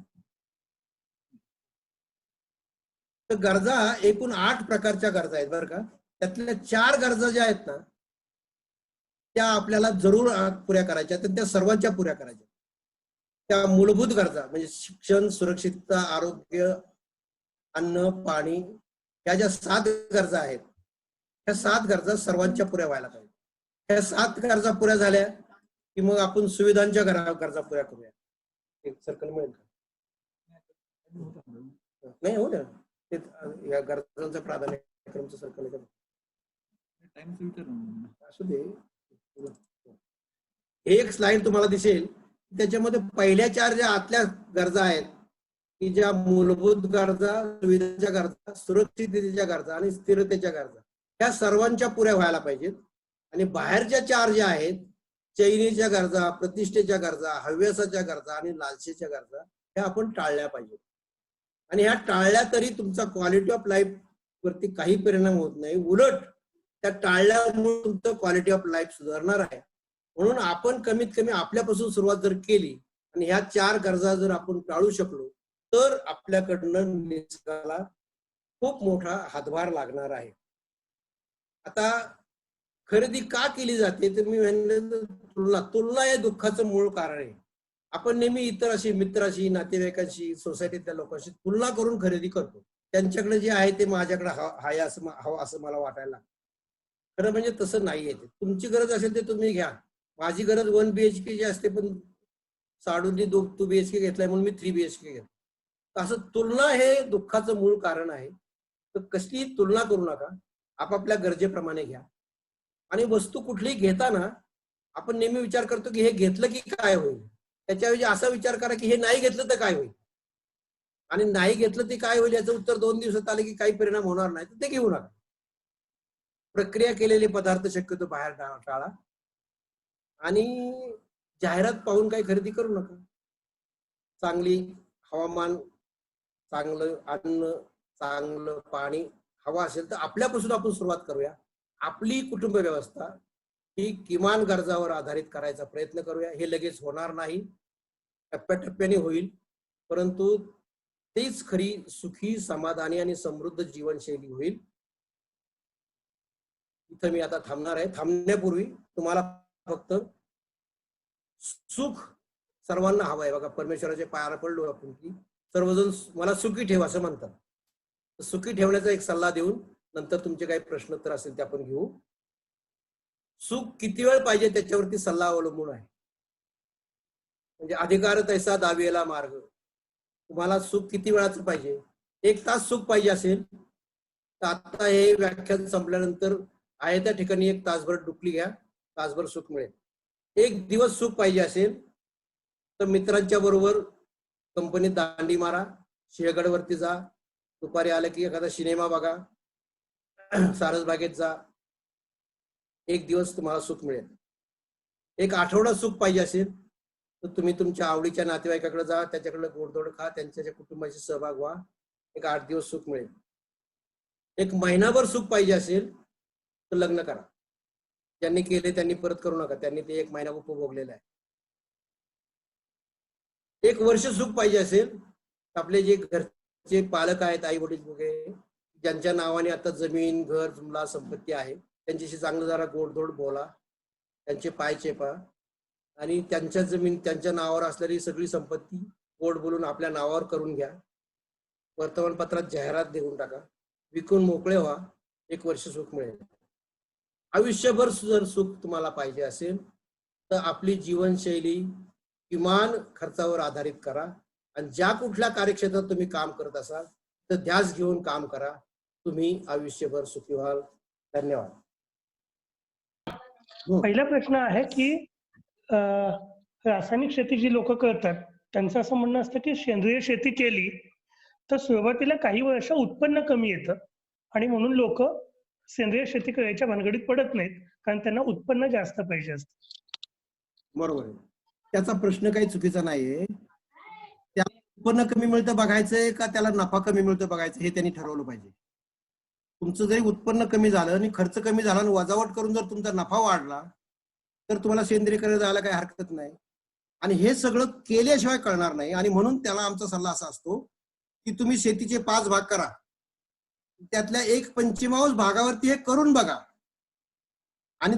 तर गरजा एकूण 8 प्रकारच्या गरजा आहेत बरं का. त्यातल्या 4 गरजा ज्या आहेत ना त्या आपल्याला जरूर पुऱ्या करायच्या, तर त्या सर्वांच्या पुऱ्या करायच्या. त्या मूलभूत गरजा म्हणजे शिक्षण, सुरक्षितता, आरोग्य, अन्न, पाणी, ह्या ज्या 7 गरजा आहेत ह्या 7 गरजा सर्वांच्या पुऱ्या व्हायला पाहिजे. ह्या 7 गरजा पुऱ्या झाल्या की मग आपण सुविधांच्या गरजा पुऱ्या करूया. एक सर्कल मिळेल का? नाही हो ना, ते या गरजांचं प्राधान्यक्रमचं सर्कल असू दे. एक स्लाइड तुम्हाला दिसेल, त्याच्यामध्ये पहिल्या 4 ज्या आतल्या गरजा आहेत की ज्या मूलभूत गरजा, सुविधांच्या गरजा, सुरक्षिततेच्या गरजा आणि स्थिरतेच्या गरजा ह्या सर्वांच्या पुऱ्या व्हायला पाहिजेत. आणि बाहेरच्या 4 ज्या आहेत, चैनीच्या गरजा, प्रतिष्ठेच्या गरजा, हव्यासाच्या गरजा आणि लालसेच्या गरजा ह्या आपण टाळल्या पाहिजेत. आणि ह्या टाळल्या तरी तुमचा क्वालिटी ऑफ लाईफ वरती काही परिणाम होत नाही, उलट त्या टाळल्यामुळे तुमचं क्वालिटी ऑफ लाईफ सुधारणार आहे. म्हणून आपण कमीत कमी आपल्यापासून सुरुवात जर केली आणि ह्या 4 गरजा जर आपण टाळू शकलो तर आपल्याकडनं निसर्गाला खूप मोठा हातभार लागणार आहे. आता खरेदी का केली जाते तर मी म्हणलं तुलना हे दुःखाचं मूळ कारण आहे. आपण नेहमी इतराशी, मित्राशी, नातेवाईकांशी, सोसायटीतल्या लोकांशी तुलना करून खरेदी करतो. त्यांच्याकडे जे आहे ते माझ्याकडे आहे असं हवं असं मला वाटायला लागतं. खरं म्हणजे तसं नाहीये. ते तुमची गरज असेल ते तुम्ही घ्या. माझी गरज 1 BHK ची असते, पण साडूंनी 2 BHK घेतलाय म्हणून मी 3 BHK घेतो. असं तुलना हे दुःखाचं मूळ कारण आहे. तर कसली तुलना करू नका, आपापल्या गरजेप्रमाणे घ्या. आणि वस्तू कुठली घेताना आपण नेहमी विचार करतो की हे घेतलं की काय होईल, त्याच्याऐवजी असा विचार करा की हे नाही घेतलं तर काय होईल, आणि नाही घेतलं ते काय होईल याचं उत्तर 2 दिवसात आलं की काही परिणाम होणार नाही तर ते घेऊ नका. प्रक्रिया केलेले पदार्थ शक्यतो बाहेर टाळा आणि जाहिरात पाहून काही खरेदी करू नका. चांगली हवामान, चांगलं अन्न, चांगलं पाणी हवा असेल तर आपल्यापासून आपण सुरुवात करूया. आपली कुटुंब व्यवस्था ही किमान गरजावर आधारित करायचा प्रयत्न करूया. हे लगेच होणार नाही, टप्प्याटप्प्याने होईल, परंतु तीच खरी सुखी, समाधानी आणि समृद्ध जीवनशैली होईल. इथं मी आता थांबणार आहे. थांबण्यापूर्वी तुम्हाला फक्त सुख सर्वांना हवं आहे बघा. परमेश्वराच्या पायाला पडलो आपण की सर्वजण मला सुखी ठेव असं म्हणतात. सुखी ठेवण्याचा एक सल्ला देऊन नंतर तुमचे काही प्रश्न तर असेल ते आपण घेऊ. सुख किती वेळ पाहिजे त्याच्यावरती सल्ला अवलंबून आहे. म्हणजे अधिकार तैसा दावेला मार्ग. तुम्हाला सुख किती वेळाचं पाहिजे? 1 तास सुख पाहिजे असेल तर आता हे व्याख्यान संपल्यानंतर आहे त्या ठिकाणी 1 तासभर डुकली घ्या, तासभर सुख मिळेल. 1 दिवस सुख पाहिजे असेल तर मित्रांच्या बरोबर कंपनीत दांडी मारा, सिंहगडवरती जा, दुपारी आलं की एखादा सिनेमा बघा, सारसबागेत जा. 1 दिवस तुम्हाला सुख मिळेल. 1 आठवडा सुख पाहिजे असेल तर तुम्ही तुमच्या आवडीच्या नातेवाईकाकडे जा, त्याच्याकडे गोडधोड खा, त्यांच्या कुटुंबाशी सहभाग व्हा. 1 8 दिवस सुख मिळेल. 1 महिनाभर सुख पाहिजे असेल लग्न करा. ज्यांनी केले त्यांनी परत करू नका. त्यांनी ते 1 महिना उपभोगलेला आहे. 1 वर्ष सुख पाहिजे असेल तर आपले जे घरचे पालक आहेत, आई वडील वगैरे, ज्यांच्या नावाने आता जमीन, घर, जुमला, संपत्ती आहे, त्यांच्याशी चांगलं जरा गोडधोड बोला, त्यांचे पाय चेपा आणि त्यांच्या जमीन, त्यांच्या नावावर असलेली सगळी संपत्ती गोड बोलून आपल्या नावावर करून घ्या. वर्तमानपत्रात जाहिरात देऊन टाका, विकून मोकळे व्हा. 1 वर्ष सुख मिळेल. आयुष्यभर जर सुख तुम्हाला पाहिजे असेल तर आपली जीवनशैली किमान खर्चावर आधारित करा आणि ज्या कुठल्या कार्यक्षेत्रात तुम्ही काम करत असाल तर ध्यास घेऊन काम करा. तुम्ही आयुष्यभर सुखी व्हाल. धन्यवाद. पहिला प्रश्न आहे की रासायनिक शेती जी लोक करतात त्यांचं असं म्हणणं असतं की सेंद्रिय शेती केली तर सुरुवातीला काही वर्ष उत्पन्न कमी येतं आणि म्हणून लोक सेंद्रिय शेती करायच्या भानगडीत पडत नाहीत कारण त्यांना उत्पन्न जास्त पाहिजे असतं. बरोबर आहे. त्याचा प्रश्न काही चुकीचा नाहीये. त्याला उत्पन्न कमी मिळतं बघायचंय का त्याला नफा कमी मिळतो बघायचं हे त्यांनी ठरवलं पाहिजे. तुमचं जरी उत्पन्न कमी झालं आणि खर्च कमी झाला आणि वजावट करून जर तुमचा नफा वाढला तर तुम्हाला सेंद्रियकडे जायला काही हरकत नाही. आणि हे सगळं केल्याशिवाय कळणार नाही. आणि म्हणून त्याला आमचा सल्ला असा असतो की तुम्ही शेतीचे 5 भाग करा, त्यातल्या 1/5 भागावरती हे करून बघा आणि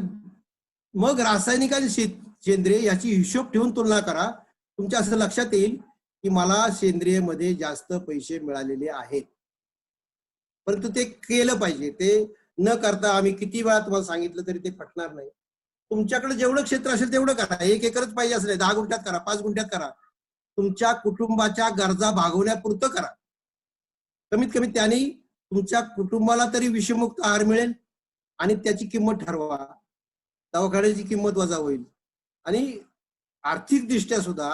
मग रासायनिक आणि सेंद्रिय याची हिशोब ठेवून तुलना करा. तुमच्या असं लक्षात येईल की मला सेंद्रियमध्ये जास्त पैसे मिळालेले आहेत. परंतु ते केलं पाहिजे. ते न करता आम्ही किती वेळा तुम्हाला सांगितलं तरी ते पटणार नाही. तुमच्याकडे जेवढं क्षेत्र असेल तेवढं करा. 1 एकरच पाहिजे असेल 10 गुंठ्यात करा, 5 गुंठ्यात करा. तुमच्या कुटुंबाच्या गरजा भागवण्यापुरतं करा. कमीत कमी त्याने तुमच्या कुटुंबाला तरी विषमुक्त आहार मिळेल आणि त्याची किंमत ठरवा. दवाखान्याची किंमत वजा होईल. आणि आर्थिकदृष्ट्या सुद्धा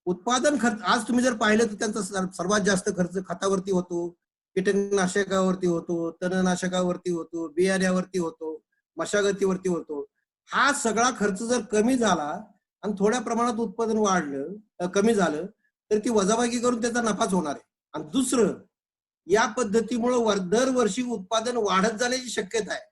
उत्पादन खर्च आज तुम्ही जर पाहिलं तर त्यांचा सर्वात जास्त खर्च खतावरती होतो, कीटकनाशकावरती होतो, तणनाशकावरती होतो, बियाण्यावरती होतो, मशागतीवरती होतो. हा सगळा खर्च जर कमी झाला आणि थोड्या प्रमाणात उत्पादन वाढलं, कमी झालं तर ती वजाबाकी करून त्याचा नफाच होणार आहे. आणि दुसरं, या पद्धतीमुळे दरवर्षी उत्पादन वाढत जाण्याची शक्यता आहे.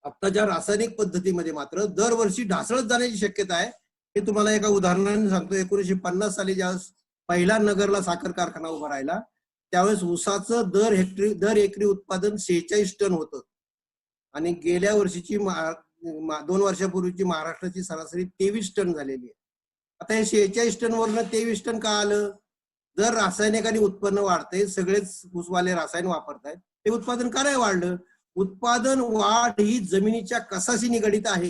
आत्ताच्या रासायनिक पद्धतीमध्ये मात्र दरवर्षी ढासळत जाण्याची शक्यता आहे. हे तुम्हाला एका उदाहरणाने सांगतो. 1950 साली ज्यावेळेस पहिला नगरला साखर कारखाना उभा राहिला त्यावेळेस ऊसाचं दर एकरी उत्पादन 46 टन होतं आणि गेल्या वर्षीची 2 वर्षापूर्वीची महाराष्ट्राची सरासरी 23 टन झालेली आहे. आता हे 46 टन वरनं 23 टन का आलं? जर रासायनिक आणि उत्पन्न वाढतंय, सगळेच ऊसवाले रासायन वापरतायत, ते उत्पादन का नाही वाढलं? उत्पादन वाढ ही जमिनीच्या कसाशी निगडीत आहे,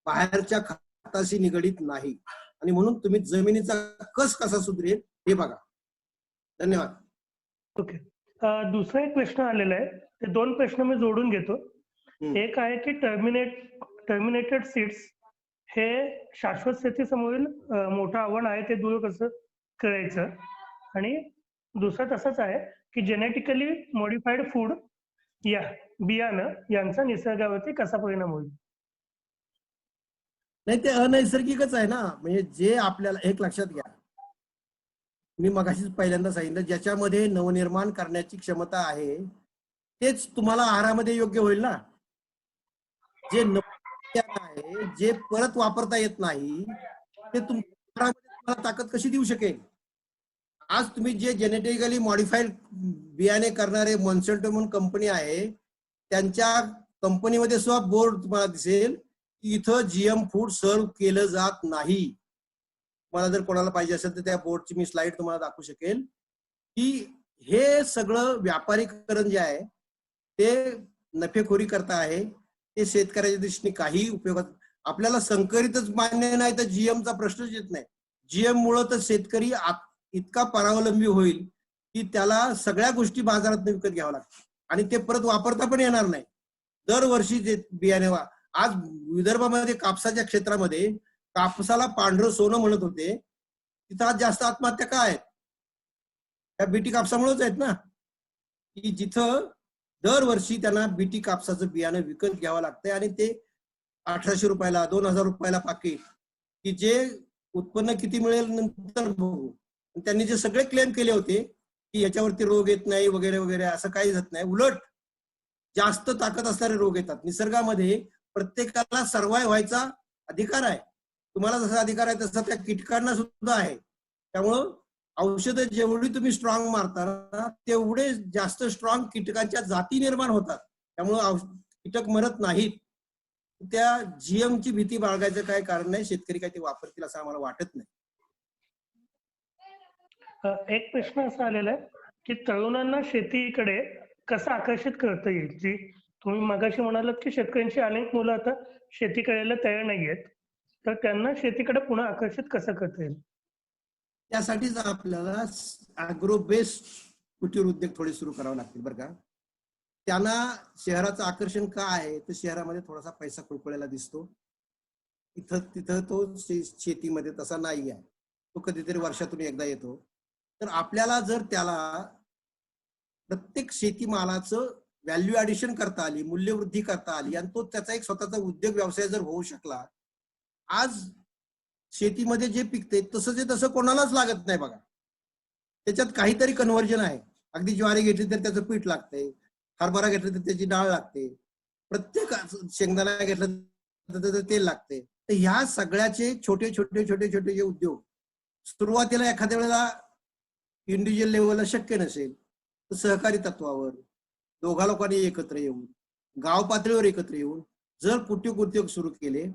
बाहेरच्या खताशी निगडीत नाही. आणि म्हणून तुम्ही जमिनीचा कस कसा सुधरेल हे बघा. धन्यवाद. ओके. दुसरा एक प्रश्न आलेला आहे. ते 2 प्रश्न मी जोडून घेतो. एक आहे की टर्मिनेटेड सीड्स हे शाश्वत शेतीसमोरील मोठं आव्हान आहे, ते दूर कसं करायचं. आणि दुसरं तसंच आहे की जेनेटिकली मॉडिफाईड फूड या बियाणं यांचा निसर्गावरती कसा परिणाम होईल. नाही, ते अनैसर्गिकच आहे ना. म्हणजे जे आपल्याला एक लक्षात घ्या, मी मगाशीच पहिल्यांदा सांगितलं, ज्याच्यामध्ये नवनिर्माण करण्याची क्षमता आहे तेच तुम्हाला आहारामध्ये योग्य होईल ना. जे आहे, जे परत वापरता येत नाही, ते तुमच्या आहारामध्ये तुम्हाला ताकद कशी देऊ शकेल? आज तुम्ही जे जेनेटिकली मॉडिफाईड बियाणे करणारे मॉन्सॅन्टो म्हणून कंपनी आहे, त्यांच्या कंपनीमध्ये सुद्धा बोर्ड तुम्हाला दिसेल की इथं जीएम फूड सर्व केलं जात नाही. मला जर कोणाला पाहिजे असेल तर त्या बोर्डची मी स्लाइड तुम्हाला दाखवू शकेल की हे सगळं व्यापारीकरण जे आहे ते नफेखोरी करता आहे. ते शेतकऱ्याच्या दृष्टीने काही उपयोगात. आपल्याला संकरितच मान्य नाही तर जीएमचा प्रश्नच येत नाही. जीएम मुळे तर शेतकरी इतका परावलंबी होईल की त्याला सगळ्या गोष्टी बाजारात विकत घ्याव्या लागतात आणि ते परत वापरता पण येणार नाही. दरवर्षी जे बियाणे आज विदर्भामध्ये कापसाच्या क्षेत्रामध्ये कापसाला पांढरं सोनं म्हणत होते, तिथं आज जास्त आत्महत्या का आहेत? त्या बीटी कापसामुळेच आहेत ना, की जिथं दरवर्षी त्यांना बीटी कापसाचं बियाणं विकत घ्यावं लागतंय आणि ते 1800 रुपयाला 2000 रुपयाला पाकिट, की जे उत्पन्न किती मिळेल नंतर बघू. त्यांनी जे सगळे क्लेम केले होते की याच्यावरती रोग येत नाही वगैरे वगैरे, असं काही होत नाही. उलट जास्त ताकद असणारे रोग येतात. निसर्गामध्ये प्रत्येकाला सर्वाइव्ह व्हायचा अधिकार आहे. तुम्हाला जसा अधिकार आहे तसा त्या कीटकांना सुद्धा आहे. त्यामुळं औषधं जेवढी तुम्ही स्ट्रॉंग मारता ना तेवढे जास्त स्ट्रॉंग कीटकांच्या जाती निर्माण होतात. त्यामुळं कीटक मरत नाहीत. त्या GM ची भीती बाळगायचं काय कारण नाही. शेतकरी काय ते वापरतील असं आम्हाला वाटत नाही. एक प्रश्न असा आलेला आहे की तरुणांना शेतीकडे कसं आकर्षित करता येईल, जी तुम्ही मगाशी म्हणालात की शेतकऱ्यांची अनेक मुलं आता शेती करायला तयार नाहीयेत, तर त्यांना शेतीकडे पुन्हा आकर्षित कसं करता येईल? त्यासाठीच आपल्याला अॅग्रो बेस्ड कुटीर उद्योग थोडे सुरू करावे लागतील बरं का. त्यांना शहराचं आकर्षण का आहे तर शहरामध्ये थोडासा पैसा खुळखुळायला दिसतो. तिथं तो शेतीमध्ये तसा नाही आहे. तो कधीतरी वर्षातून एकदा येतो. तर आपल्याला जर त्याला प्रत्येक शेतीमालाचं व्हॅल्यू ॲडिशन करता आली, मूल्यवृद्धी करता आली आणि तो त्याचा एक स्वतःचा उद्योग व्यवसाय जर होऊ शकला. आज शेतीमध्ये जे पिकते तसं कोणालाच लागत नाही बघा. त्याच्यात काहीतरी कन्व्हर्जन आहे. अगदी ज्वारी घेतली तर त्याचं पीठ लागतंय, हरभरा घेतलं तर त्याची डाळ लागते, प्रत्येक शेंगदाणा घेतलं तर त्याचं तेल लागते. तर ह्या सगळ्याचे छोटे छोटे जे उद्योग सुरुवातीला एखाद्या वेळेला इंडिव्हिज्युअल लेवलला शक्य नसेल तर सहकारी तत्वावर दोघा लोकांनी एकत्र येऊन गाव पातळीवर एकत्र येऊन जर कुटीर उद्योग सुरू केले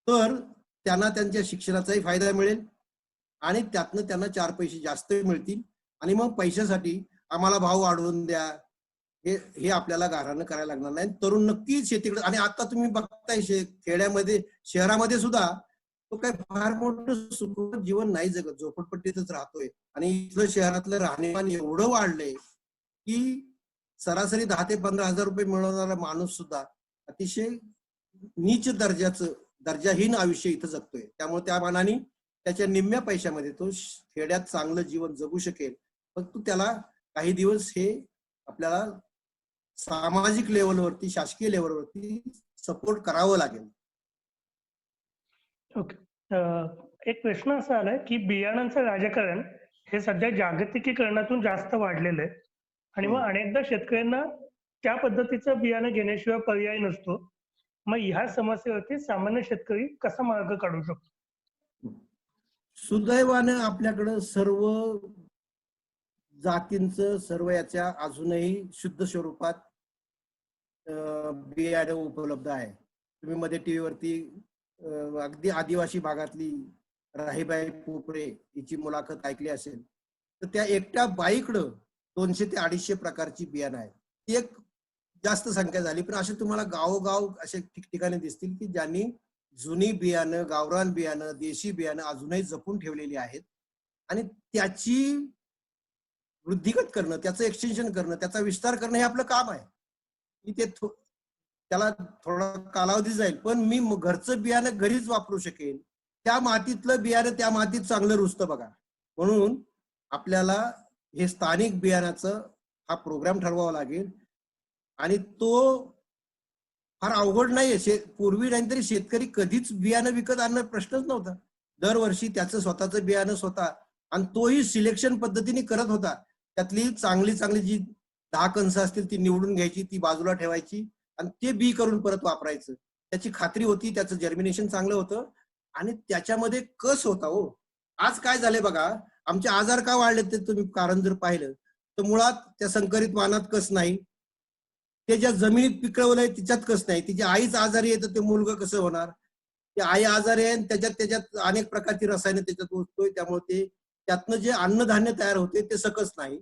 तर त्यांना त्यांच्या शिक्षणाचाही फायदा मिळेल आणि त्यातनं त्यांना 4 पैसे जास्त मिळतील आणि मग पैशासाठी आम्हाला भाव वाढवून द्या हे आपल्याला गाऱ्हाणं करायला लागणार नाही. तरुण नक्कीच शेतीकडे. आणि आता तुम्ही बघताय खेड्यामध्ये शहरामध्ये सुद्धा तो काही फार मोठं सुखद जीवन नाही जगत, झोपडपट्टीतच राहतोय. आणि इथलं शहरातलं राहणीमान एवढं वाढलंय की सरासरी 10 ते 15 हजार रुपये मिळवणारा माणूस सुद्धा अतिशय नीच दर्जाहीन आयुष्य इथं जगतोय. त्यामुळे त्या मानाने त्याच्या निम्म्या पैशामध्ये तो खेड्यात चांगलं जीवन जगू शकेल. फक्त त्याला काही दिवस हे आपल्याला सामाजिक लेवलवरती, शासकीय लेवलवरती सपोर्ट करावं लागेल. ओके. एक प्रश्न असा आलाय की बियाणांचं राजकारण हे सध्या जागतिकीकरणातून जास्त वाढलेलं आहे आणि मग अनेकदा शेतकऱ्यांना त्या पद्धतीचं बियाणं घेण्याशिवाय पर्याय नसतो. मग ह्या समस्येवरती सामान्य शेतकरी कसा मार्ग काढू शकतो? सुदैवानं आपल्याकडं सर्व जातींचं सर्व याच्या अजूनही शुद्ध स्वरूपात बियाणं उपलब्ध आहे. तुम्ही मध्ये टीव्हीवरती अगदी आदिवासी भागातली राहीबाई पोपरे हिची मुलाखत ऐकली असेल तर त्या एकट्या बाईकडं 200 ते 250 प्रकारची बियाणं आहेत. ती एक जास्त संख्या झाली. पण असे तुम्हाला गावोगाव असे ठिकठिकाणी दिसतील की ज्यांनी जुनी बियाणं, गावरान बियाणं, देशी बियाणं अजूनही जपून ठेवलेली आहेत आणि त्याची वृद्धिगत करणं, त्याचं एक्सटेन्शन करणं, त्याचा विस्तार करणं हे आपलं काम आहे. की ते त्याला थोडा कालावधी जाईल पण मी घरचं बियाणं घरीच वापरू शकेन. त्या मातीतलं बियाणं त्या मातीत चांगलं रुजतं बघा. म्हणून आपल्याला हे स्थानिक बियाणाचं हा प्रोग्राम ठरवावा लागेल आणि तो फार अवघड नाहीये. पूर्वी नाहीतरी शेतकरी कधीच बियाणं विकत आणणं प्रश्नच नव्हता. दरवर्षी त्याचं स्वतःचं बियाणं स्वतः आणि तोही सिलेक्शन पद्धतीने करत होता. त्यातली चांगली जी 10 कणसं असतील ती निवडून घ्यायची, ती बाजूला ठेवायची आणि ते बी करून परत वापरायचं. त्याची खात्री होती, त्याचं जर्मिनेशन चांगलं होतं आणि त्याच्यामध्ये कस होता हो. आज काय झालंय बघा, आमचे आजार का वाढले ते तुम्ही कारण जर पाहिलं तर मुळात त्या संकरित वाणात कस नाही, ते ज्या जमिनीत पिकवलंय तिच्यात कस नाही. तिची आईच आजारी आहे तर ते मुलगा कसं होणार. ते आई आजारी आहे त्याच्यात अनेक प्रकारची रसायनं त्याच्यात ओततोय त्यामुळे ते त्यातनं जे अन्नधान्य तयार होते ते सकस नाही.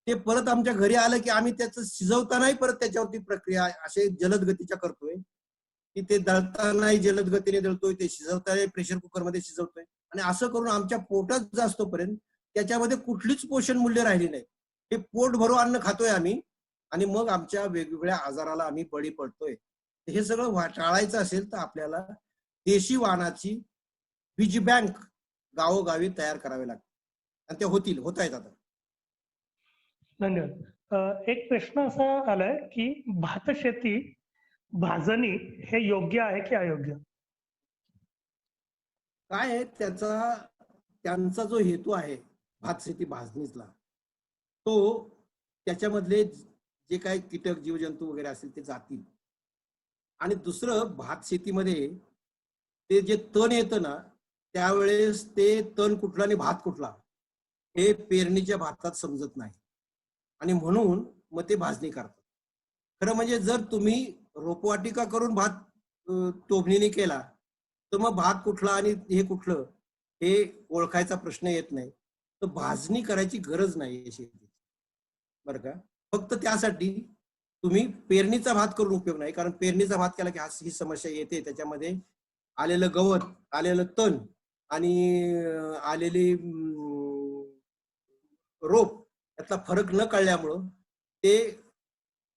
ते परत आमच्या घरी आलं की आम्ही त्याचं शिजवतानाही परत त्याच्यावरती प्रक्रिया असे जलद गतीच्या करतोय की ते दळतानाही जलद गतीने दळतोय, ते शिजवतानाही प्रेशर कुकरमध्ये शिजवतोय आणि असं करून आमच्या पोटात जास्तोपर्यंत त्याच्यामध्ये कुठलीच पोषण मूल्य राहिली नाही. हे पोट भरून अन्न खातोय आम्ही आणि मग आमच्या वेगवेगळ्या आजाराला आम्ही बळी पडतोय. हे सगळं टाळायचं असेल तर आपल्याला देशी वाणाची बीज बँक गावोगावी तयार करावे लागते आणि ते होत आहेत आता. धन्यवाद. एक प्रश्न असा आलाय की भात शेती भाजणी हे योग्य आहे की अयोग्य? काय आहे त्यांचा जो हेतू आहे भात शेती भाजणीतला, तो त्याच्यामधले जे काही कीटक जीवजंतू वगैरे असतील ते जातील. आणि दुसरं, भात शेतीमध्ये ते जे तण येतं ना, त्यावेळेस ते तण कुठला आणि भात कुठला हे पेरणीच्या भातात समजत नाही, आणि म्हणून मग ते भाजणी करतात. खरं म्हणजे जर तुम्ही रोपवाटिका करून भात टोभणीने केला, तर मग भात कुठला आणि हे कुठलं हे ओळखायचा प्रश्न येत नाही. तर भाजणी करायची गरज नाही शेतीची, बरं का. फक्त त्यासाठी तुम्ही पेरणीचा भात करून उपयोग नाही, कारण पेरणीचा भात केला की ही समस्या येते. त्याच्यामध्ये आलेलं गवत, आलेलं तण आणि आलेली रोप यातला फरक न कळल्यामुळं ते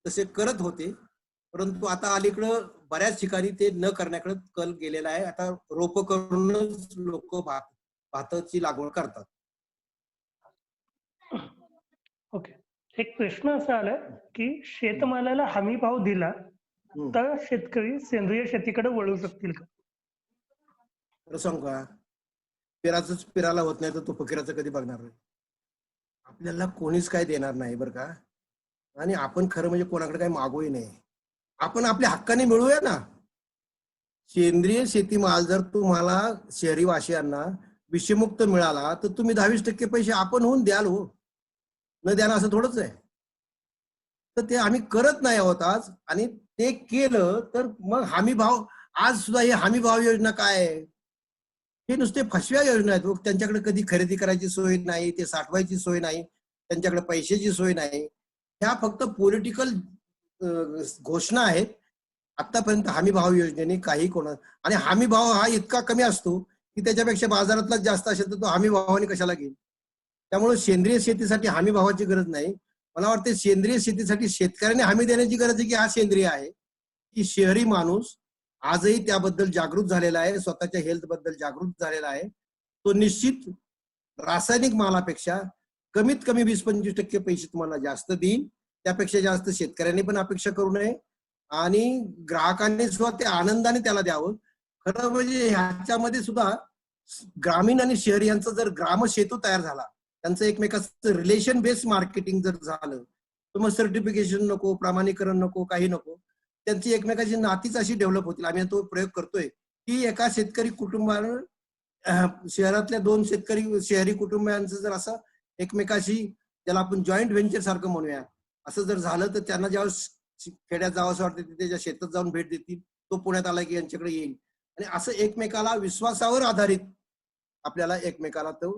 तसे करत होते. परंतु आता अलीकडं बऱ्याच ठिकाणी ते न करण्याकडे कल गेलेला आहे. आता रोप करूनच लोक भाताची लागवड करतात. ओके. एक प्रश्न असा आलाय की शेतमालाला हमी भाव दिला तर शेतकरी सेंद्रिय शेतीकडे वळू शकतील का? खरं सांगू का, पेराच पेराला होत नाही तर तो फकीराचं कधी बघणार नाही. आपल्याला कोणीच काय देणार नाही बरं का. आणि आपण खरं म्हणजे कोणाकडे काही मागूही नाही. आपण आपल्या हक्काने मिळूया ना. सेंद्रिय शेतीमाल जर तुम्हाला शहरी वासियांना विषमुक्त मिळाला तर तुम्ही 10-20% पैसे आपण होऊन द्याल हो, न द्याल असं थोडंच आहे. तर ते आम्ही करत नाही आहोत आज. आणि ते केलं तर मग हमी भाव, आज सुद्धा हे हमी भाव योजना काय आहे, हे नुसते फसव्या योजना आहेत. त्यांच्याकडे कधी खरेदी करायची सोय नाही, ते साठवायची सोय नाही, त्यांच्याकडे पैशाची सोय नाही. ह्या फक्त पॉलिटिकल घोषणा आहेत. आतापर्यंत हमी भाव योजनेने काही आणि हमी भाव हा इतका कमी असतो की त्याच्यापेक्षा बाजारातलाच जास्त असेल तर तो हमी भावाने कशाला घेईल. त्यामुळे सेंद्रिय शेतीसाठी हमी भावाची गरज नाही. मला वाटते सेंद्रिय शेतीसाठी शेतकऱ्याने हमी देण्याची गरज आहे की हा सेंद्रिय आहे. की शहरी माणूस आजही त्याबद्दल जागृत झालेला आहे, स्वतःच्या हेल्थ बद्दल जागृत झालेला आहे. तो निश्चित रासायनिक मालापेक्षा कमीत कमी 20-25% पैसे तुम्हाला जास्त देईल. त्यापेक्षा जास्त शेतकऱ्यांनी पण अपेक्षा करू नये आणि ग्राहकांनी सुद्धा ते आनंदाने त्याला द्यावं. खरं म्हणजे ह्याच्यामध्ये सुद्धा ग्रामीण आणि शहरी यांचा जर ग्रामसेतू तयार झाला, त्यांचं एकमेकाचं रिलेशन बेस्ड मार्केटिंग जर झालं, तर मग सर्टिफिकेशन नको, प्रमाणीकरण नको, काही नको. त्यांची एकमेकाची नातीच अशी डेव्हलप होतील. आम्ही तो प्रयोग करतोय की एका शेतकरी कुटुंबानं शहरातल्या 2 शहरी कुटुंबियांचं जर असं एकमेकाशी, ज्याला आपण जॉईंट व्हेंचर सारखं म्हणूया, असं जर झालं तर त्यांना ज्यावेळेस खेड्यात जावं असं वाटतं तिथे ज्या शेतात जाऊन भेट देतील, तो पुण्यात आला की यांच्याकडे येईल. आणि असं एकमेकाला विश्वासावर आधारित आपल्याला एकमेकाला तो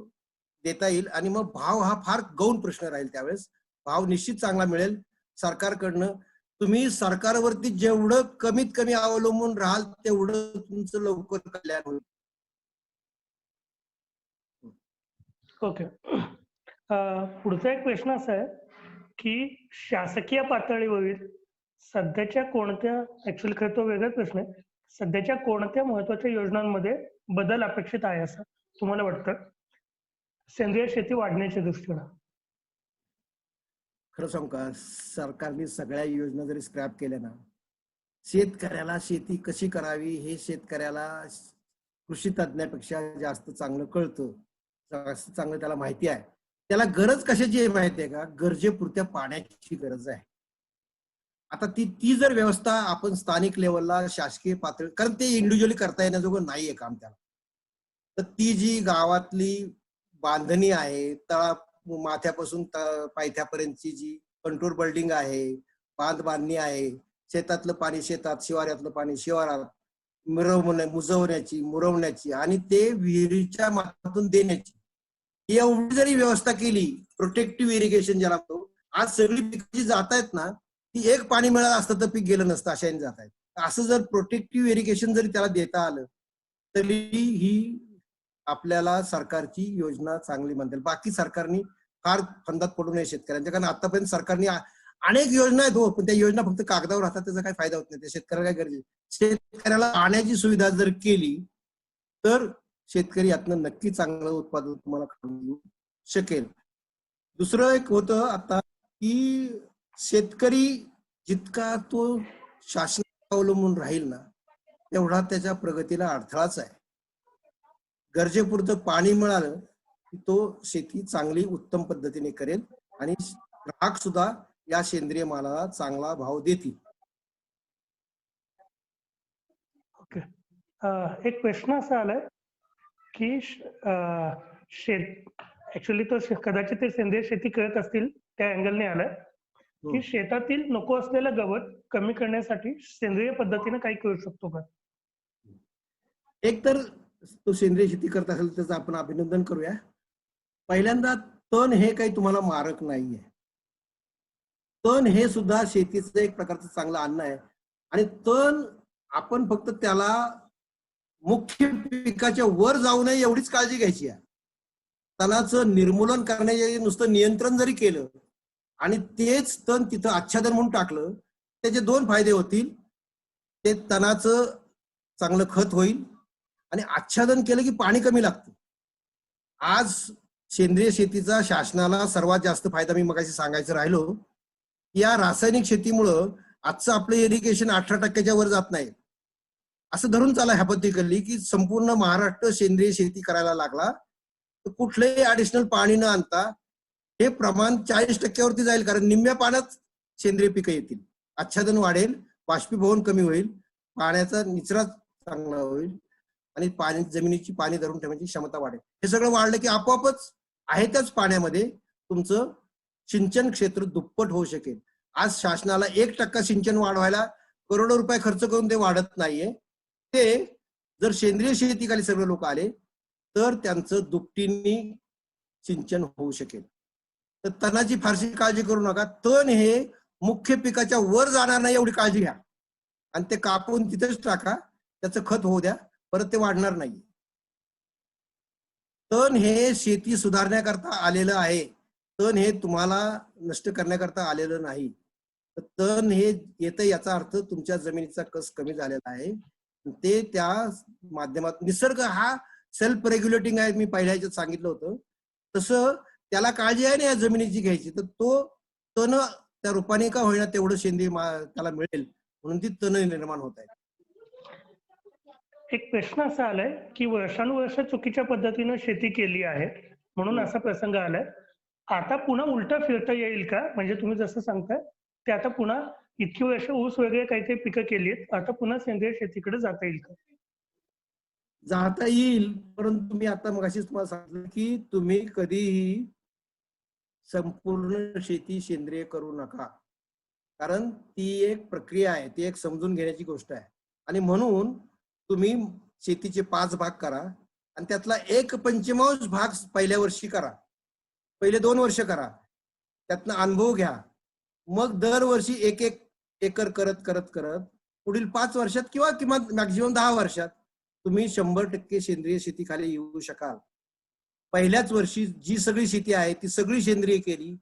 देता येईल. आणि मग भाव हा फार गौण प्रश्न राहील. त्यावेळेस भाव निश्चित चांगला मिळेल सरकारकडनं. तुम्ही सरकारवरती जेवढं कमीत कमी अवलंबून राहाल तेवढं तुमचं लवकर कल्याण होईल. ओके. पुढचा एक प्रश्न असा आहे की शासकीय पातळीवरील सध्याच्या कोणत्या, ऍक्च्युअली खरं तो वेगळा प्रश्न आहे, सध्याच्या कोणत्या महत्वाच्या योजनांमध्ये बदल अपेक्षित आहे असं तुम्हाला वाटतं सेंद्रिय शेती वाढण्याच्या दृष्टीनं? खरं सांगू का, सरकारने सगळ्या योजना जरी स्क्रॅप केल्या ना, शेतकऱ्याला शेती कशी करावी हे शेतकऱ्याला कृषी तज्ञापेक्षा जास्त चांगलं कळतं, जास्त चांगलं त्याला माहिती आहे. त्याला गरज कशाची आहे माहिती आहे का? गरजेपुरत्या पाण्याची गरज आहे. आता ती जर व्यवस्था आपण स्थानिक लेवलला, शासकीय पातळी, कारण ते इंडिव्हिज्युअली करता येण्याजोगं नाहीये काम त्याला. तर ती जी गावातली बांधणी आहे, तळा माथ्यापासून पायथ्यापर्यंतची जी कंट्रोल बिल्डिंग आहे, बांध बांधणी आहे, शेतातलं पाणी शेतात, शिवारातलं पाणी शिवारात, मुरवण्याची आणि ते विहिरीच्या माध्यमातून देण्याची, एवढी जरी व्यवस्था केली, प्रोटेक्टिव्ह इरिगेशन ज्याला म्हणतो, आज सगळी पिकं जी जात आहेत ना, ती एक पाणी मिळालं असतं तर पीक गेलं नसतं, अशाने जात आहेत. असं जर प्रोटेक्टिव्ह इरिगेशन जरी त्याला देता आलं तरी ही आपल्याला सरकारची योजना चांगली म्हणता येईल. बाकी सरकारनी फार फंदात पडू नये शेतकऱ्यांच्या, कारण आतापर्यंत सरकारने अनेक योजना आहेत हो, पण त्या योजना फक्त कागदावर राहतात, त्याचा काही फायदा होत नाही. त्या शेतकऱ्याला काय गरजेचं, शेतकऱ्याला पाण्याची सुविधा जर केली तर शेतकरी यातनं नक्की चांगलं उत्पादन तुम्हाला काढून देऊ शकेल. दुसरं एक होतं आता की शेतकरी जितका तो शासनावर अवलंबून राहील ना, तेवढा त्याच्या प्रगतीला अडथळाच आहे. गरजेपुरतं पाणी मिळालं की तो शेती चांगली उत्तम पद्धतीने करेल आणि ग्राहक सुद्धा या सेंद्रिय मालाला चांगला भाव देतील. ओके. एक प्रश्न असा आलाय की ऍक्च्युली तो कदाचित ते सेंद्रिय शेती करत असतील त्या अँगलने आलाय की शेतातील नको असलेलं गवत कमी करण्यासाठी सेंद्रिय पद्धतीने काही करू शकतो का? एक तर तो सेंद्रिय शेती करत असेल त्याचं आपण अभिनंदन करूया. पहिल्यांदा तण हे काही तुम्हाला मारक नाहीये. तण हे सुद्धा शेतीचं एक प्रकारचं चांगलं अन्न आहे आणि तण आपण फक्त त्याला मुख्य पिकाच्या वर जाऊ नये एवढीच काळजी घ्यायची आहे. तणाचं निर्मूलन करण्याचे नुसतं नियंत्रण जरी केलं आणि तेच तण तिथं आच्छादन म्हणून टाकलं, त्याचे दोन फायदे होतील. ते तणाचं चांगलं खत होईल आणि आच्छादन केलं की पाणी कमी लागतं. आज सेंद्रिय शेतीचा शासनाला सर्वात जास्त फायदा मी मगाशी सांगायचं राहिलो, या रासायनिक शेतीमुळं आजचं आपलं इरिगेशन 18% वर जात नाही. असं धरून चाला ह्यापद्धतीकडली की संपूर्ण महाराष्ट्र सेंद्रिय शेती करायला लागला तर कुठलंही ऍडिशनल पाणी न आणता हे प्रमाण 40% वरती जाईल. कारण निम्म्या पाण्यात सेंद्रिय पिकं येतील, आच्छादन वाढेल, बाष्पीभवन कमी होईल, पाण्याचा निचरा चांगला होईल आणि पाणी जमिनीची पाणी धरून ठेवण्याची क्षमता वाढेल. हे सगळं वाढलं की आपोआपच आहे त्याच पाण्यामध्ये तुमचं सिंचन क्षेत्र दुप्पट होऊ शकेल. आज शासनाला 1% सिंचन वाढवायला करोडो रुपये खर्च करून ते वाढत नाहीये. ते जर सेंद्रिय शेतीखाली सगळे लोक आले तर त्यांचं दुपटीने सिंचन होऊ शकेल. तर तणाची फारशी काळजी करू नका. तण हे मुख्य पिकाच्या वर जाणार नाही एवढी काळजी घ्या आणि ते कापून तिथेच टाका, त्याचं खत होऊ द्या, परत ते वाढणार नाही. तण हे शेती सुधारण्याकरता आलेलं आहे. तण हे तुम्हाला नष्ट करण्याकरता आलेलं नाही. तर तण हे येतं याचा अर्थ तुमच्या जमिनीचा कस कमी झालेला आहे. ते त्या माध्यमात निसर्ग हा सेल्फ रेग्युलेटिंग आहे. मी पहिल्या ह्याच्यात सांगितलं होतं तसं त्याला काळजी आहे ना या जमिनीची घ्यायची. तर तो तण त्या रूपाने का होईना तेवढं सेंद्रिय त्याला मिळेल म्हणून ती तण निर्माण होत आहे. एक प्रश्न असा आलाय की वर्षानुवर्ष चुकीच्या पद्धतीनं शेती केली आहे म्हणून असा प्रसंग आलाय. आता पुन्हा उलटा फिरता येईल का? म्हणजे तुम्ही जसं सांगताय ते आता पुन्हा इतकी वर्ष ऊस वगैरे काही काही पिकं केली आहेत, आता पुन्हा सेंद्रिय शेतीकडे जाता येईल का? जाता येईल, परंतु मी आता मगाशीच तुम्हाला सांगितलं की तुम्ही कधीही संपूर्ण शेती सेंद्रिय करू नका. कारण ती एक प्रक्रिया आहे, ती एक समजून घेण्याची गोष्ट आहे. आणि म्हणून तुम्ही शेतीचे 5 भाग करा आणि त्यातला 1/5 भाग पहिल्या वर्षी करा, पहिले 2 वर्ष करा, त्यातनं अनुभव घ्या. मग दरवर्षी 1-1 एकर करत करत करत पुढील 5 वर्षात किंवा किमान मॅक्झिमम 10 वर्षात तुम्ही 100% सेंद्रिय शेतीखाली येऊ शकाल. पहिल्याच वर्षी जी सगळी शेती आहे ती सगळी सेंद्रिय केली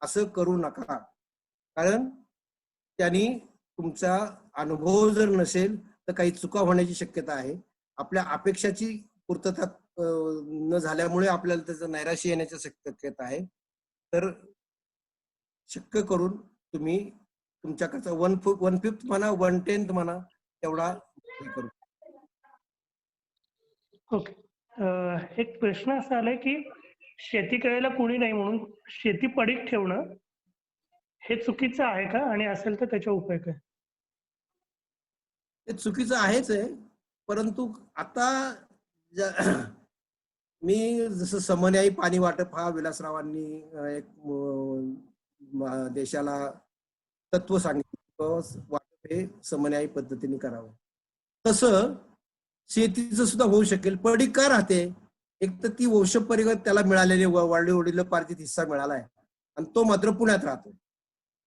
असं करू नका. कारण त्यांनी तुमचा अनुभव जर नसेल तर काही चुका होण्याची शक्यता आहे. आपल्या अपेक्षाची पूर्तता न झाल्यामुळे आपल्याला त्याचं नैराश्य येण्याची शक्यता आहे. तर शक्य करून तुम्ही तुमच्याकडचा 1/5 म्हणा 1/10 म्हणा तेवढा करू. ओके. एक प्रश्न असा आलाय की शेती करायला कोणी नाही म्हणून शेती पडीक ठेवणं हे चुकीचं आहे का? आणि असेल तर त्याचा उपाय काय? ते चुकीचं आहेच आहे, परंतु आता मी जसं समन्यायी पाणी वाटप हा विलासरावांनी एक देशाला तत्व सांगितलं, वाटप हे समन्यायी पद्धतीने करावं. तसं शेतीचं सुद्धा होऊ शकेल. पडीक का राहते? एक तर ती वंशपरिगत त्याला मिळालेले वडिलोपार्जित हिस्सा मिळालाय आणि तो मात्र पुण्यात राहतो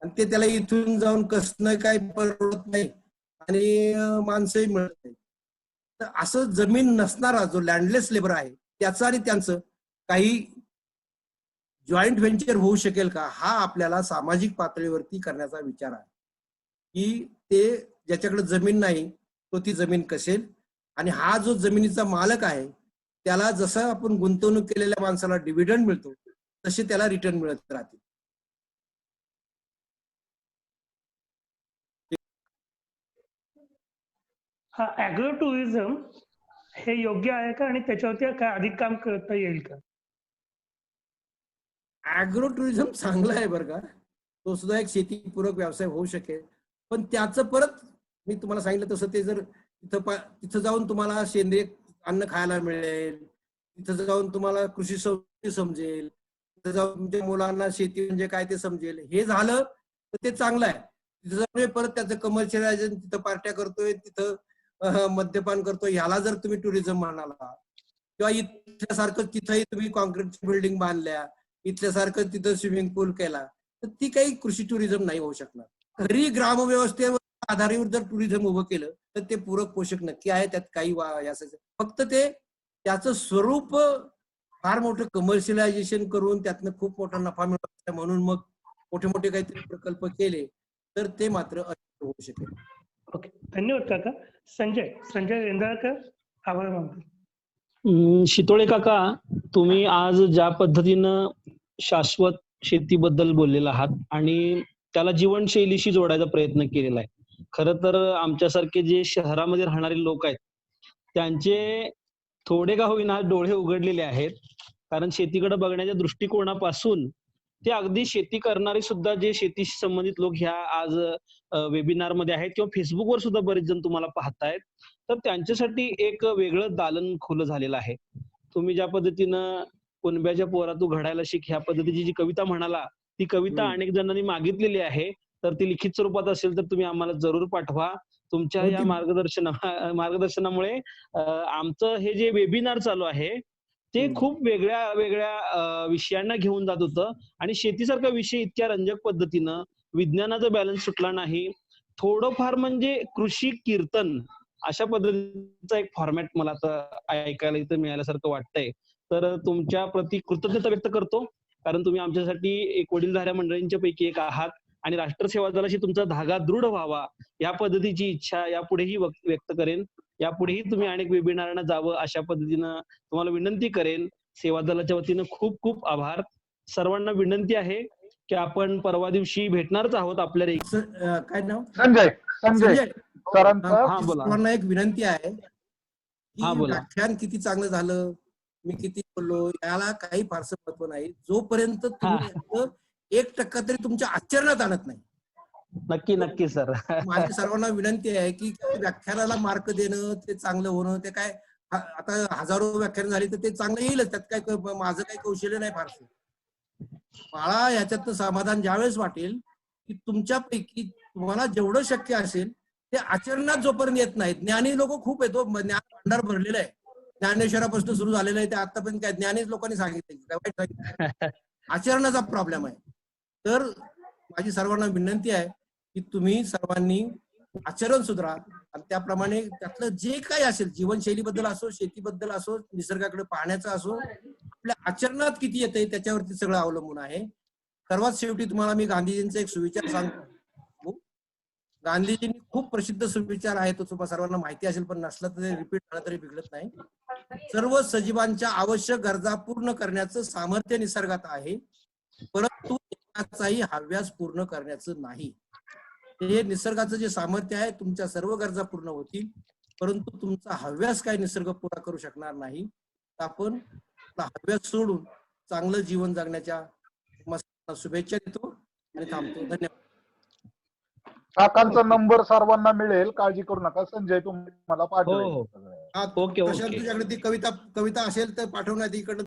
आणि ते त्याला इथून जाऊन कसणं काय परवडत नाही आणि माणसंही मिळत नाही. तर असं जमीन नसणारा जो लँडलेस लेबर आहे त्याचं आणि त्यांचं काही जॉईंट व्हेंचर होऊ शकेल का, हा आपल्याला सामाजिक पातळीवरती करण्याचा विचार आहे. की ते ज्याच्याकडे जमीन नाही तो ती जमीन कसेल आणि हा जो जमिनीचा मालक आहे त्याला जसं आपण गुंतवणूक केलेल्या माणसाला डिव्हिडंड मिळतो तसे त्याला रिटर्न मिळत राहते. हा ऍग्रो टुरिझम हे योग्य आहे का आणि त्याच्यावरती काय अधिक काम करता येईल का? ऍग्रो टुरिझम चांगलं आहे बरं का, तो सुद्धा एक शेतीपूरक व्यवसाय होऊ शकेल. पण त्याचं परत मी तुम्हाला सांगितलं तसं ते जर तिथं जाऊन तुम्हाला सेंद्रिय अन्न खायला मिळेल, तिथं जाऊन तुम्हाला कृषी संस्कृती समजेल, तिथं जाऊन तुमच्या मुलांना शेती म्हणजे काय ते समजेल, हे झालं तर ते चांगलं आहे. तिथं जाऊन परत त्याचं कमर्शियलायझेशन, तिथं पार्ट्या करतोय, तिथं मद्यपान करतोय, ह्याला जर तुम्ही टुरिझम म्हणाला किंवा इथल्यासारखं तिथंही तुम्ही कॉन्क्रीटची बिल्डिंग बांधल्या, इथल्यासारखं तिथं स्विमिंग पूल केला, तर ती काही कृषी टुरिझम नाही होऊ शकणार. खरी ग्रामव्यवस्थेवर आधारावर जर टुरिझम उभं केलं तर ते पूरक पोषक नक्की आहे, त्यात काही फक्त ते त्याचं स्वरूप फार मोठं कमर्शियलायझेशन करून त्यातनं खूप मोठा नफा मिळवायचा म्हणून मग मोठे मोठे काहीतरी प्रकल्प केले तर ते मात्र अशक्य होऊ शकेल. ओके, धन्यवाद काका. संजय रेंदाळकर, आभार मानतो. शितोळे काका, तुम्ही आज ज्या पद्धतीनं शाश्वत शेतीबद्दल बोललेला आहात आणि त्याला जीवनशैलीशी जोडायचा प्रयत्न केलेला आहे. खरं तर आमच्यासारखे जे शहरामध्ये राहणारे लोक आहेत त्यांचे थोडे का होईना डोळे उघडलेले आहेत. कारण शेतीकडे बघण्याच्या दृष्टिकोनापासून ते अगदी शेती करणारे सुद्धा जे शेतीशी संबंधित लोक ह्या आज वेबिनार मध्ये आहेत किंवा फेसबुकवर सुद्धा बरेच जण तुम्हाला पाहतायत, तर त्यांच्यासाठी एक वेगळं दालन खुलं झालेलं आहे. तुम्ही ज्या पद्धतीनं कुणब्याच्या पोरा तू घडायला शिक ह्या पद्धतीची जी कविता म्हणाला, ती कविता अनेक जणांनी मागितलेली आहे. तर ती लिखित स्वरूपात असेल तर तुम्ही आम्हाला जरूर पाठवा. तुमच्या या मार्गदर्शनामुळे आमचं हे जे वेबिनार चालू आहे ते खूप वेगळ्या वेगळ्या विषयांना घेऊन जात होतं आणि शेतीसारखा विषय इतक्या रंजक पद्धतीनं विज्ञानाचा बॅलन्स सुटला नाही. थोडंफार म्हणजे कृषी कीर्तन अशा पद्धतीचा एक फॉर्मॅट मला आता ऐकायला इथं मिळाल्यासारखं वाटतंय. तर तुमच्या प्रति कृतज्ञता व्यक्त करतो, कारण तुम्ही आमच्यासाठी एक वडीलधाऱ्या मंडळींच्या पैकी एक आहात आणि राष्ट्रसेवा दलाशी तुमचा धागा दृढ व्हावा या पद्धतीची इच्छा यापुढेही व्यक्त करेन. यापुढेही तुम्ही अनेक वेबिनारांना जावं अशा पद्धतीनं तुम्हाला विनंती करेन. सेवा दलाच्या वतीनं खूप खूप आभार. सर्वांना विनंती आहे की आपण परवा दिवशी भेटणारच आहोत आपल्या काय नाव? संजय हा बोला. सर्वांना एक विनंती आहे हा की बोला. व्याख्यान किती चांगलं झालं, मी किती बोललो, याला काही फारसं महत्व नाही जोपर्यंत तुम्ही याचं 1% तरी तुमच्या आचरणात आणत नाही. नक्की सर. माझी सर्वांना विनंती आहे की व्याख्यानाला मार्क देणं, ते चांगलं होणं, ते काय आता हजारो व्याख्यान झाली तर ते चांगलं येईलच, त्यात काय माझं काही कौशल्य नाही फारसं. मला ह्याच्यातनं समाधान ज्यावेळेस वाटेल की तुमच्यापैकी तुम्हाला जेवढं शक्य असेल ते आचरणात जोपर्यंत येत नाहीत. ज्ञानी लोक खूप येतो, ज्ञान भांडार भरलेलं आहे, ज्ञानेश्वरापासून सुरू झालेलं आहे, ते आतापर्यंत काय ज्ञानीच लोकांनी सांगितलं. आचरणाचा प्रॉब्लेम आहे. तर माझी सर्वांना विनंती आहे की तुम्ही सर्वांनी आचरण सुधारा आणि त्याप्रमाणे त्यातलं जे काही असेल, जीवनशैलीबद्दल असो, शेतीबद्दल असो, निसर्गाकडे पाहण्याचं असो, आपल्या आचरणात किती येतंय त्याच्यावरती सगळं अवलंबून आहे. सर्वात शेवटी तुम्हाला मी गांधीजींचा एक सुविचार सांगतो. गांधीजींनी खूप प्रसिद्ध सुविचार आहे, तो तुम्हाला सर्वांना माहिती असेल, पण नसला तर रिपीट झाला तरी बिघडत नाही. सर्व सजीवांच्या आवश्यक गरजा पूर्ण करण्याचं सामर्थ्य निसर्गात आहे, परंतु एकाचाही हव्यास पूर्ण करण्याचं नाही. हे निसर्गाचं जे सामर्थ्य आहे, तुमच्या सर्व गरजा पूर्ण होतील, परंतु तुमचा हव्यास काय निसर्ग पुरा करू शकणार नाही. आपण हव्यास सोडून चांगलं जीवन जगण्याच्या शुभेच्छा देतो आणि थांबतो. धन्यवाद. काकांचा नंबर सर्वांना मिळेल, काळजी करू नका. संजय तुम्हाला पाठवेल. ओके. तुझ्याकडे ती कविता असेल तर पाठवण्यात इकडं